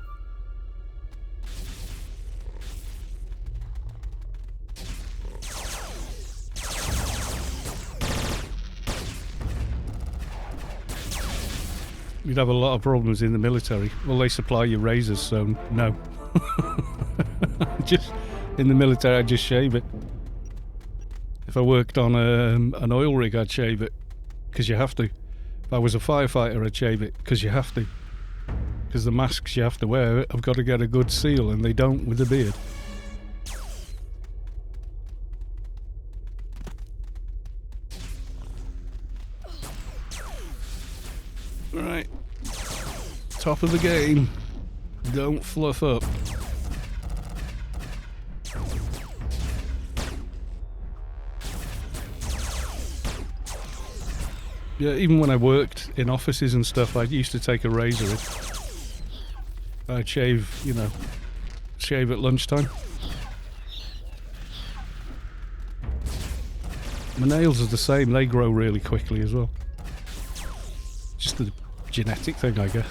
You'd have a lot of problems in the military. Well, they supply you razors, so no. Just in the military, I'd just shave it. If I worked on an oil rig, I'd shave it, because you have to. If I was a firefighter, I'd shave it, because you have to. Because the masks you have to wear have got to get a good seal, and they don't with the beard. Right, top of the game. Don't fluff up. Yeah, even when I worked in offices and stuff, I used to take a razor. I'd shave, you know, shave at lunchtime. My nails are the same, they grow really quickly as well. Just a genetic thing, I guess.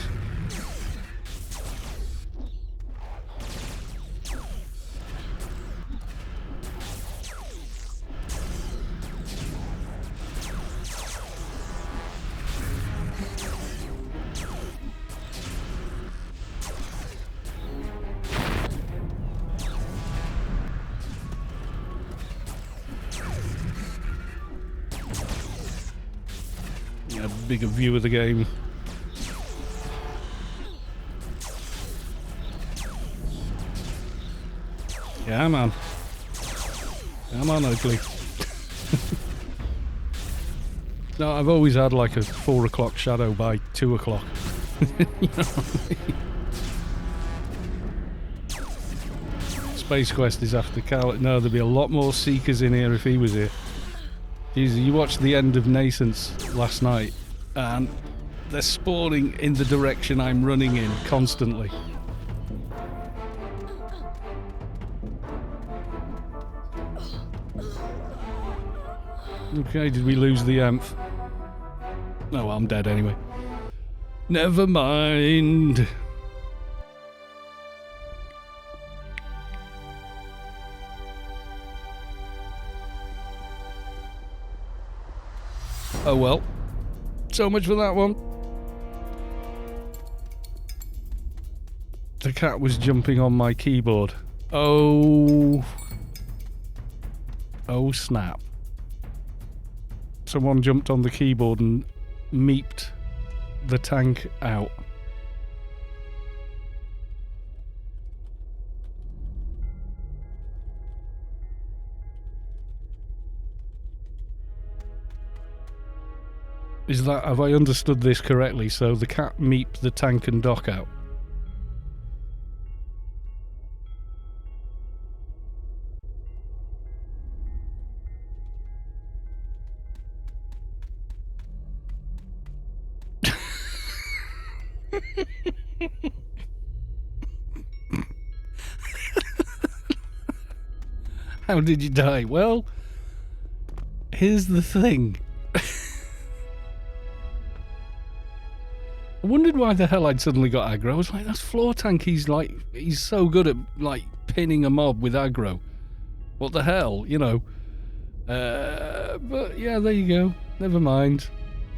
A bigger view of the game. Yeah, man. Come on, ugly. No, I've always had like a 4 o'clock shadow by 2 o'clock. You know what I mean? Space Quest is after Cal. No, there'd be a lot more Seekers in here if he was here. Jeez, you watched the end of Nascence last night, and they're spawning in the direction I'm running in constantly. Okay, did we lose the amph? No, I'm dead anyway. Never mind. Oh well. So much for that one. The cat was jumping on my keyboard. Oh. Oh snap. Someone jumped on the keyboard and meeped the tank out. Is that, have I understood this correctly? So the cat meeped the tank and dock out. How did you die? Well, here's the thing. I wondered why the hell I'd suddenly got aggro. I was like, that's Floor Tank. He's so good at, like, pinning a mob with aggro. What the hell, you know? But yeah, there you go. Never mind.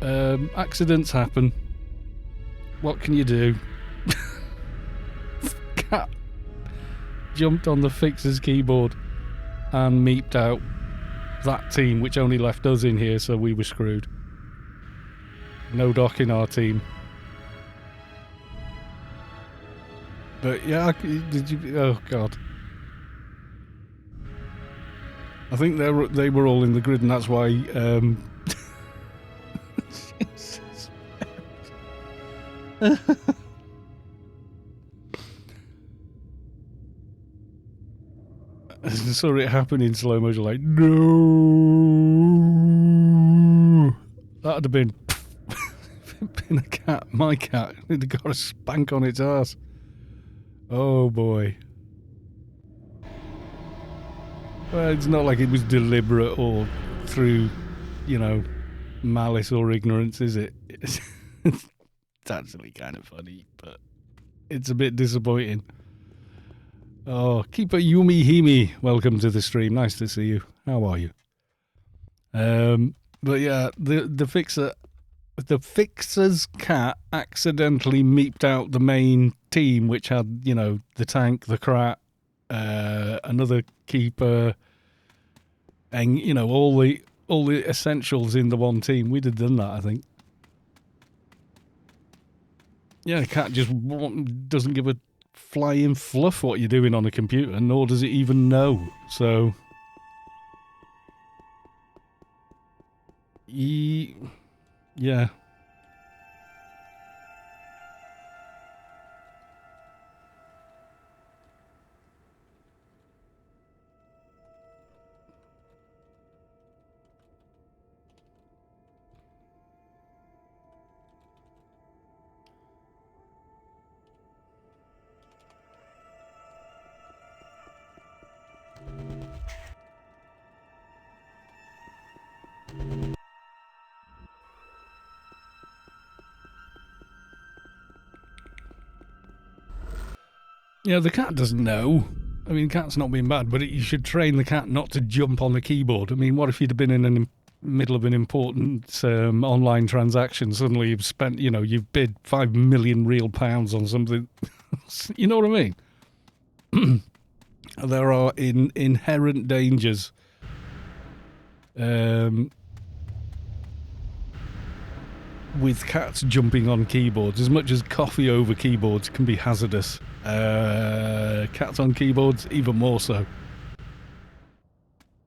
Accidents happen. What can you do? Cat jumped on the fixer's keyboard and meeped out that team, which only left us in here, so we were screwed. No dock in our team. But yeah, did you? Oh god! I think they were all in the grid, and that's why. Jesus. I saw it happen in slow motion, like no. That'd have been a cat, my cat. It'd have got a spank on its ass. Oh boy. Well, it's not like it was deliberate or through, you know, malice or ignorance, is it? It's actually kind of funny, but it's a bit disappointing. Oh, Keeper Yumi Himi, welcome to the stream. Nice to see you. How are you? But yeah, the fixer's cat accidentally meeped out the main team, which had, you know, the tank, the crat, another keeper, and, you know, all the essentials in the one team. We'd have done that, I think. Yeah, the cat just doesn't give a flying fluff what you're doing on a computer, nor does it even know. So, yeah. Yeah, the cat doesn't know. I mean, the cat's not being bad, but you should train the cat not to jump on the keyboard. I mean, what if you'd have been in the middle of an important online transaction? Suddenly you've spent, you know, you've bid 5 million real pounds on something. You know what I mean? There are inherent dangers. With cats jumping on keyboards, as much as coffee over keyboards can be hazardous. Cats on keyboards, even more so.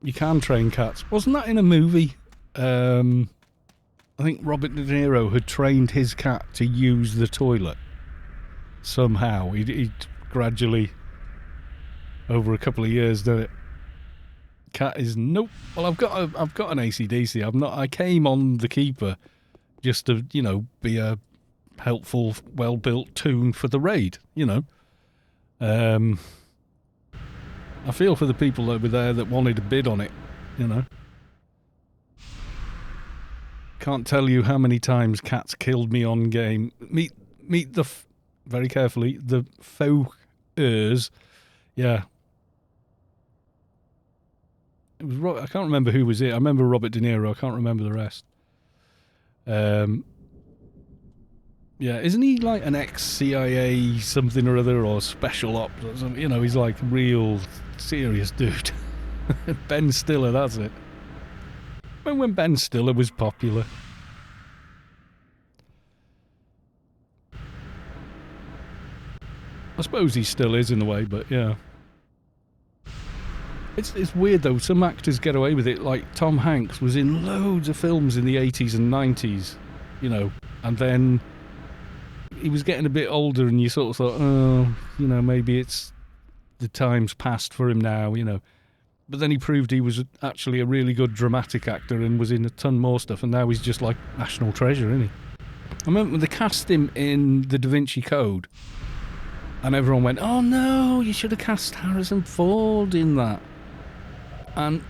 You can train cats. Wasn't that in a movie? I think Robert De Niro had trained his cat to use the toilet. Somehow. He gradually, over a couple of years, done it. Cat is nope. Well, I've got an AC/DC. I came on the keeper just to, you know, be a helpful, well-built toon for the raid, you know. I feel for the people that were there that wanted to bid on it, you know. Can't tell you how many times cats killed me on game. Meet the very carefully the faux-ers. Yeah. It was I can't remember who was it. I remember Robert De Niro. I can't remember the rest. Yeah, isn't he like an ex-CIA something or other, or special ops or something? You know, he's like a real serious dude. Ben Stiller, that's it. When Ben Stiller was popular. I suppose he still is in a way, but yeah. It's weird though, some actors get away with it, like Tom Hanks was in loads of films in the 80s and 90s, you know, and then he was getting a bit older and you sort of thought, oh, you know, maybe it's the time's passed for him now, you know. But then he proved he was actually a really good dramatic actor and was in a ton more stuff, and now he's just like national treasure, isn't he? I remember when they cast him in the Da Vinci Code, and everyone went, oh no, you should have cast Harrison Ford in that. And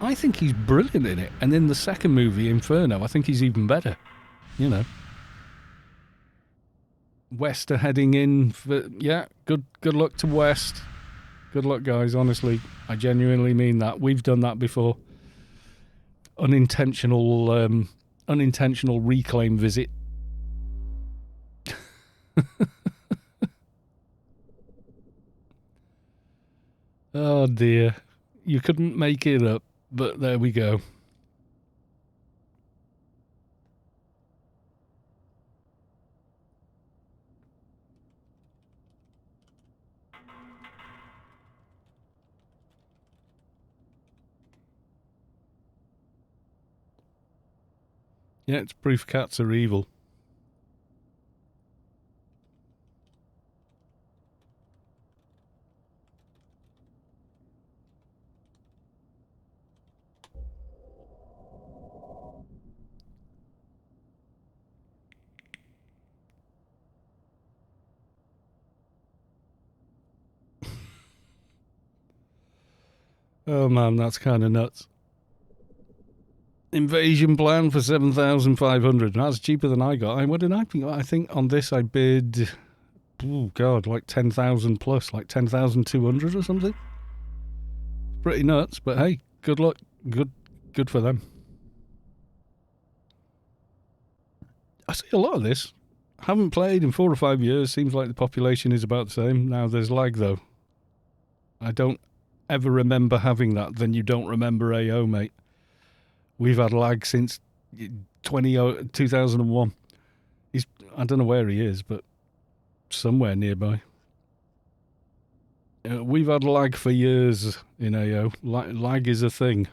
I think he's brilliant in it. And in the second movie, Inferno, I think he's even better, you know. West are heading in for, yeah, good luck to West. Good luck, guys, honestly. I genuinely mean that. We've done that before. Unintentional reclaim visit. Oh dear. You couldn't make it up, but there we go. Yeah, it's proof cats are evil. Oh man, that's kind of nuts. Invasion plan for 7,500. That's cheaper than I got. What did I think? I think on this I bid, oh god, like 10,000 plus, like 10,200 or something. Pretty nuts, but hey, good luck. Good for them. I see a lot of this. Haven't played in 4 or 5 years. Seems like the population is about the same. Now there's lag though. I don't ever remember having that. Then you don't remember AO, mate. We've had lag since 2001. I don't know where he is, but somewhere nearby. We've had lag for years in AO. Lag is a thing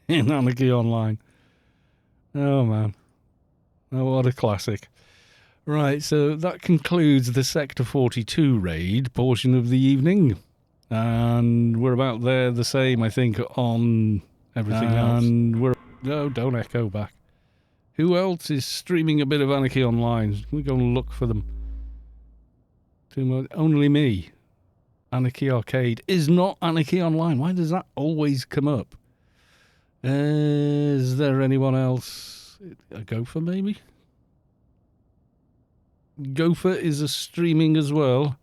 in Anarchy Online. Oh, man. Oh, what a classic. Right, so that concludes the Sector 42 raid portion of the evening. And we're about there the same, I think, on everything else. And no, don't echo back. Who else is streaming a bit of Anarchy Online? We go and look for them. Only me. Anarchy Arcade is not Anarchy Online. Why does that always come up? Is there anyone else? A Gopher, maybe? Gopher is a streaming as well.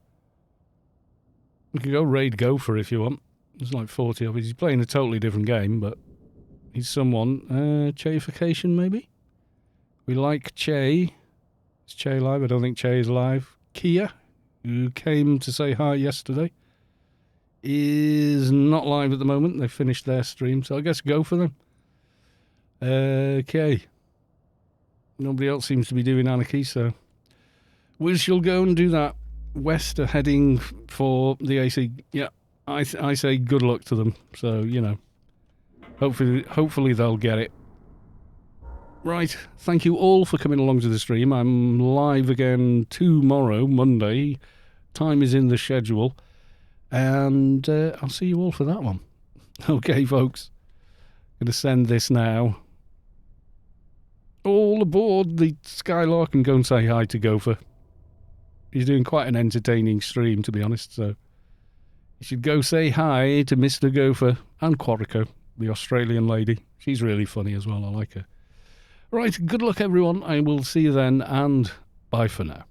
We can go raid Gopher if you want. There's like 40 of us. He's playing a totally different game, but he's someone. Cheification, maybe? We like Che. Is Che live? I don't think Che is live. Kia, who came to say hi yesterday, is not live at the moment. They finished their stream, so I guess go for them. Okay. Nobody else seems to be doing Anarchy, so we shall go and do that. West are heading for the AC. Yeah, I say good luck to them. So, you know, hopefully they'll get it. Right, thank you all for coming along to the stream. I'm live again tomorrow, Monday. Time is in the schedule. And I'll see you all for that one. Okay, folks. Going to send this now. All aboard the Skylark and go and say hi to Gopher. He's doing quite an entertaining stream, to be honest, so you should go say hi to Mr. Gopher and Quarico, the Australian lady. She's really funny as well, I like her. Right, good luck everyone. I will see you then, and bye for now.